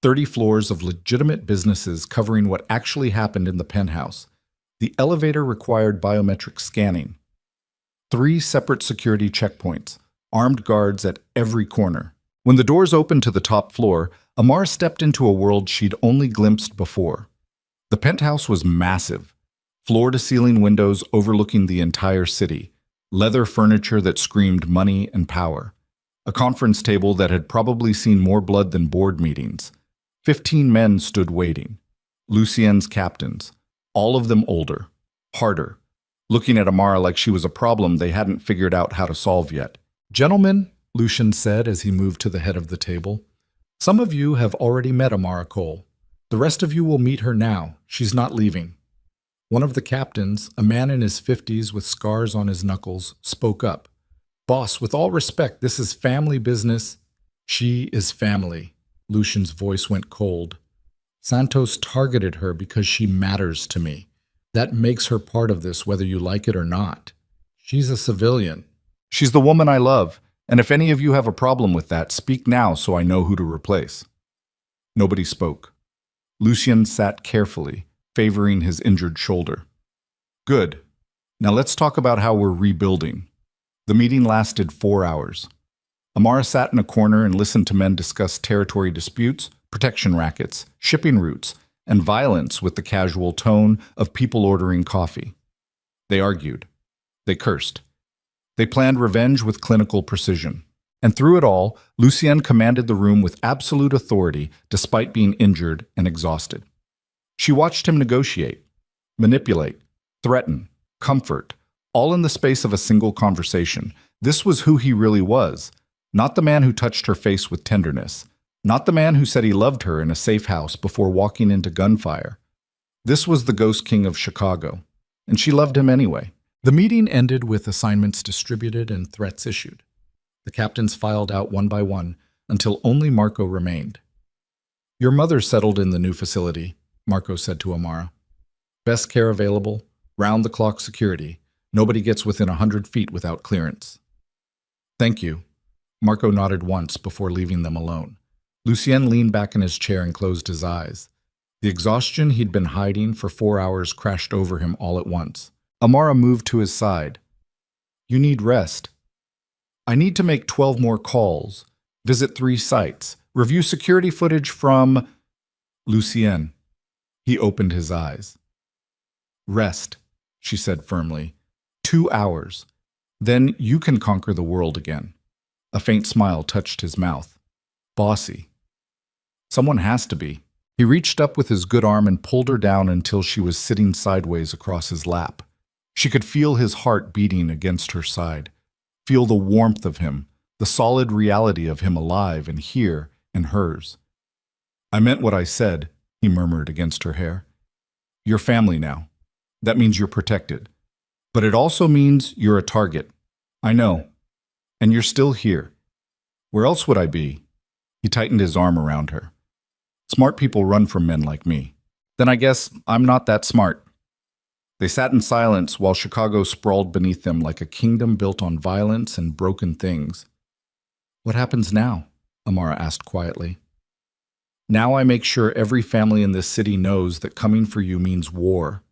30 floors of legitimate businesses covering what actually happened in the penthouse. The elevator required biometric scanning. 3 separate security checkpoints, armed guards at every corner. When the doors opened to the top floor, Amara stepped into a world she'd only glimpsed before. The penthouse was massive, floor-to-ceiling windows overlooking the entire city, leather furniture that screamed money and power, a conference table that had probably seen more blood than board meetings. 15 men stood waiting, Lucien's captains, all of them older, harder, looking at Amara like she was a problem they hadn't figured out how to solve yet. Gentlemen, Lucian said as he moved to the head of the table, some of you have already met Amara Cole. The rest of you will meet her now. She's not leaving. One of the captains, a man in his 50s with scars on his knuckles, spoke up. Boss, with all respect, this is family business. She is family. Lucian's voice went cold. Santos targeted her because she matters to me. That makes her part of this whether you like it or not. She's a civilian. She's the woman I love, and if any of you have a problem with that, speak now so I know who to replace. Nobody spoke. Lucian sat carefully, favoring his injured shoulder. Good. Now let's talk about how we're rebuilding. The meeting lasted 4 hours. Amara sat in a corner and listened to men discuss territory disputes, protection rackets, shipping routes, and violence with the casual tone of people ordering coffee. They argued. They cursed. They planned revenge with clinical precision. And through it all, Lucien commanded the room with absolute authority despite being injured and exhausted. She watched him negotiate, manipulate, threaten, comfort, all in the space of a single conversation. This was who he really was, not the man who touched her face with tenderness, not the man who said he loved her in a safe house before walking into gunfire. This was the Ghost King of Chicago, and she loved him anyway. The meeting ended with assignments distributed and threats issued. The captains filed out one by one until only Marco remained. Your mother settled in the new facility, Marco said to Amara. Best care available, round-the-clock security. Nobody gets within 100 feet without clearance. Thank you. Marco nodded once before leaving them alone. Lucien leaned back in his chair and closed his eyes. The exhaustion he'd been hiding for 4 hours crashed over him all at once. Amara moved to his side. You need rest. I need to make 12 more calls, visit 3 sites, review security footage from Lucien. He opened his eyes. Rest, she said firmly. 2 hours. Then you can conquer the world again. A faint smile touched his mouth. Bossy. Someone has to be. He reached up with his good arm and pulled her down until she was sitting sideways across his lap. She could feel his heart beating against her side, feel the warmth of him, the solid reality of him alive and here in hers. I meant what I said, he murmured against her hair. You're family now. That means you're protected. But it also means you're a target. I know. And you're still here. Where else would I be? He tightened his arm around her. Smart people run from men like me. Then I guess I'm not that smart. They sat in silence while Chicago sprawled beneath them like a kingdom built on violence and broken things. What happens now? Amara asked quietly. Now I make sure every family in this city knows that coming for you means war.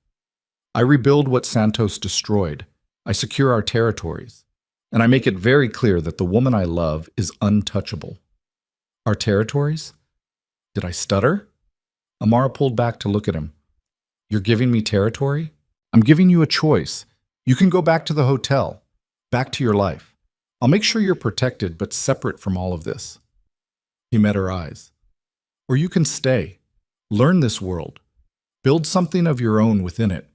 I rebuild what Santos destroyed. I secure our territories. And I make it very clear that the woman I love is untouchable. Our territories? Did I stutter? Amara pulled back to look at him. You're giving me territory? I'm giving you a choice. You can go back to the hotel, back to your life. I'll make sure you're protected but separate from all of this. He met her eyes. Or you can stay, learn this world, build something of your own within it.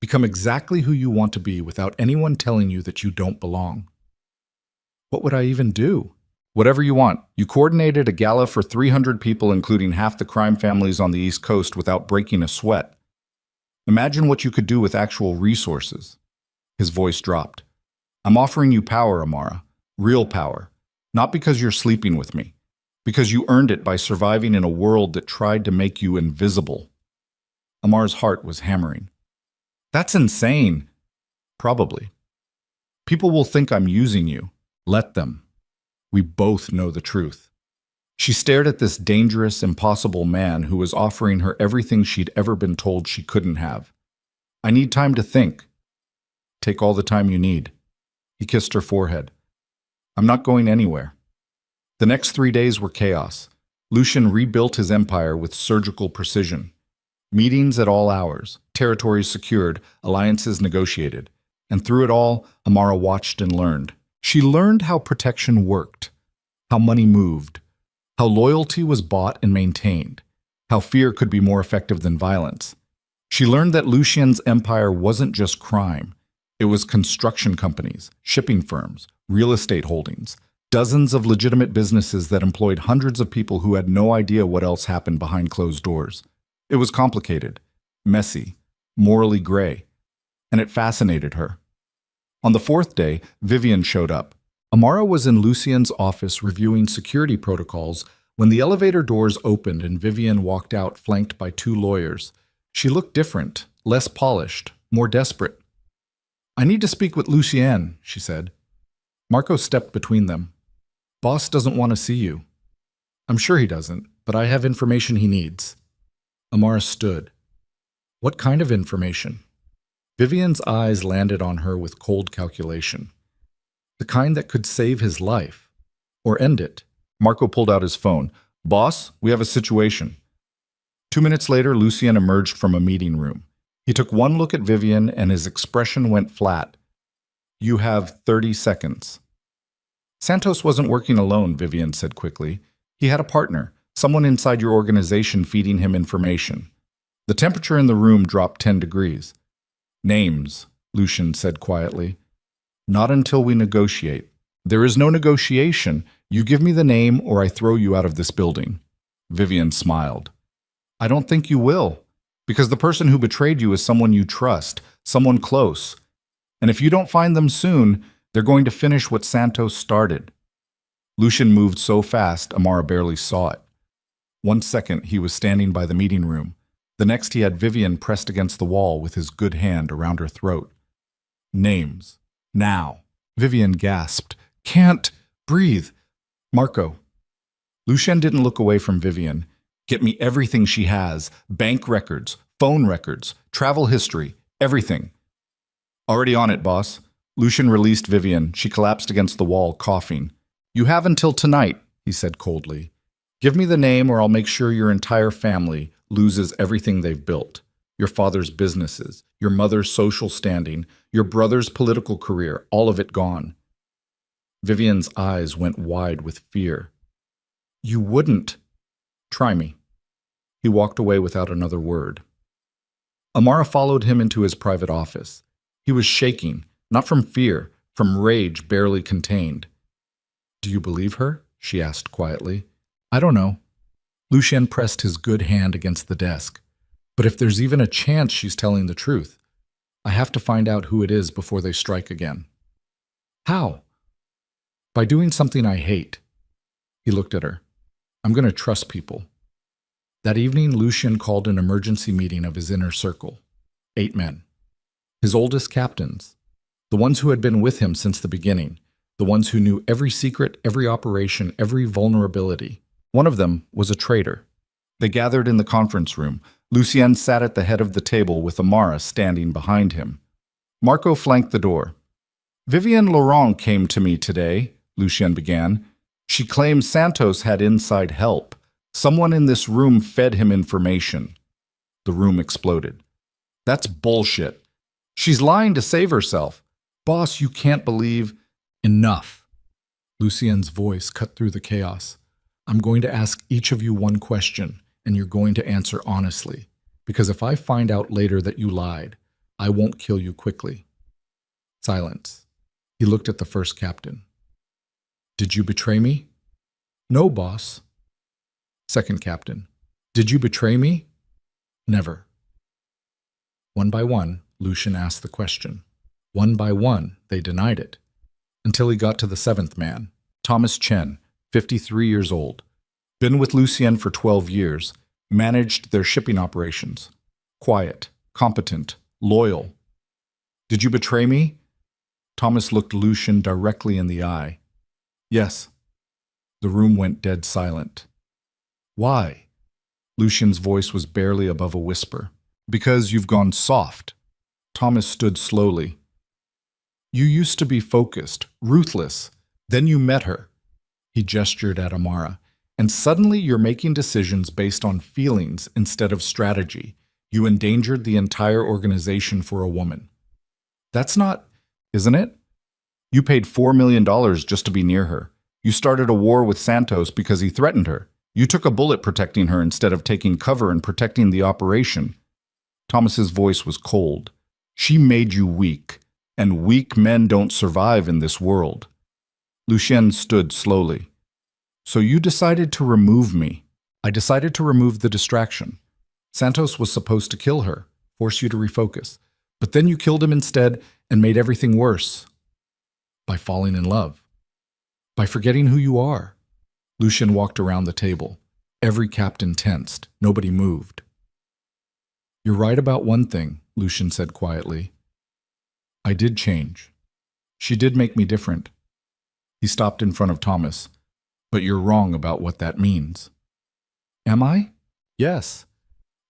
Become exactly who you want to be without anyone telling you that you don't belong. What would I even do? Whatever you want. You coordinated a gala for 300 people, including half the crime families on the East Coast, without breaking a sweat. Imagine what you could do with actual resources. His voice dropped. I'm offering you power, Amara. Real power. Not because you're sleeping with me. Because you earned it by surviving in a world that tried to make you invisible. Amar's heart was hammering. That's insane. Probably. People will think I'm using you. Let them. We both know the truth. She stared at this dangerous, impossible man who was offering her everything she'd ever been told she couldn't have. I need time to think. Take all the time you need. He kissed her forehead. I'm not going anywhere. The next 3 days were chaos. Lucian rebuilt his empire with surgical precision. Meetings at all hours, territories secured, alliances negotiated. And through it all, Amara watched and learned. She learned how protection worked, how money moved, how loyalty was bought and maintained, how fear could be more effective than violence. She learned that Lucian's empire wasn't just crime. It was construction companies, shipping firms, real estate holdings, dozens of legitimate businesses that employed hundreds of people who had no idea what else happened behind closed doors. It was complicated, messy, morally gray, and it fascinated her. On the fourth day, Vivian showed up. Amara was in Lucian's office reviewing security protocols when the elevator doors opened and Vivian walked out flanked by 2 lawyers. She looked different, less polished, more desperate. I need to speak with Lucien, she said. Marco stepped between them. Boss doesn't want to see you. I'm sure he doesn't, but I have information he needs. Amara stood. What kind of information? Vivian's eyes landed on her with cold calculation. The kind that could save his life. Or end it. Marco pulled out his phone. Boss, we have a situation. 2 minutes later, Lucien emerged from a meeting room. He took one look at Vivian and his expression went flat. You have 30 seconds. Santos wasn't working alone, Vivian said quickly. He had a partner, someone inside your organization feeding him information. The temperature in the room dropped 10 degrees. Names, Lucien said quietly. Not until we negotiate. There is no negotiation. You give me the name or I throw you out of this building. Vivian smiled. I don't think you will, because the person who betrayed you is someone you trust, someone close. And if you don't find them soon, they're going to finish what Santos started. Lucien moved so fast, Amara barely saw it. 1 second, he was standing by the meeting room. The next, he had Vivian pressed against the wall with his good hand around her throat. Names. Now. Vivian gasped. Can't breathe. Marco. Lucien didn't look away from Vivian. Get me everything she has. Bank records, phone records, travel history, everything. Already on it, boss. Lucien released Vivian. She collapsed against the wall, coughing. You have until tonight, he said coldly. Give me the name or I'll make sure your entire family loses everything they've built. Your father's businesses, your mother's social standing, your brother's political career, all of it gone. Vivian's eyes went wide with fear. You wouldn't. Try me. He walked away without another word. Amara followed him into his private office. He was shaking, not from fear, from rage barely contained. Do you believe her? She asked quietly. I don't know. Lucien pressed his good hand against the desk. But if there's even a chance she's telling the truth, I have to find out who it is before they strike again. How? By doing something I hate. He looked at her. I'm going to trust people. That evening, Lucien called an emergency meeting of his inner circle. 8 men. His oldest captains. The ones who had been with him since the beginning. The ones who knew every secret, every operation, every vulnerability. One of them was a traitor. They gathered in the conference room. Lucien sat at the head of the table with Amara standing behind him. Marco flanked the door. Vivian Laurent came to me today, Lucien began. She claims Santos had inside help. Someone in this room fed him information. The room exploded. That's bullshit. She's lying to save herself. Boss, you can't believe... Enough. Lucien's voice cut through the chaos. I'm going to ask each of you one question, and you're going to answer honestly. Because if I find out later that you lied, I won't kill you quickly. Silence. He looked at the first captain. Did you betray me? No, boss. Second captain. Did you betray me? Never. One by one, Lucian asked the question. One by one, they denied it. Until he got to the seventh man, Thomas Chen, 53 years old. Been with Lucien for 12 years, managed their shipping operations. Quiet, competent, loyal. Did you betray me? Thomas looked Lucian directly in the eye. Yes. The room went dead silent. Why? Lucian's voice was barely above a whisper. Because you've gone soft. Thomas stood slowly. You used to be focused, ruthless. Then you met her. He gestured at Amara. And suddenly you're making decisions based on feelings instead of strategy. You endangered the entire organization for a woman. That's not, isn't it? You paid $4 million just to be near her. You started a war with Santos because he threatened her. You took a bullet protecting her instead of taking cover and protecting the operation. Thomas's voice was cold. She made you weak, and weak men don't survive in this world. Lucien stood slowly. So you decided to remove me. I decided to remove the distraction. Santos was supposed to kill her, force you to refocus. But then you killed him instead and made everything worse. By falling in love. By forgetting who you are. Lucien walked around the table. Every captain tensed. Nobody moved. You're right about one thing, Lucien said quietly. I did change. She did make me different. He stopped in front of Thomas. But you're wrong about what that means. Am I? Yes.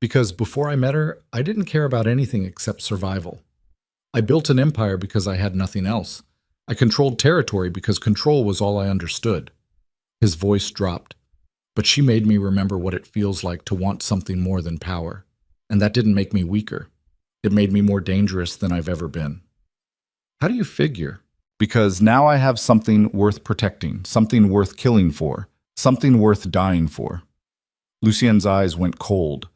Because before I met her, I didn't care about anything except survival. I built an empire because I had nothing else. I controlled territory because control was all I understood. His voice dropped. But she made me remember what it feels like to want something more than power. And that didn't make me weaker. It made me more dangerous than I've ever been. How do you figure? Because now I have something worth protecting, something worth killing for, something worth dying for. Lucien's eyes went cold.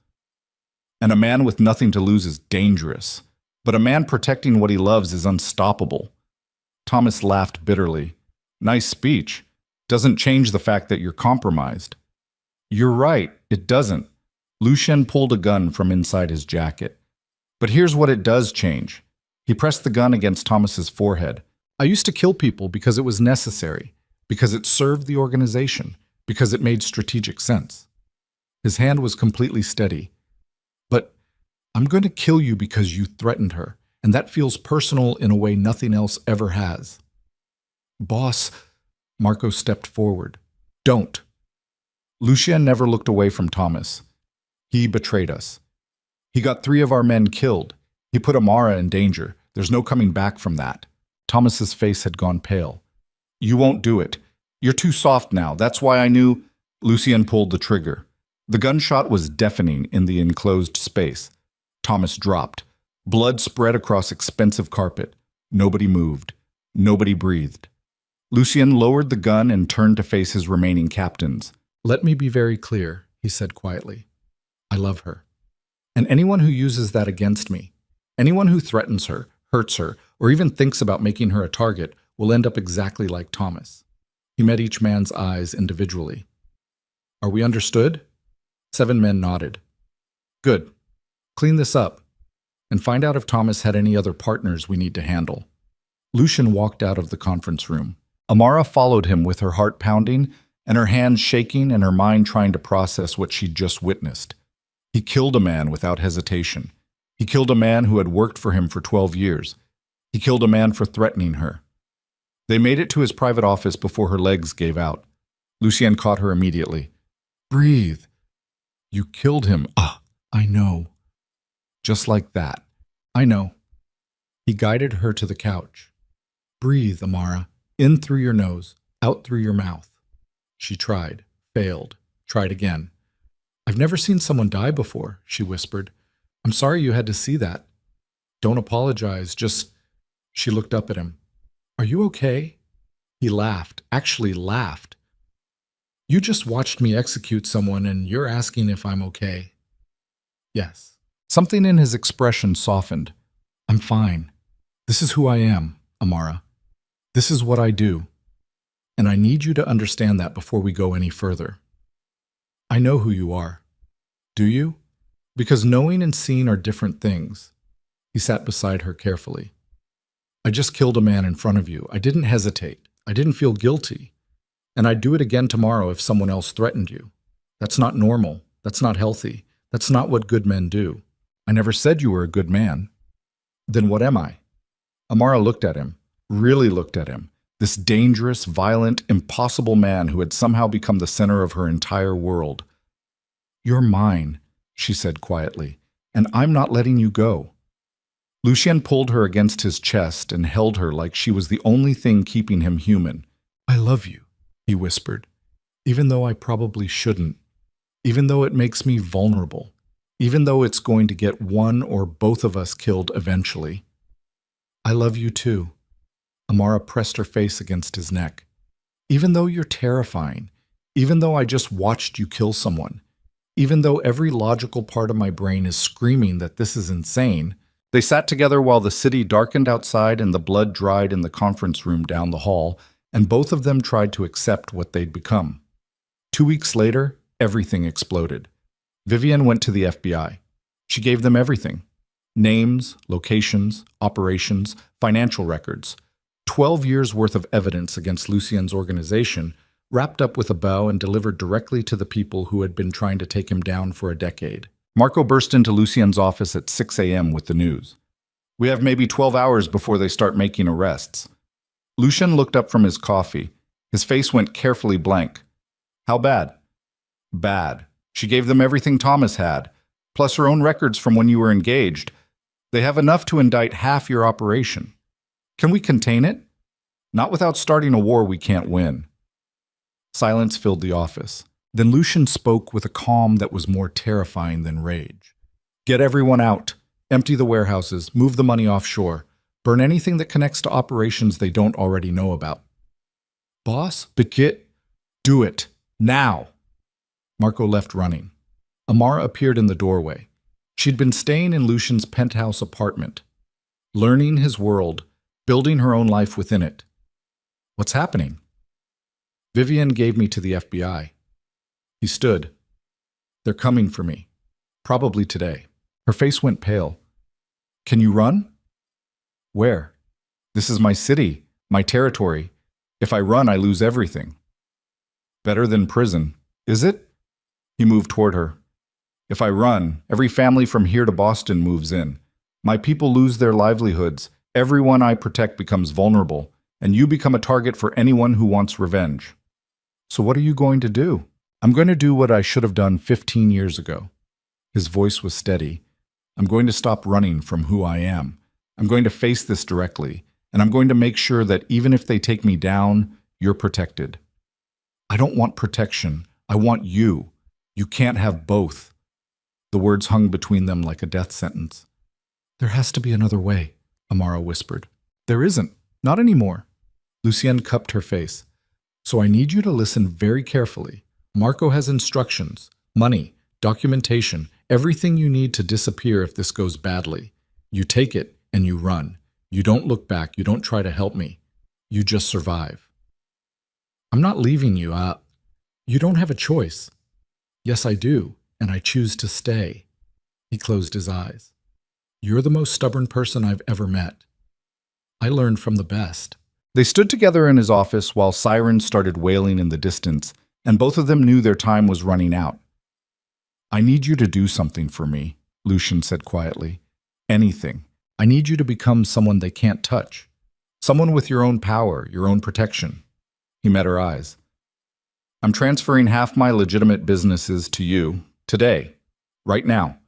And a man with nothing to lose is dangerous. But a man protecting what he loves is unstoppable. Thomas laughed bitterly. Nice speech. Doesn't change the fact that you're compromised. You're right, it doesn't. Lucien pulled a gun from inside his jacket. But here's what it does change. He pressed the gun against Thomas's forehead. I used to kill people because it was necessary, because it served the organization, because it made strategic sense. His hand was completely steady. But I'm going to kill you because you threatened her, and that feels personal in a way nothing else ever has. Boss, Marco stepped forward. Don't. Lucien never looked away from Thomas. He betrayed us. He got 3 of our men killed. He put Amara in danger. There's no coming back from that. Thomas's face had gone pale. You won't do it. You're too soft now. That's why I knew. Lucien pulled the trigger. The gunshot was deafening in the enclosed space. Thomas dropped. Blood spread across expensive carpet. Nobody moved. Nobody breathed. Lucien lowered the gun and turned to face his remaining captains. Let me be very clear, he said quietly. I love her. And anyone who uses that against me, anyone who threatens her, hurts her, or even thinks about making her a target will end up exactly like Thomas. He met each man's eyes individually. Are we understood? 7 men nodded. Good. Clean this up and find out if Thomas had any other partners we need to handle. Lucien walked out of the conference room. Amara followed him with her heart pounding and her hands shaking and her mind trying to process what she'd just witnessed. He killed a man without hesitation. He killed a man who had worked for him for 12 years. He killed a man for threatening her. They made it to his private office before her legs gave out. Lucien caught her immediately. Breathe. You killed him. I know. Just like that. I know. He guided her to the couch. Breathe, Amara. In through your nose, out through your mouth. She tried, failed, tried again. I've never seen someone die before, she whispered. I'm sorry you had to see that. Don't apologize, just... She looked up at him. Are you okay? He laughed, actually laughed. You just watched me execute someone and you're asking if I'm okay. Yes. Something in his expression softened. I'm fine. This is who I am, Amara. This is what I do. And I need you to understand that before we go any further. I know who you are. Do you? Because knowing and seeing are different things. He sat beside her carefully. I just killed a man in front of you. I didn't hesitate. I didn't feel guilty. And I'd do it again tomorrow if someone else threatened you. That's not normal. That's not healthy. That's not what good men do. I never said you were a good man. Then what am I? Amara looked at him, really looked at him. This dangerous, violent, impossible man who had somehow become the center of her entire world. You're mine, she said quietly, and I'm not letting you go. Lucien pulled her against his chest and held her like she was the only thing keeping him human. I love you, he whispered, even though I probably shouldn't, even though it makes me vulnerable, even though it's going to get one or both of us killed eventually. I love you too. Amara pressed her face against his neck. Even though you're terrifying, even though I just watched you kill someone, even though every logical part of my brain is screaming that this is insane. They sat together while the city darkened outside and the blood dried in the conference room down the hall, and both of them tried to accept what they'd become. 2 weeks later, everything exploded. Vivian went to the FBI. She gave them everything. Names, locations, operations, financial records. 12 years' worth of evidence against Lucien's organization, wrapped up with a bow and delivered directly to the people who had been trying to take him down for a decade. Marco burst into Lucien's office at 6 a.m. with the news. We have maybe 12 hours before they start making arrests. Lucien looked up from his coffee. His face went carefully blank. How bad? Bad. She gave them everything Thomas had, plus her own records from when you were engaged. They have enough to indict half your operation. Can we contain it? Not without starting a war we can't win. Silence filled the office. Then Lucien spoke with a calm that was more terrifying than rage. Get everyone out. Empty the warehouses. Move the money offshore. Burn anything that connects to operations they don't already know about. Boss, Bekit, do it. Now. Marco left running. Amara appeared in the doorway. She'd been staying in Lucien's penthouse apartment, learning his world, building her own life within it. What's happening? Vivian gave me to the FBI. He stood. They're coming for me. Probably today. Her face went pale. Can you run? Where? This is my city, my territory. If I run, I lose everything. Better than prison, is it? He moved toward her. If I run, every family from here to Boston moves in. My people lose their livelihoods. Everyone I protect becomes vulnerable, and you become a target for anyone who wants revenge. So what are you going to do? I'm going to do what I should have done 15 years ago. His voice was steady. I'm going to stop running from who I am. I'm going to face this directly, and I'm going to make sure that even if they take me down, you're protected. I don't want protection. I want you. You can't have both. The words hung between them like a death sentence. There has to be another way, Amara whispered. There isn't. Not anymore. Lucien cupped her face. So I need you to listen very carefully. Marco has instructions, money, documentation, everything you need to disappear if this goes badly. You take it and you run. You don't look back. You don't try to help me. You just survive. I'm not leaving you. You don't have a choice. Yes, I do, and I choose to stay. He closed his eyes. You're the most stubborn person I've ever met. I learned from the best. They stood together in his office while sirens started wailing in the distance, and both of them knew their time was running out. I need you to do something for me, Lucien said quietly. Anything. I need you to become someone they can't touch. Someone with your own power, your own protection. He met her eyes. I'm transferring half my legitimate businesses to you, today, right now.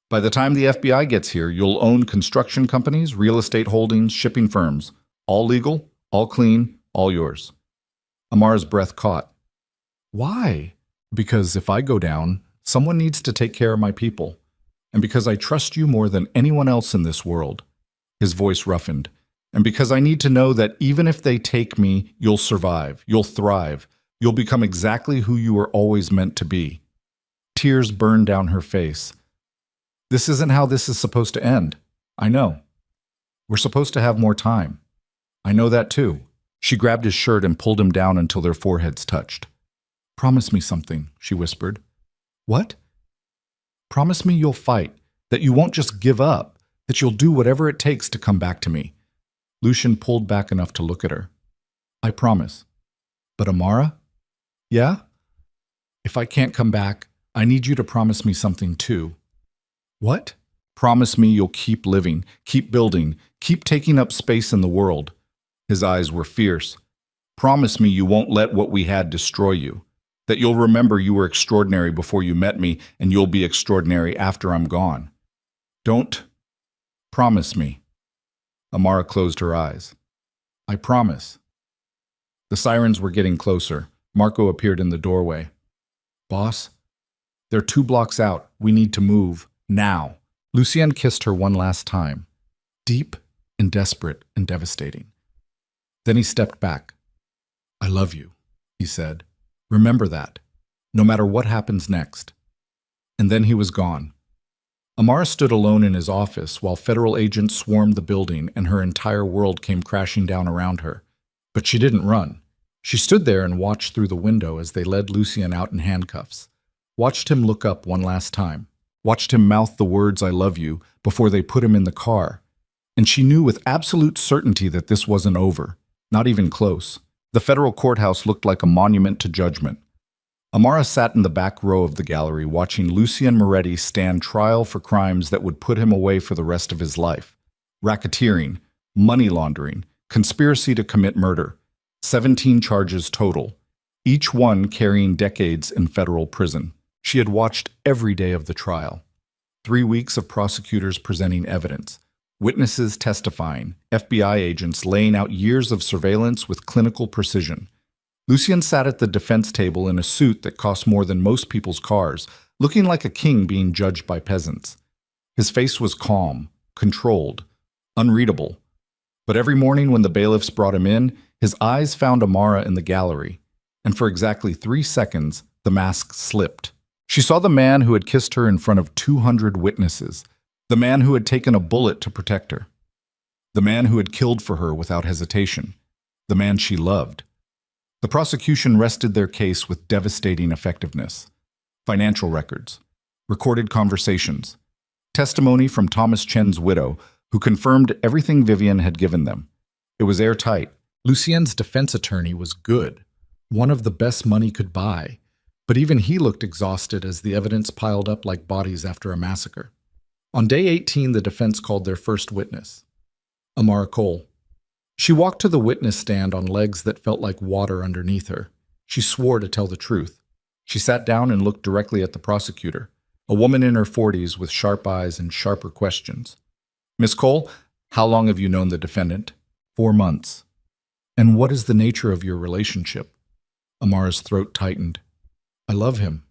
By the time the FBI gets here, you'll own construction companies, real estate holdings, shipping firms. All legal, all clean, all yours. Amara's breath caught. Why? Because if I go down, someone needs to take care of my people. And because I trust you more than anyone else in this world. His voice roughened. And because I need to know that even if they take me, you'll survive, you'll thrive, you'll become exactly who you were always meant to be. Tears burned down her face. This isn't how this is supposed to end. I know. We're supposed to have more time. I know that too. She grabbed his shirt and pulled him down until their foreheads touched. Promise me something, she whispered. What? Promise me you'll fight, that you won't just give up, that you'll do whatever it takes to come back to me. Lucian pulled back enough to look at her. I promise. But Amara? Yeah? If I can't come back, I need you to promise me something too. What? Promise me you'll keep living, keep building, keep taking up space in the world. His eyes were fierce. Promise me you won't let what we had destroy you. That you'll remember you were extraordinary before you met me, and you'll be extraordinary after I'm gone. Don't. Promise me. Amara closed her eyes. I promise. The sirens were getting closer. Marco appeared in the doorway. Boss? They're 2 blocks out. We need to move. Now. Lucienne kissed her one last time. Deep and desperate and devastating. Then he stepped back. I love you, he said. Remember that, no matter what happens next. And then he was gone. Amara stood alone in his office while federal agents swarmed the building and her entire world came crashing down around her. But she didn't run. She stood there and watched through the window as they led Lucien out in handcuffs. Watched him look up one last time. Watched him mouth the words I love you before they put him in the car. And she knew with absolute certainty that this wasn't over. Not even close. The federal courthouse looked like a monument to judgment. Amara sat in the back row of the gallery watching Lucien Moretti stand trial for crimes that would put him away for the rest of his life. Racketeering, money laundering, conspiracy to commit murder. 17 charges total, each one carrying decades in federal prison. She had watched every day of the trial. 3 weeks of prosecutors presenting evidence, witnesses testifying, FBI agents laying out years of surveillance with clinical precision. Lucien sat at the defense table in a suit that cost more than most people's cars, looking like a king being judged by peasants. His face was calm, controlled, unreadable. But every morning when the bailiffs brought him in, his eyes found Amara in the gallery, and for exactly 3 seconds, the mask slipped. She saw the man who had kissed her in front of 200 witnesses, the man who had taken a bullet to protect her, the man who had killed for her without hesitation, the man she loved. The prosecution rested their case with devastating effectiveness. Financial records, recorded conversations, testimony from Thomas Chen's widow, who confirmed everything Vivian had given them. It was airtight. Lucien's defense attorney was good, one of the best money could buy, but even he looked exhausted as the evidence piled up like bodies after a massacre. On day 18, the defense called their first witness, Amara Cole. She walked to the witness stand on legs that felt like water underneath her. She swore to tell the truth. She sat down and looked directly at the prosecutor, a woman in her 40s with sharp eyes and sharper questions. Miss Cole, how long have you known the defendant? 4 months. And what is the nature of your relationship? Amara's throat tightened. I love him.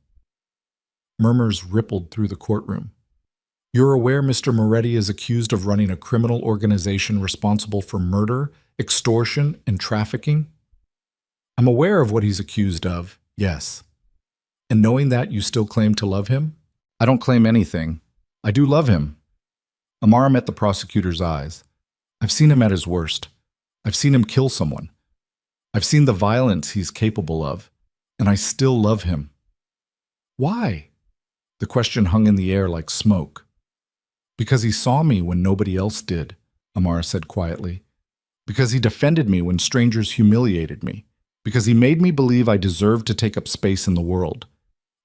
Murmurs rippled through the courtroom. You're aware Mr. Moretti is accused of running a criminal organization responsible for murder, extortion, and trafficking? I'm aware of what he's accused of, yes. And knowing that, you still claim to love him? I don't claim anything. I do love him. Amara met the prosecutor's eyes. I've seen him at his worst. I've seen him kill someone. I've seen the violence he's capable of, and I still love him. Why? The question hung in the air like smoke. Because he saw me when nobody else did, Amara said quietly. Because he defended me when strangers humiliated me. Because he made me believe I deserved to take up space in the world.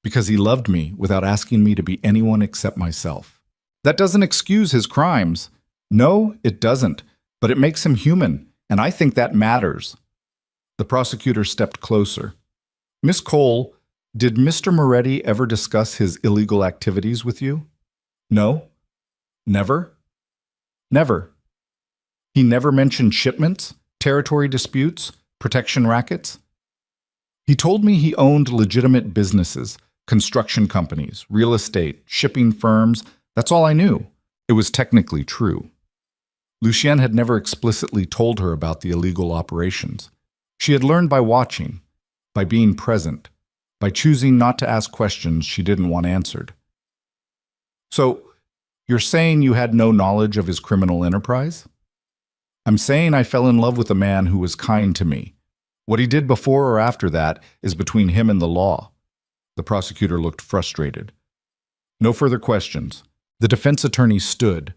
Because he loved me without asking me to be anyone except myself. That doesn't excuse his crimes. No, it doesn't. But it makes him human, and I think that matters. The prosecutor stepped closer. Miss Cole, did Mr. Moretti ever discuss his illegal activities with you? No. Never? Never. He never mentioned shipments, territory disputes, protection rackets? He told me he owned legitimate businesses, construction companies, real estate, shipping firms. That's all I knew. It was technically true. Lucien had never explicitly told her about the illegal operations. She had learned by watching, by being present, by choosing not to ask questions she didn't want answered. So, you're saying you had no knowledge of his criminal enterprise? I'm saying I fell in love with a man who was kind to me. What he did before or after that is between him and the law." The prosecutor looked frustrated. No further questions. The defense attorney stood.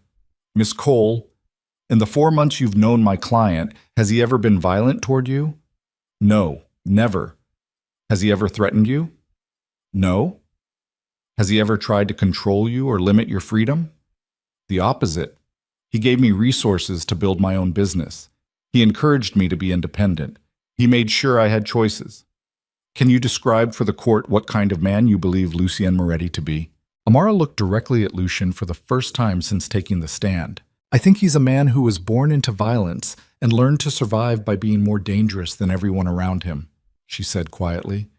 "Miss Cole, in the 4 months you've known my client, has he ever been violent toward you?" "No, never." "Has he ever threatened you?" "No." "Has he ever tried to control you or limit your freedom?" "The opposite. He gave me resources to build my own business. He encouraged me to be independent. He made sure I had choices." "Can you describe for the court what kind of man you believe Lucien Moretti to be?" Amara looked directly at Lucien for the first time since taking the stand. "I think he's a man who was born into violence and learned to survive by being more dangerous than everyone around him," she said quietly.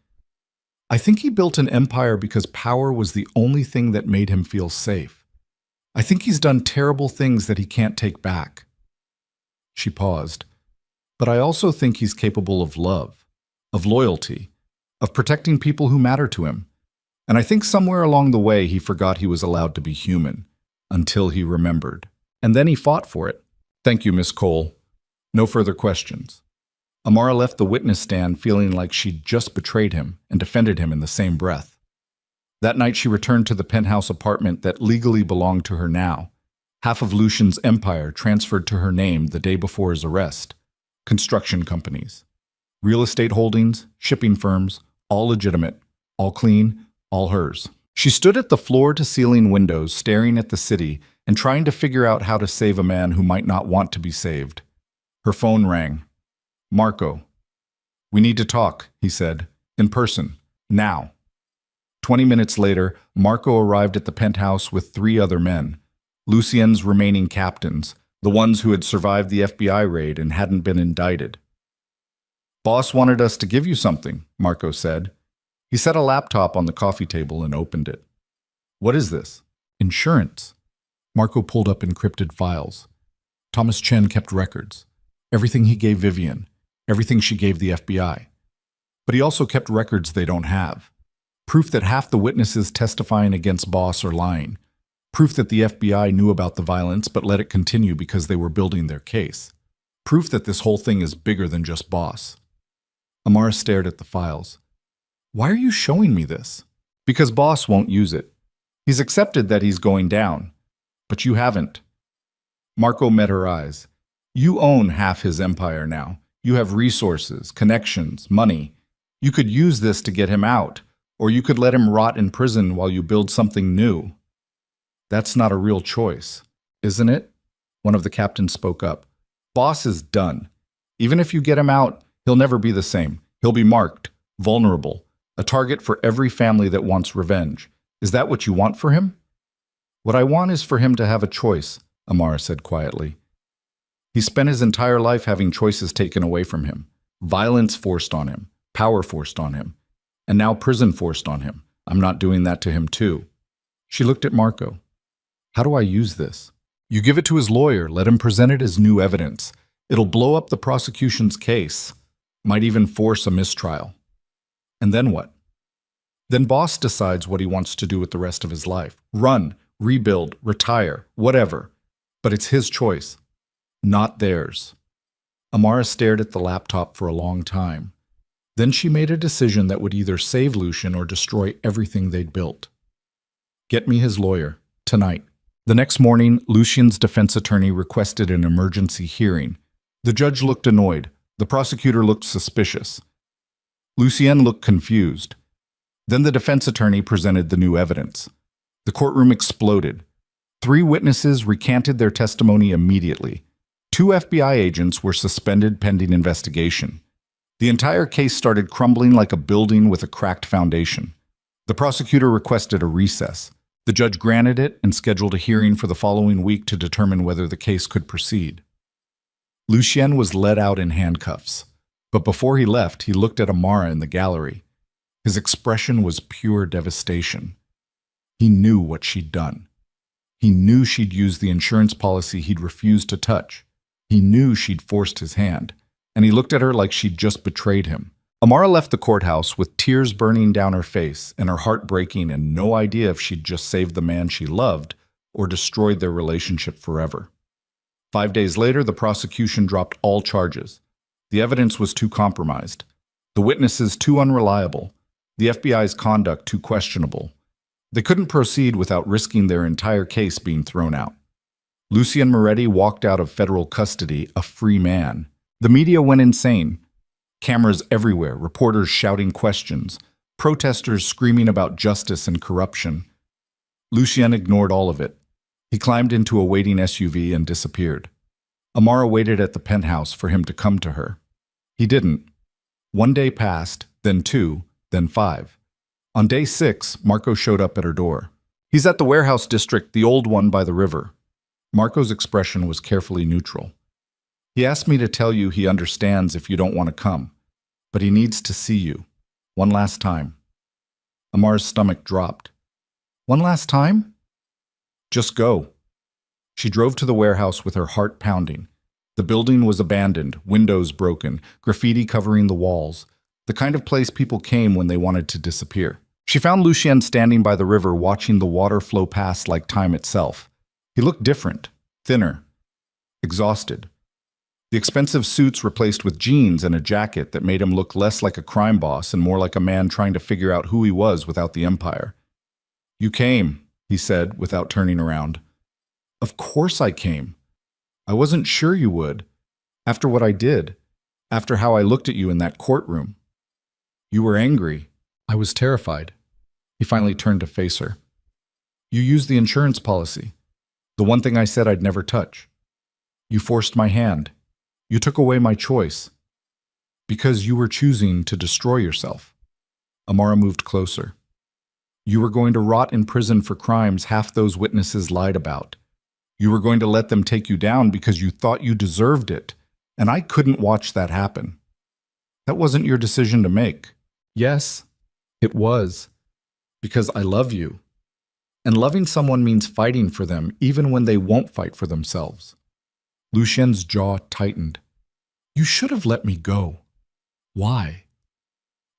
"I think he built an empire because power was the only thing that made him feel safe. I think he's done terrible things that he can't take back." She paused. "But I also think he's capable of love, of loyalty, of protecting people who matter to him. And I think somewhere along the way he forgot he was allowed to be human, until he remembered. And then he fought for it." "Thank you, Miss Cole. No further questions." Amara left the witness stand feeling like she'd just betrayed him and defended him in the same breath. That night she returned to the penthouse apartment that legally belonged to her now. Half of Lucien's empire transferred to her name the day before his arrest. Construction companies, real estate holdings, shipping firms, all legitimate, all clean, all hers. She stood at the floor-to-ceiling windows staring at the city and trying to figure out how to save a man who might not want to be saved. Her phone rang. "Marco." "We need to talk," he said. "In person. Now." 20 minutes later, Marco arrived at the penthouse with 3 other men, Lucien's remaining captains, the ones who had survived the FBI raid and hadn't been indicted. "Boss wanted us to give you something," Marco said. He set a laptop on the coffee table and opened it. "What is this?" "Insurance." Marco pulled up encrypted files. Thomas Chen kept records. Everything he gave Vivian, everything she gave the FBI. But he also kept records they don't have. Proof that half the witnesses testifying against Boss are lying. Proof that the FBI knew about the violence but let it continue because they were building their case. Proof that this whole thing is bigger than just Boss. Amara stared at the files. "Why are you showing me this?" "Because Boss won't use it. He's accepted that he's going down. But you haven't." Marco met her eyes. "You own half his empire now. You have resources, connections, money. You could use this to get him out, or you could let him rot in prison while you build something new." "That's not a real choice, isn't it?" One of the captains spoke up. "Boss is done. Even if you get him out, he'll never be the same. He'll be marked, vulnerable, a target for every family that wants revenge. Is that what you want for him?" "What I want is for him to have a choice," Amara said quietly. "He spent his entire life having choices taken away from him, violence forced on him, power forced on him, and now prison forced on him. I'm not doing that to him too." She looked at Marco. "How do I use this?" "You give it to his lawyer, let him present it as new evidence. It'll blow up the prosecution's case, might even force a mistrial. And then what?" "Then Boss decides what he wants to do with the rest of his life. Run, rebuild, retire, whatever. But it's his choice, not theirs." Amara stared at the laptop for a long time. Then she made a decision that would either save Lucien or destroy everything they'd built. "Get me his lawyer, tonight." The next morning, Lucien's defense attorney requested an emergency hearing. The judge looked annoyed. The prosecutor looked suspicious. Lucien looked confused. Then the defense attorney presented the new evidence. The courtroom exploded. 3 witnesses recanted their testimony immediately. 2 FBI agents were suspended pending investigation. The entire case started crumbling like a building with a cracked foundation. The prosecutor requested a recess. The judge granted it and scheduled a hearing for the following week to determine whether the case could proceed. Lucien was led out in handcuffs. But before he left, he looked at Amara in the gallery. His expression was pure devastation. He knew what she'd done. He knew she'd used the insurance policy he'd refused to touch. He knew she'd forced his hand, and he looked at her like she'd just betrayed him. Amara left the courthouse with tears burning down her face and her heart breaking and no idea if she'd just saved the man she loved or destroyed their relationship forever. 5 days later, the prosecution dropped all charges. The evidence was too compromised. The witnesses too unreliable. The FBI's conduct too questionable. They couldn't proceed without risking their entire case being thrown out. Lucien Moretti walked out of federal custody a free man. The media went insane. Cameras everywhere, reporters shouting questions, protesters screaming about justice and corruption. Lucien ignored all of it. He climbed into a waiting SUV and disappeared. Amara waited at the penthouse for him to come to her. He didn't. 1 day passed, then 2, then 5. On day 6, Marco showed up at her door. He's at the warehouse district, the old one by the river. Marco's expression was carefully neutral. He asked me to tell you he understands if you don't want to come, but he needs to see you. One last time. Amara's stomach dropped. One last time? Just go. She drove to the warehouse with her heart pounding. The building was abandoned, windows broken, graffiti covering the walls, the kind of place people came when they wanted to disappear. She found Lucien standing by the river watching the water flow past like time itself. He looked different, thinner, exhausted. The expensive suits replaced with jeans and a jacket that made him look less like a crime boss and more like a man trying to figure out who he was without the empire. You came, he said without turning around. Of course I came. I wasn't sure you would. After what I did. After how I looked at you in that courtroom. You were angry. I was terrified. He finally turned to face her. You used the insurance policy. The one thing I said I'd never touch. You forced my hand. You took away my choice. Because you were choosing to destroy yourself. Amara moved closer. You were going to rot in prison for crimes half those witnesses lied about. You were going to let them take you down because you thought you deserved it, and I couldn't watch that happen. That wasn't your decision to make. Yes, it was. Because I love you. And loving someone means fighting for them even when they won't fight for themselves. Lucien's jaw tightened. You should have let me go. Why?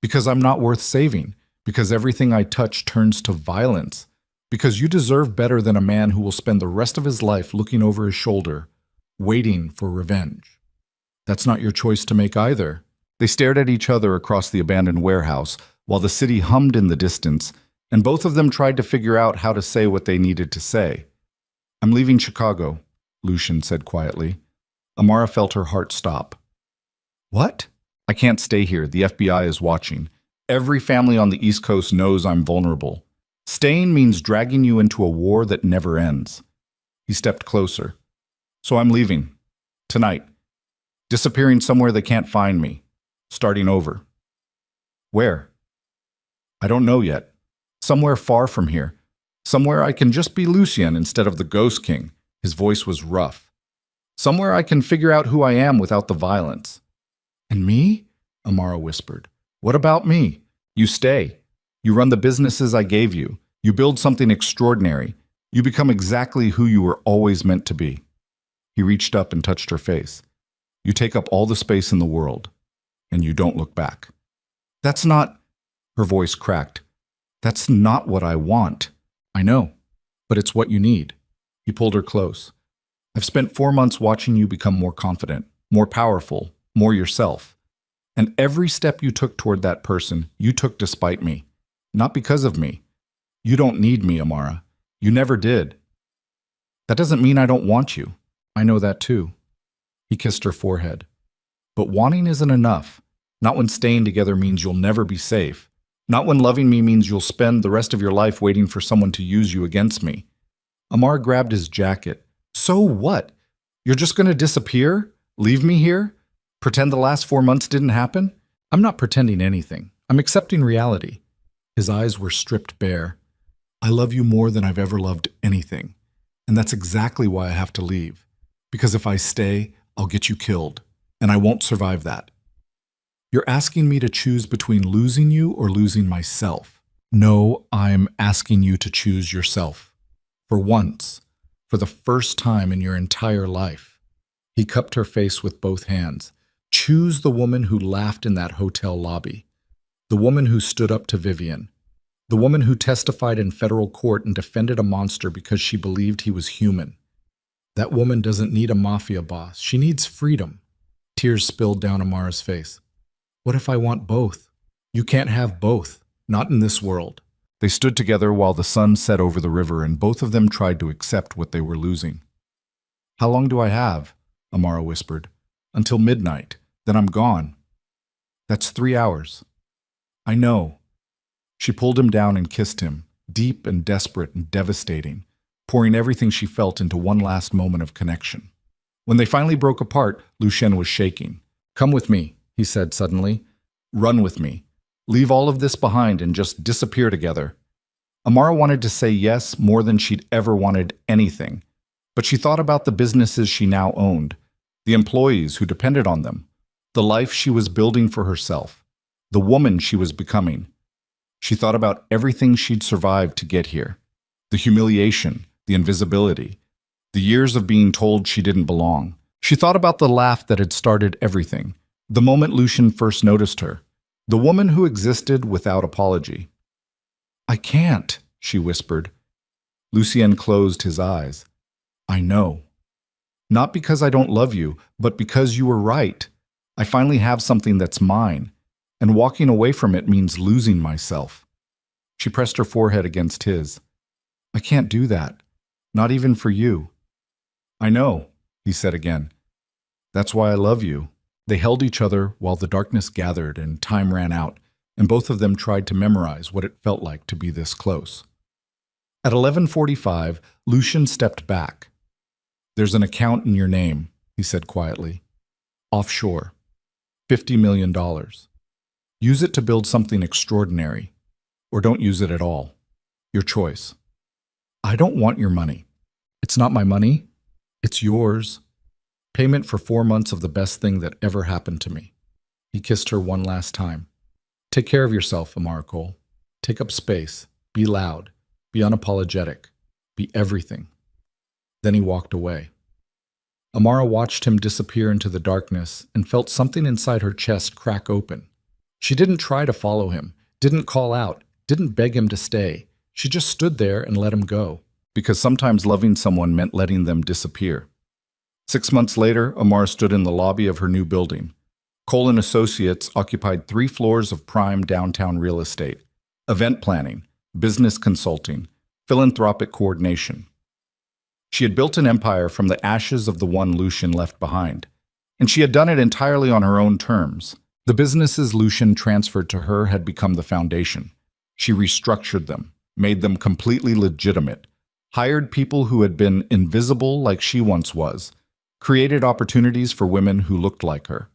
Because I'm not worth saving. Because everything I touch turns to violence. Because you deserve better than a man who will spend the rest of his life looking over his shoulder, waiting for revenge. That's not your choice to make either. They stared at each other across the abandoned warehouse while the city hummed in the distance, and both of them tried to figure out how to say what they needed to say. I'm leaving Chicago, Lucien said quietly. Amara felt her heart stop. What? I can't stay here. The FBI is watching. Every family on the East Coast knows I'm vulnerable. Staying means dragging you into a war that never ends. He stepped closer. So I'm leaving. Tonight. Disappearing somewhere they can't find me. Starting over. Where? I don't know yet. Somewhere far from here. Somewhere I can just be Lucien instead of the Ghost King. His voice was rough. Somewhere I can figure out who I am without the violence. And me? Amara whispered. What about me? You stay. You run the businesses I gave you. You build something extraordinary. You become exactly who you were always meant to be. He reached up and touched her face. You take up all the space in the world, and you don't look back. That's not... Her voice cracked. That's not what I want. I know, but it's what you need. He pulled her close. I've spent 4 months watching you become more confident, more powerful, more yourself. And every step you took toward that person, you took despite me. Not because of me. You don't need me, Amara. You never did. That doesn't mean I don't want you. I know that too. He kissed her forehead. But wanting isn't enough. Not when staying together means you'll never be safe. Not when loving me means you'll spend the rest of your life waiting for someone to use you against me. Amar grabbed his jacket. So what? You're just going to disappear? Leave me here? Pretend the last 4 months didn't happen? I'm not pretending anything. I'm accepting reality. His eyes were stripped bare. I love you more than I've ever loved anything. And that's exactly why I have to leave. Because if I stay, I'll get you killed. And I won't survive that. You're asking me to choose between losing you or losing myself. No, I'm asking you to choose yourself. For once. For the first time in your entire life. He cupped her face with both hands. Choose the woman who laughed in that hotel lobby. The woman who stood up to Vivian. The woman who testified in federal court and defended a monster because she believed he was human. That woman doesn't need a mafia boss. She needs freedom. Tears spilled down Amara's face. What if I want both? You can't have both. Not in this world. They stood together while the sun set over the river, and both of them tried to accept what they were losing. How long do I have? Amara whispered. Until midnight. Then I'm gone. That's 3 hours. I know. She pulled him down and kissed him, deep and desperate and devastating, pouring everything she felt into one last moment of connection. When they finally broke apart, Lucien was shaking. Come with me, he said suddenly. Run with me. Leave all of this behind and just disappear together. Amara wanted to say yes more than she'd ever wanted anything, but she thought about the businesses she now owned, the employees who depended on them, the life she was building for herself, the woman she was becoming. She thought about everything she'd survived to get here, the humiliation, the invisibility, the years of being told she didn't belong. She thought about the laugh that had started everything, the moment Lucien first noticed her, the woman who existed without apology. I can't, she whispered. Lucien closed his eyes. I know. Not because I don't love you, but because you were right. I finally have something that's mine, and walking away from it means losing myself. She pressed her forehead against his. I can't do that, not even for you. I know, he said again. That's why I love you. They held each other while the darkness gathered and time ran out, and both of them tried to memorize what it felt like to be this close. At 11:45, Lucien stepped back. There's an account in your name, he said quietly. Offshore. $50 million. Use it to build something extraordinary, or don't use it at all. Your choice. I don't want your money. It's not my money. It's yours. Payment for 4 months of the best thing that ever happened to me. He kissed her one last time. Take care of yourself, Amara Cole. Take up space. Be loud. Be unapologetic. Be everything. Then he walked away. Amara watched him disappear into the darkness and felt something inside her chest crack open. She didn't try to follow him, didn't call out, didn't beg him to stay. She just stood there and let him go. Because sometimes loving someone meant letting them disappear. 6 months later, Amara stood in the lobby of her new building. Cole & Associates occupied 3 floors of prime downtown real estate, event planning, business consulting, philanthropic coordination. She had built an empire from the ashes of the one Lucien left behind, and she had done it entirely on her own terms. The businesses Lucien transferred to her had become the foundation. She restructured them, made them completely legitimate, hired people who had been invisible like she once was, created opportunities for women who looked like her.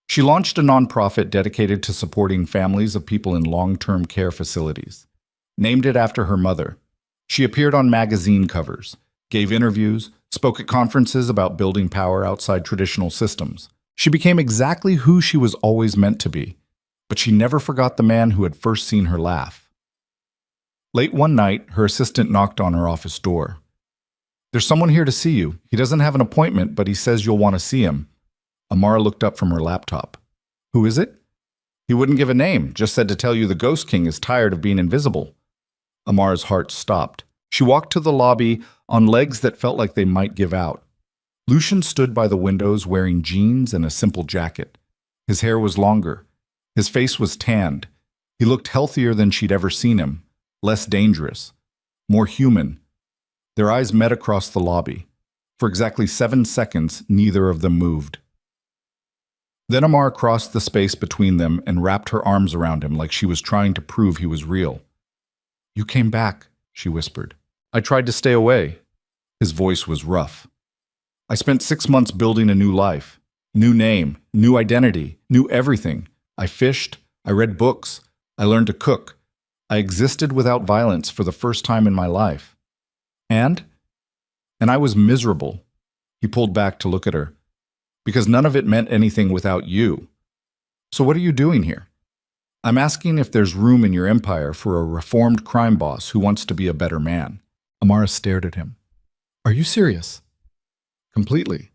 She launched a nonprofit dedicated to supporting families of people in long-term care facilities. Named it after her mother. She appeared on magazine covers, gave interviews, spoke at conferences about building power outside traditional systems. She became exactly who she was always meant to be, but she never forgot the man who had first seen her laugh. Late one night, her assistant knocked on her office door. There's someone here to see you. He doesn't have an appointment, but he says you'll want to see him. Amara looked up from her laptop. Who is it? He wouldn't give a name, just said to tell you the Ghost King is tired of being invisible. Amara's heart stopped. She walked to the lobby on legs that felt like they might give out. Lucien stood by the windows wearing jeans and a simple jacket. His hair was longer. His face was tanned. He looked healthier than she'd ever seen him, less dangerous, more human. Their eyes met across the lobby. For exactly 7 seconds, neither of them moved. Then Amara crossed the space between them and wrapped her arms around him like she was trying to prove he was real. You came back, she whispered. I tried to stay away. His voice was rough. I spent 6 months building a new life, new name, new identity, new everything. I fished, I read books, I learned to cook. I existed without violence for the first time in my life. And I was miserable. He pulled back to look at her. Because none of it meant anything without you. So what are you doing here? I'm asking if there's room in your empire for a reformed crime boss who wants to be a better man. Amara stared at him. Are you serious? Completely.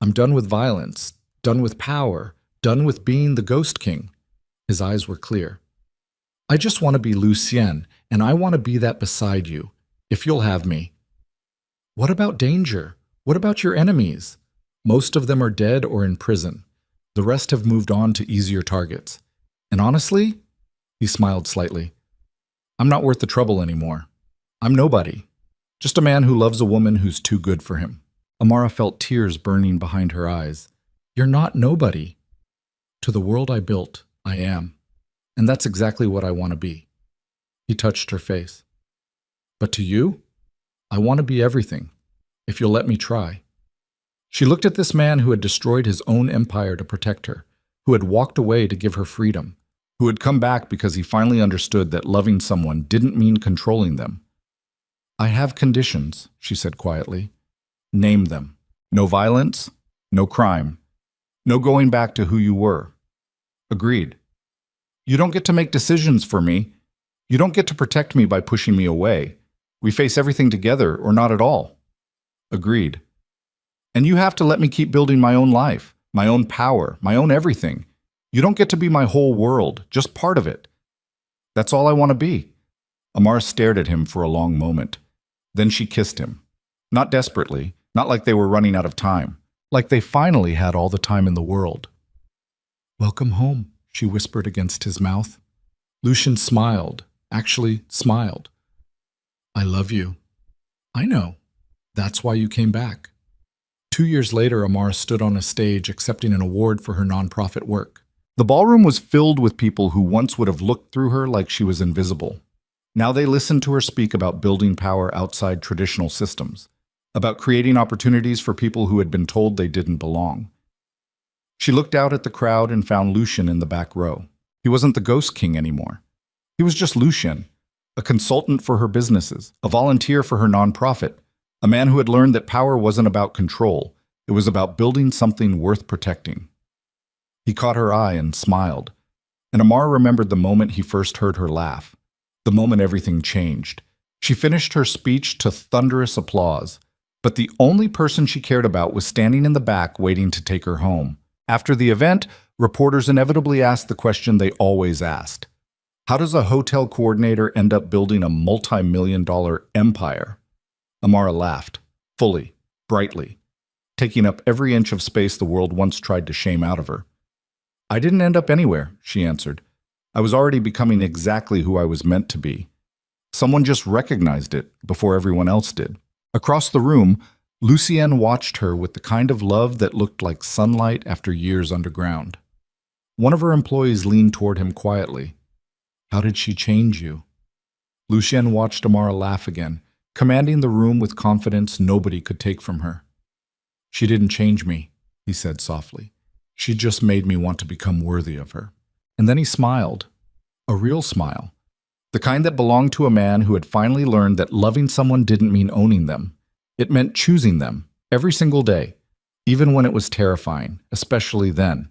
I'm done with violence, done with power, done with being the Ghost King. His eyes were clear. I just want to be Lucien, and I want to be that beside you, if you'll have me. What about danger? What about your enemies? Most of them are dead or in prison. The rest have moved on to easier targets. And honestly, he smiled slightly, I'm not worth the trouble anymore. I'm nobody. Just a man who loves a woman who's too good for him. Amara felt tears burning behind her eyes. You're not nobody. To the world I built, I am. And that's exactly what I want to be. He touched her face. But to you, I want to be everything, if you'll let me try. She looked at this man who had destroyed his own empire to protect her, who had walked away to give her freedom, who had come back because he finally understood that loving someone didn't mean controlling them. I have conditions, she said quietly. Name them. No violence, no crime, no going back to who you were. Agreed. You don't get to make decisions for me. You don't get to protect me by pushing me away. We face everything together or not at all. Agreed. And you have to let me keep building my own life, my own power, my own everything. You don't get to be my whole world, just part of it. That's all I want to be. Amara stared at him for a long moment. Then she kissed him. Not desperately, not like they were running out of time, like they finally had all the time in the world. Welcome home, she whispered against his mouth. Lucian smiled, actually smiled. I love you. I know. That's why you came back. 2 years later, Amara stood on a stage accepting an award for her nonprofit work. The ballroom was filled with people who once would have looked through her like she was invisible. Now they listened to her speak about building power outside traditional systems, about creating opportunities for people who had been told they didn't belong. She looked out at the crowd and found Lucian in the back row. He wasn't the Ghost King anymore. He was just Lucian, a consultant for her businesses, a volunteer for her nonprofit, a man who had learned that power wasn't about control, it was about building something worth protecting. He caught her eye and smiled, and Amara remembered the moment he first heard her laugh, the moment everything changed. She finished her speech to thunderous applause, but the only person she cared about was standing in the back waiting to take her home. After the event, reporters inevitably asked the question they always asked. How does a hotel coordinator end up building a multi-million-dollar empire? Amara laughed, fully, brightly, taking up every inch of space the world once tried to shame out of her. I didn't end up anywhere, she answered. I was already becoming exactly who I was meant to be. Someone just recognized it before everyone else did. Across the room, Lucienne watched her with the kind of love that looked like sunlight after years underground. One of her employees leaned toward him quietly. How did she change you? Lucienne watched Amara laugh again, commanding the room with confidence nobody could take from her. She didn't change me, he said softly. She just made me want to become worthy of her. And then he smiled. A real smile. The kind that belonged to a man who had finally learned that loving someone didn't mean owning them. It meant choosing them, every single day, even when it was terrifying, especially then.